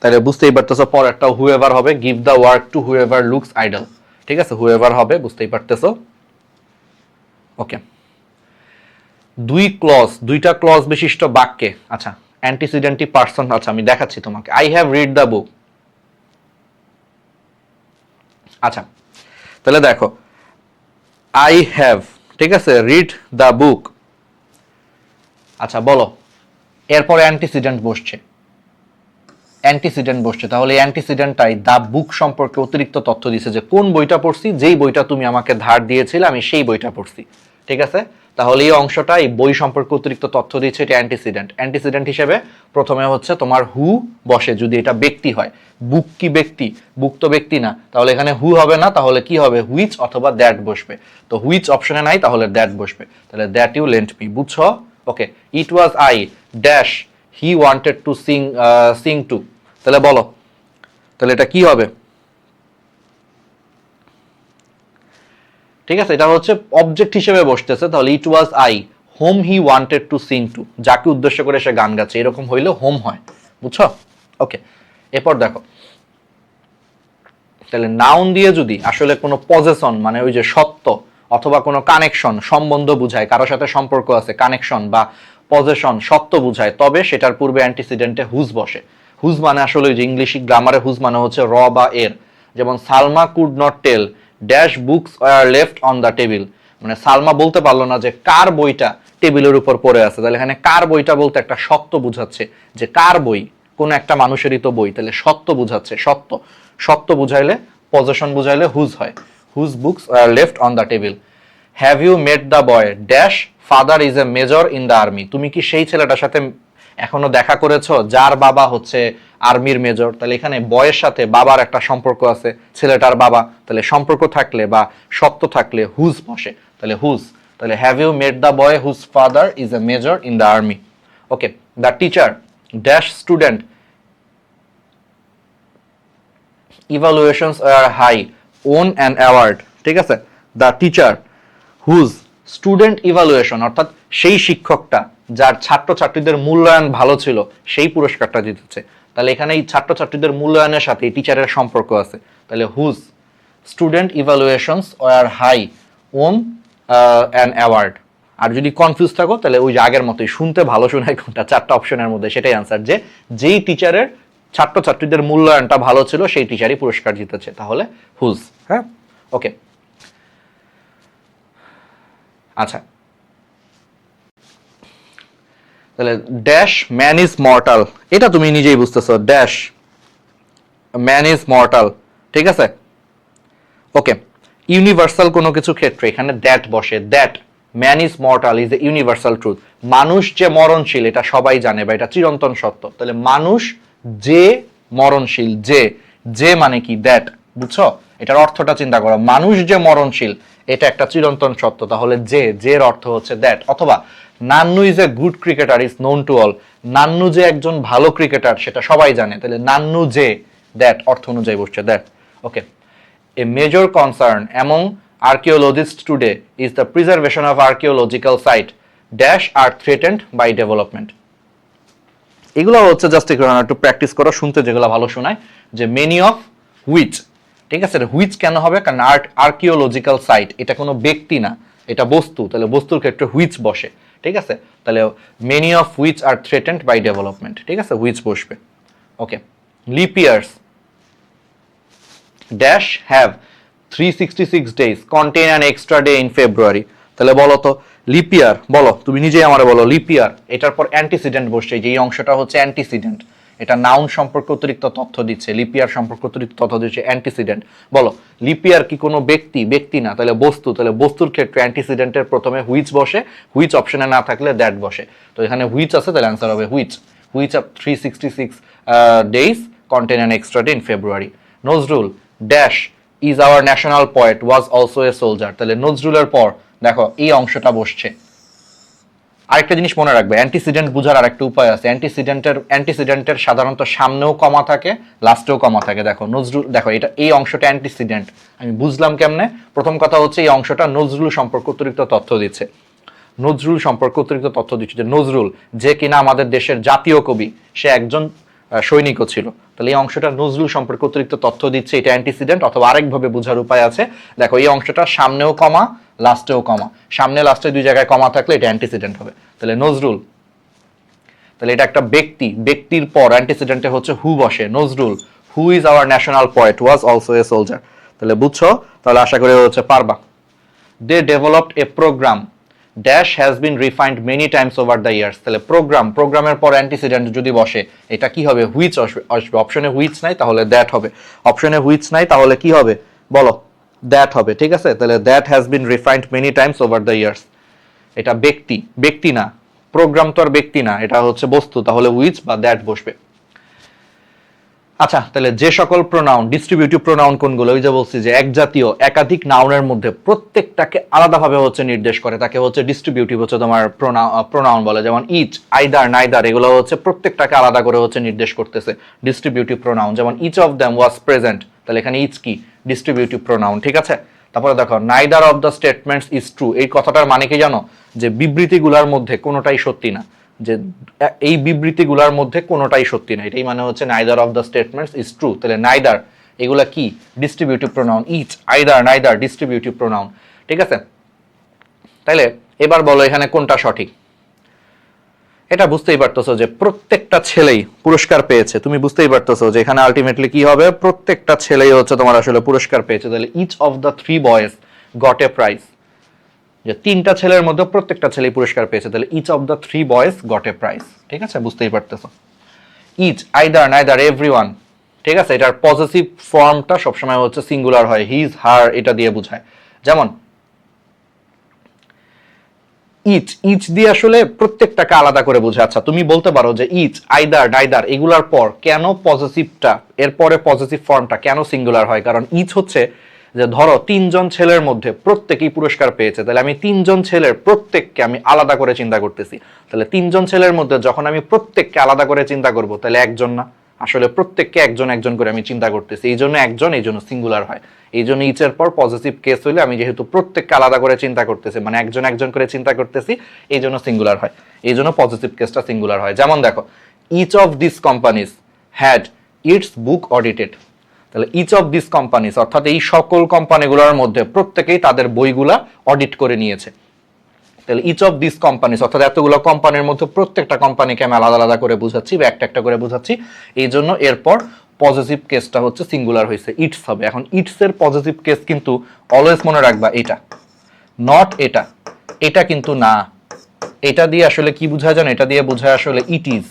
তাহলে বুঝতেই পারতেছো পরেরটাও হুএভার হবে, give the work to whoever looks idle. ঠিক আছে, হুএভার হবে, বুঝতেই পারতেছো। ওকে, দুইটা ক্লজ বিশিষ্ট বাক্যে, আচ্ছা অ্যান্টিসিডেন্টি পার্সন, আচ্ছা আমি দেখাচ্ছি তোমাকে, I have read the book. আচ্ছা, তাহলে দেখো আই হ্যাভ, ঠিক আছে, রিড দ্য বুক। আচ্ছা বলো, এরপরে অ্যান্টিসিডেন্ট বসছে, তাহলে অ্যান্টিসিডেন্টটাই দ্য বুক সম্পর্কে অতিরিক্ত তথ্য দিছে, যে কোন বইটা পড়ছি, যেই বইটা তুমি আমাকে ধার দিয়েছিলে আমি সেই বইটা পড়ছি। ঠিক আছে, তাহলে এই অংশটা এই বই সম্পর্কে অতিরিক্ত তথ্য দিচ্ছে, এটা অ্যান্টিসিডেন্ট হিসেবে প্রথমে হচ্ছে তোমার হু বসে, যদি এটা ব্যক্তি হয়। বুক কি ব্যক্তি? বুক তো ব্যক্তি না, তাহলে এখানে হু হবে না, তাহলে কি হবে, হুইচ অথবা দ্যাট বসবে। তো হুইচ অপশনে নাই, তাহলে দ্যাট বসবে, তাহলে দ্যাট ইউ লেন্ট মি, বুঝছো? Okay, it was I dash he wanted to sing to, তাহলে বলো, তাহলে এটা কি হবে? ঠিক আছে, এটা হচ্ছে অবজেক্ট হিসেবে বসতেছে, তাহলে it was I whom he wanted to sing to, যাকে উদ্দেশ্য করে সে গান গাচ্ছে, এরকম হইলে হোম হয়, বুঝছো? ওকে, এরপর দেখো, তাহলে নাউন দিয়ে যদি আসলে কোনো পজেশন, মানে ওই যে সত্য অথবা কোনো কানেকশন, সম্বন্ধ বুঝায়, কারোর সাথে সম্পর্ক আছে, কানেকশন বা পজেশন সত্য বুঝায়, তবে সেটার পূর্বে অ্যান্টিসিডেন্টে হুজ বসে। হুজ মানে আসলে ওই যে ইংলিশ গ্রামারে হুজ মানে হচ্ছে র বা এর, যেমন Salma could not tell dash books are left on the table, মানে সালমা বলতে পারলো না যে কার বইটা টেবিলের উপর পড়ে আছে, তাহলে এখানে কার বইটা বলতে একটা সত্য বুঝাচ্ছে, যে কার বই, কোন একটা মানুষেরই তো বই, তাহলে সত্য বুঝাচ্ছে, সত্য বুঝাইলে, পজেশন বুঝাইলে হুজ হয়, whose books are left on the table. Have you met the boy dash father is a major in the army, তুমি কি সেই ছেলেটার সাথে এখনো দেখা করেছো যার বাবা হচ্ছে আর্মির মেজর, তাহলে এখানে বয়ের সাথে বাবার একটা সম্পর্ক আছে, ছেলেটার বাবা, তাহলে সম্পর্ক থাকলে বা সত্য থাকলে হুজ বসে, তাহলে হুজ, তাহলে have you met the boy whose father is a major in the army. Okay, the teacher dash student evaluations are high won an award, ঠিক আছে, the teacher whose student evaluation, অর্থাৎ সেই শিক্ষকটা যার ছাত্রছাত্রীদের মূল্যায়ন ভালো ছিল সেই পুরস্কারটা জিতেছে, তাহলে এখানে এই ছাত্রছাত্রীদের মূল্যায়নের সাথে এই টিচারের সম্পর্ক আছে, তাহলে whose student evaluations are high won an award. আর যদি কনফিউজ থাকো তাহলে ওই যে আগের মতোই, শুনতে ভালো শোনায় কোনটা, চারটা অপশনের মধ্যে সেটাই আনসার, যে যেই টিচারের ছাত্রছাত্রীদের মূল্যায়নটা ভালো ছিল সেই টিচারই পুরস্কার জিতেছে, তাহলে হুজ। হ্যাঁ, ওকে, আচ্ছা, তাহলে ড্যাশ ম্যান ইজ মর্টাল, এটা তুমি নিজেই বুঝতেছো, ড্যাশ ম্যান ইজ মর্টাল, ঠিক আছে। ওকে, ইউনিভার্সাল কোনো কিছু ক্ষেত্রে এখানে দ্যাট বসে, that man is mortal is a universal truth, মানুষ যে মরণশীল এটা সবাই জানে বা এটা চিরন্তন সত্য, তাহলে মানুষ যে মরণশীল, যে মানে কি, দ্যাট, বুঝছো? এটার অর্থটা চিন্তা করো, মানুষ যে মরণশীল এটা একটা চিরন্তন সত্য, তাহলে যে অর্থ হচ্ছে দ্যাট। অথবা Nannu is a good cricketer is known to all, Nannu যে একজন ভালো ক্রিকেটার সেটা সবাই জানে, তাহলে নান্নু যে, দ্যাট অর্থ অনুযায়ী বসছে that. Okay, a major concern among archaeologists today is the preservation of archaeological site dash are threatened by development. এগুলো হচ্ছে জাস্ট একটু প্র্যাকটিস করো, শুনতে যেগুলো ভালো শোনায়, যে মেনি অফ হুইচ, ঠিক আছে, হুইচ কেন হবে, কারণ আর্কিওলজিক্যাল সাইট এটা কোনো ব্যক্তি না, এটা বস্তু, তাহলে বস্তুর ক্ষেত্রে হুইচ বসে, ঠিক আছে, তাহলে many of which are threatened by development, ঠিক আছে, হুইচ বসবে। Okay, leap years dash have 366 days contain an extra day in February। তাহলে বলো তো লিপ ইয়ার, বলো তুমি নিজেই আমারে বলো লিপ ইয়ার, এটার পর অ্যান্টিসিডেন্ট বসছে, যে এই অংশটা হচ্ছে অ্যান্টিসিডেন্ট, এটা নাউন সম্পর্কে অতিরিক্ত তথ্য দিচ্ছে, লিপ ইয়ার সম্পর্কে অতিরিক্ত তথ্য দিচ্ছে অ্যান্টিসিডেন্ট। বলো লিপ ইয়ার কি কোনো ব্যক্তি? ব্যক্তি না, তাহলে বস্তু, তাহলে বস্তুর ক্ষেত্রে অ্যান্টিসিডেন্টের প্রথমে হুইচ বসে, হুইচ অপশনে না থাকলে দ্যাট বসে, তো এখানে হুইচ আছে, তাহলে অ্যান্সার হবে which. Which of 366 days contain an extra day in February। Nazrul dash is our national poet was also a soldier, তাহলে নজরুলের পর দেখো এই অংশটা বসছে। আরেকটা জিনিস মনে রাখবে, অ্যান্টিসিডেন্ট বোঝার আরেকটা উপায় আছে, অ্যান্টিসিডেন্টের সাধারণত সামনেও কমা থাকে, লাস্টেও কমা থাকে। দেখো নজরুল, দেখো এটা এই অংশটা অ্যান্টিসিডেন্ট, আমি বুঝলাম কেমনে? প্রথম কথা হচ্ছে এই অংশটা নজরুল সম্পর্কে অতিরিক্ত তথ্য দিচ্ছে, নজরুল সম্পর্কে অতিরিক্ত তথ্য দিচ্ছে, যে নজরুল যে কিনা আমাদের দেশের জাতীয় কবি, সে একজন সৈনিকও ছিল, তাহলে এই অংশটা নজরুল সম্পর্কে অতিরিক্ত তথ্য দিচ্ছে, এটা অ্যান্টিসিডেন্ট। অথবা আরেকভাবে বোঝার উপায় আছে, দেখো এই অংশটা সামনেও কমা, লাস্টেও কমা, সামনে লাস্টে দুই জায়গায় কমা থাকলে এটা অ্যান্টিসিডেন্ট হবে। তাহলে নজরুল, তাহলে এটা একটা ব্যক্তি, ব্যক্তির পর অ্যান্টিসিডেন্টে হচ্ছে হু বসে, Nazrul who is our national poet was also a soldier. তাহলে বুঝছো? তাহলে আশা করি হচ্ছে পারবা। They developed a program dash has been refined many times over the years. তাহলে প্রোগ্রাম, প্রোগ্রামের পর অ্যান্টিসিডেন্ট যদি বসে, এটা কি হবে? হুইচ আসবে। অপশনে হুইচ নাই, তাহলে দ্যাট হবে। অপশনে হুইচ নাই, তাহলে কি হবে বলো? দ্যাট হবে, ঠিক আছে। তাহলে that has been refined many times over the years. এটা ব্যক্তি, ব্যক্তি না, প্রোগ্রাম তো আর ব্যক্তি না, এটা হচ্ছে বস্তু, তাহলে হুইচ বা দ্যাট বসবে। আচ্ছা, তাহলে যে সকল প্রোনাউন, ডিস্ট্রিবিউটিভ প্রোনাউন কোনগুলো? ওই যে বলছি যে এক জাতীয় একাধিক নাউনের মধ্যে প্রত্যেকটাকে আলাদাভাবে হচ্ছে নির্দেশ করে, তাকে হচ্ছে ডিস্ট্রিবিউটিভ হচ্ছে তোমার প্রোনাউন বলে। যেমন ইচ, আইদার, নাইদার, এগুলো হচ্ছে প্রত্যেকটাকে আলাদা করে হচ্ছে নির্দেশ করতেছে ডিস্ট্রিবিউটিভ প্রোনাউন। যেমন each of them was present, তাহলে এখানে ইচ কি? ডিস্ট্রিবিউটিভ প্রোনাউন, ঠিক আছে। তারপরে দেখো neither of the statements is true, এই কথাটার মানে কি জানো? যে বিবৃতিগুলোর মধ্যে কোনোটাই সত্যি না, যে এই বিবৃতিগুলোর মধ্যে কোনোটাই সত্যি না, এটাই মানে হচ্ছে neither of the statements is true. তাহলে নাইদার, এগুলা কি? Distributive pronoun. Each, either, neither distributive pronoun, ঠিক আছে। তাহলে এবার বলো এখানে কোনটা সঠিক? এটা বুঝতেই পারতেছো যে প্রত্যেকটা ছেলেই পুরস্কার পেয়েছে, তুমি বুঝতেই পারতেছো যে এখানে আলটিমেটলি কি হবে? প্রত্যেকটা ছেলেই হচ্ছে তোমার আসলে পুরস্কার পেয়েছে। তাহলে each of the 3 boys got a prize, যে তিনটা ছেলের মধ্যে প্রত্যেকটা ছেলে পুরস্কার পেয়েছে, তাহলে each of the 3 boys got a prize, ঠিক আছে, বুঝতেই পারতেছো। ইচ, আইদার, নাইদার, এভরিওয়ান, ঠিক আছে, এটার পজিটিভ ফর্মটা সবসময় হচ্ছে সিঙ্গুলার হয়, হিজ, হার, এটা দিয়ে বোঝায়। যেমন ইচ, ইচ দিয়ে আসলে প্রত্যেকটাকে আলাদা করে বোঝায়। আচ্ছা তুমি বলতে পারো যে ইচ, আইদার, নাইদার এগুলার পর কেন পজিটিভটা, এরপরে পজিটিভ ফর্মটা কেন সিঙ্গুলার হয়? কারণ ইচ হচ্ছে যে ধরো তিনজন ছেলের মধ্যে প্রত্যেকেই পুরস্কার পেয়েছে, তাহলে আমি তিনজন ছেলের প্রত্যেককে আমি আলাদা করে চিন্তা করতেছি, তাহলে তিনজন ছেলের মধ্যে যখন আমি প্রত্যেককে আলাদা করে চিন্তা করব, তাহলে একজন না, আসলে প্রত্যেককে একজন একজন করে আমি চিন্তা করতেছি, এই জন্য একজন, এই জন্য সিঙ্গুলার হয়। এই জন্য ইচের পর পজিটিভ কেস হইলে আমি যেহেতু প্রত্যেককে আলাদা করে চিন্তা করতেছি, মানে একজন একজন করে চিন্তা করতেছি, এই জন্য সিঙ্গুলার হয়, এই জন্য পজিটিভ কেসটা সিঙ্গুলার হয়। যেমন দেখো each of this companies had its book audited, তাহলে ইচ অফ দিস কোম্পানিজ অর্থাৎ এই সকল কোম্পানিগুলোর মধ্যে প্রত্যেকেই তাদের বইগুলা অডিট করে নিয়েছে। তাহলে ইচ অফ দিস কোম্পানিজ অর্থাৎ এতগুলো কোম্পানির মধ্যে প্রত্যেকটা কোম্পানিকে আমি আলাদা আলাদা করে বুঝাচ্ছি বা একটা একটা করে বুঝাচ্ছি, এই জন্য এরপর পজিটিভ কেসটা হচ্ছে সিঙ্গুলার হয়েছে, ইটস হবে। এখন ইটস এর পজিটিভ কেস কিন্তু অলওয়েজ মনে রাখবা এটা, নট এটা, এটা কিন্তু না, এটা দিয়ে আসলে কি বোঝায় জানো? এটা দিয়ে বোঝায় আসলে ইট ইজ,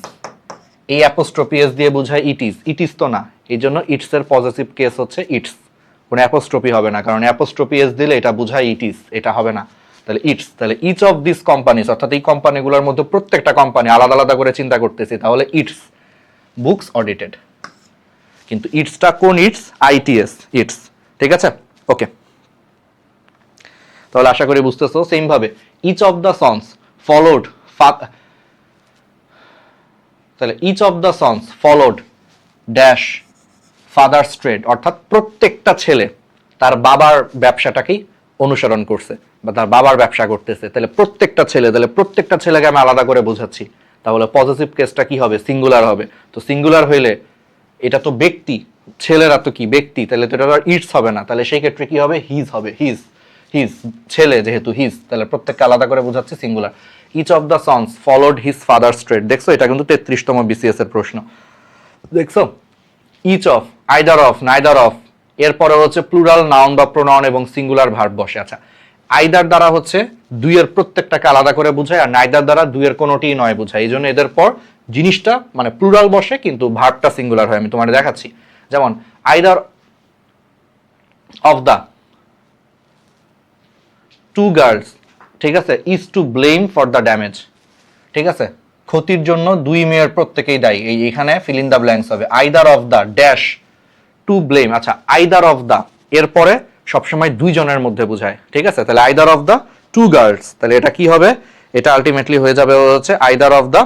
এই অ্যাপোস্ট্রফি এস দিয়ে বোঝায় ইট ইজ, ইট ইজ তো না, এই জন্য ইটস এর পজিটিভ কেস হচ্ছে ইটস, কোনো অ্যাপোস্ট্রফি হবে না, কারণ অ্যাপোস্ট্রফি এস দিলে এটা বোঝায় ইট ইজ, এটা হবে না। তাহলে ইটস, তাহলে ইচ অফ দিস কোম্পানিজ অর্থাৎ এই কোম্পানিগুলোর মধ্যে প্রত্যেকটা কোম্পানি আলাদা আলাদা করে চিন্তা করতেছি, তাহলে ইটস বুকস অডিটেড, কিন্তু ইটসটা কোন ইটস? আইটিএস, ইটস, ঠিক আছে, ওকে। তাহলে আশা করি বুঝতেছো। সেম ভাবে each of the sons followed, তাহলে each of the sons followed dash father's trade, অর্থাৎ প্রত্যেকটা ছেলে তার বাবার ব্যবসাটাকেই অনুসরণ করছে বা তার বাবার ব্যবসা করতেছে, তাহলে প্রত্যেকটা ছেলে, তাহলে প্রত্যেকটা ছেলেকে আমি আলাদা করে বোঝাচ্ছি, তাহলে পজিটিভ কেসটা কি হবে? সিঙ্গুলার হবে। তো সিঙ্গুলার হইলে এটা তো ব্যক্তি, ছেলেরা তো কি ব্যক্তি, তাহলে তো এটা ইটস হবে না, তাহলে সেই ক্ষেত্রে কি হবে? হিজ হবে, হিজ, হিজ, ছেলে যেহেতু হিজ, তাহলে প্রত্যেককে আলাদা করে বোঝাচ্ছি singular. Each of the sons followed his father's trade. দেখছো এটা কিন্তু 33তম বিসিএস এর প্রশ্ন। দেখছো each of, either of, neither of, এরপরে হচ্ছে প্লুরাল নাউন বা প্রোনাউন এবং সিঙ্গুলার ভার্ব বসে। আচ্ছা, আইদার দ্বারা হচ্ছে দুইয়ের প্রত্যেকটাকে আলাদা করে বোঝায়, আর নাইদার দ্বারা দুইয়ের কোনোটিই নয় বোঝায়। এই জন্য এদের পর জিনিসটা মানে প্লুরাল বসে কিন্তু ভার্বটা সিঙ্গুলার হয়। আমি তোমাদের দেখাচ্ছি, যেমন either of the two girls, ঠিক আছে, is to blame for the damage. ঠিক আছে, ক্ষতির জন্য দুই মেয়ের প্রত্যেকেই দায়ী। এই এখানে ফিল ইন দ্য ব্ল্যাঙ্কস হবে either of the dash to blame. আচ্ছা, আইদার অফ দ্য এরপরে সবসময় দুইজনের মধ্যে বোঝায়। ঠিক আছে, তাহলে either of the two girls, তাহলে এটা কি হবে? এটা আলটিমেটলি হয়ে যাবে হচ্ছে either of the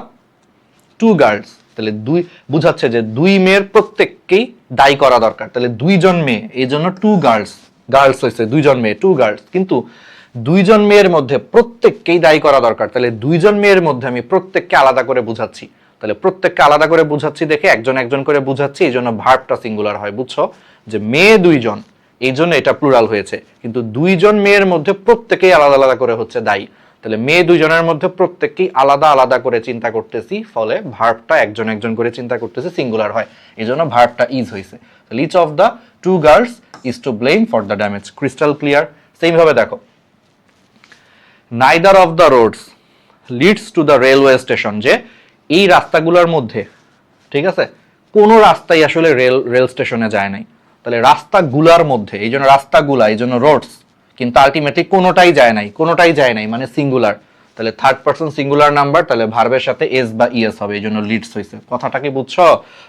two girls. তাহলে দুই বুঝাচ্ছে যে দুই মেয়ের প্রত্যেককেই দায়ী করা দরকার। তাহলে দুইজন মেয়ে, এই জন্য টু গার্লস, গার্লস হয়েছে দুইজন মেয়ে, টু গার্লস। কিন্তু দুইজন মেয়ের মধ্যে প্রত্যেককেই দায়ী করা দরকার, তাহলে দুইজন মেয়ের মধ্যে আমি প্রত্যেককে আলাদা করে বুঝাচ্ছি। তাহলে প্রত্যেককে আলাদা করে বুঝাচ্ছি দেখে একজন একজন করে বুঝাচ্ছি, এই জন্য ভার্বটা সিঙ্গুলার হয়। বুঝছো যে মেয়ে দুইজন, এই জন্য এটা প্লুরাল হয়েছে। কিন্তু দুইজন মেয়ের মধ্যে প্রত্যেকেই আলাদা আলাদা করে হচ্ছে দায়ী। তাহলে মেয়ে দুইজনের মধ্যে প্রত্যেককেই আলাদা আলাদা করে চিন্তা করতেছি, ফলে ভার্বটা একজন একজন করে চিন্তা করতেছি, সিঙ্গুলার হয়। এই জন্য ভার্বটা ইজ হয়েছে। তাহলে each of the two girls is to blame for the damage. Crystal clear? Same ভাবে দেখো, neither of the roads leads to the railway station, যে এই রাস্তাগুলোর মধ্যে, ঠিক আছে, কোনো রাস্তাই আসলে রেল স্টেশনে যায় নাই। তাহলে রাস্তাগুলার মধ্যে, এই জন্য রাস্তাগুলা, এই জন্য রোডস, কিন্তু আলটিমেটলি কোনোটাই যায় নাই, কোনোটাই যায় নাই মানে সিঙ্গুলার। তাহলে থার্ড পারসন সিঙ্গুলার নাম্বার, তাহলে ভার্বের সাথে এস বা ইএস হবে, এই জন্য লিডস হয়েছে। কথাটা কি বুঝছো?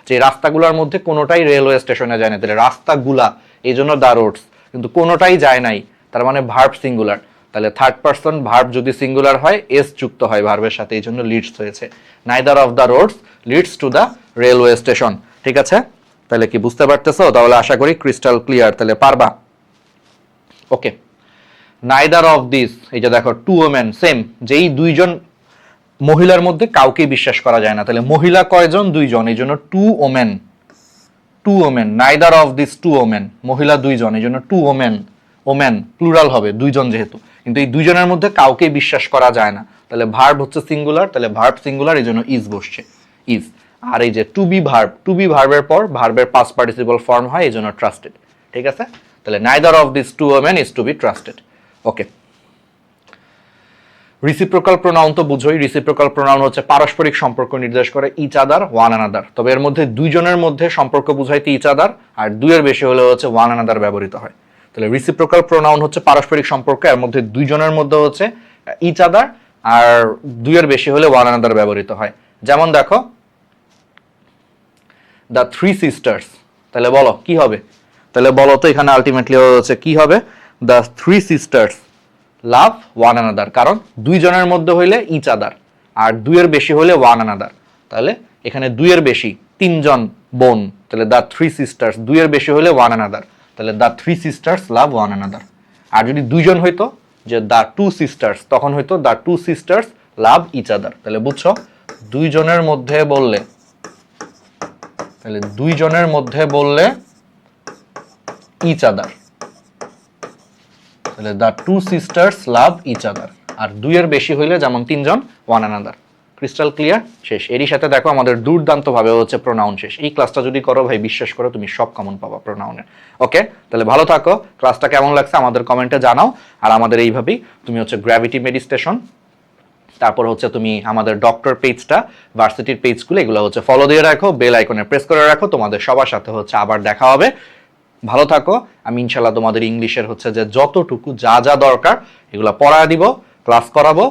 যে রাস্তাগুলার মধ্যে কোনোটাই রেলওয়ে স্টেশনে যায় না, তাহলে রাস্তাগুলা, এই জন্য দ্য রোডস, কিন্তু কোনোটাই যায় নাই, তার মানে ভার্ব সিঙ্গুলার। তাহলে থার্ড পারসন ভার্ব যদি সিঙ্গুলার হয়, এস যুক্ত হয় ভার্বের সাথে, এই জন্য লিডস হয়েছে। Neither of the roads leads to the railway station. ঠিক আছে, তাহলে কি বুঝতে পারতেছো? তাহলে আশা করি ক্রিস্টাল ক্লিয়ার, তাহলে পারবা। ওকে, নাইদার অফ দিস, এই যে দেখো টু ওমেন, সেম, যেই দুইজন মহিলার মধ্যে কাউকেই বিশ্বাস করা যায় না। তাহলে মহিলা কয়জন? দুইজন, এই জন্য two women, two women. Neither of this two women, মহিলা দুইজন, এই জন্য টু ওমেন। ওমেন প্লুরাল হবে দুইজন যেহেতু, কিন্তু এই দুইজনের মধ্যে কাউকেই বিশ্বাস করা যায় না। তাহলে ভার্ব হচ্ছে সিঙ্গুলার, তাহলে ভার্ব সিঙ্গুলার, এই জন্য ইজ বসছে, ইজ। আর এই যে to be verb, to be ভার্বের পর ভার্বের পাস্ট পার্টিসিপল ফর্ম হয়, এই জন্য ট্রাস্টেড। ঠিক আছে, তাহলে neither of this two women is to be trusted. Okay, reciprocal pronoun তো বুঝোই। রিসিপ্রোকাল প্রোনাউন হচ্ছে পারস্পরিক সম্পর্ক নির্দেশ করে, ইচ আদার, ওয়ান অ্যানাদার। তবে এর মধ্যে দুইজনের মধ্যে সম্পর্ক বুঝাইতে ইচ আদার, আর দুইয়ের বেশি হলে হচ্ছে ওয়ান অ্যানাদার ব্যবহৃত হয়। তাহলে রিসিপ্রোকাল প্রোনাউন হচ্ছে পারস্পরিক সম্পর্ক, এর মধ্যে দুইজনের মধ্যে হচ্ছে ইচ আদার, আর দুইয়ের বেশি হলে ওয়ান অ্যানাদার ব্যবহৃত হয়। যেমন দেখো দ্য থ্রি সিস্টার্স, তাহলে বলো কি হবে? তাহলে বলো তো এখানে আলটিমেটলি হচ্ছে কি হবে? The three sisters love one another, কারণ দুইজনের মধ্যে হইলে ইচ আদার, আর দুইয়ের বেশি হলে ওয়ান অ্যানাদার। তাহলে এখানে দুইয়ের বেশি, তিনজন বোন, তাহলে দ্য থ্রি সিস্টার্স, দুইয়ের বেশি হলে ওয়ান অ্যানাদার, তাহলে the three sisters love one another. আর যদি দুইজন হইতো, যে দ্য টু সিস্টার্স, তখন হইতো the two sisters love each other. তাহলে বুঝছো, দুইজনের মধ্যে বললে, তাহলে দুইজনের মধ্যে বললে ইচ আদার, তাহলে the two sisters love each other. আর দুইয়ের বেশি হইলে যেমন তিনজন, ওয়ান অ্যানাদার। Crystal clear? শেষ। এরই সাথে দেখো আমাদের দুর্দান্ত ভাবে হচ্ছে প্রোনাউন শেষ। এই ক্লাসটা যদি করো ভাই, বিশ্বাস করো তুমি সব কমন পাবা প্রোনাউনের। ওকে, তাহলে ভালো থাকো। ক্লাসটা কেমন লাগছে আমাদের কমেন্টে জানাও। আর আমাদের এইভাবেই তুমি হচ্ছে গ্র্যাভিটি মেডিটেশন, তারপর হচ্ছে তুমি আমাদের ডক্টর পেজটা, ভার্সিটির পেজগুলো, এগুলো হচ্ছে ফলো দিয়ে রাখো, বেল আইকনে প্রেস করে রাখো। তোমাদের সবার সাথে হচ্ছে আবার দেখা হবে। ভালো থাকো। আমি ইনশাল্লাহ তোমাদের ইংলিশের হচ্ছে যে যতটুকু যা যা দরকার এগুলো পড়ায় দিব, ক্লাস করাবো,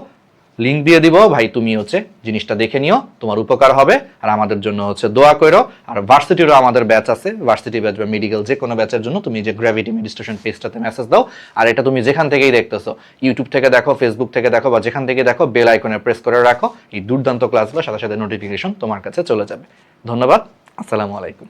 লিঙ্ক দিয়ে দিব। ভাই তুমি হচ্ছে জিনিসটা দেখে নিও, তোমার উপকার হবে। আর আমাদের জন্য হচ্ছে দোয়া করো। আর ভার্সিটিরও আমাদের ব্যাচ আছে, ভার্সিটি ব্যাচ বা মেডিকেল যে কোনো ব্যাচের জন্য তুমি যে গ্র্যাভিটি মেডিটেশন পেজটাতে মেসেজ দাও। আর এটা তুমি যেখান থেকেই দেখতেছো, ইউটিউব থেকে দেখো, ফেসবুক থেকে দেখো, বা যেখান থেকে দেখো, বেল আইকনে প্রেস করে রাখো। এই দুর্দান্ত ক্লাসগুলো সাথে সাথে নোটিফিকেশন তোমার কাছে চলে যাবে। ধন্যবাদ। আসসালামু আলাইকুম।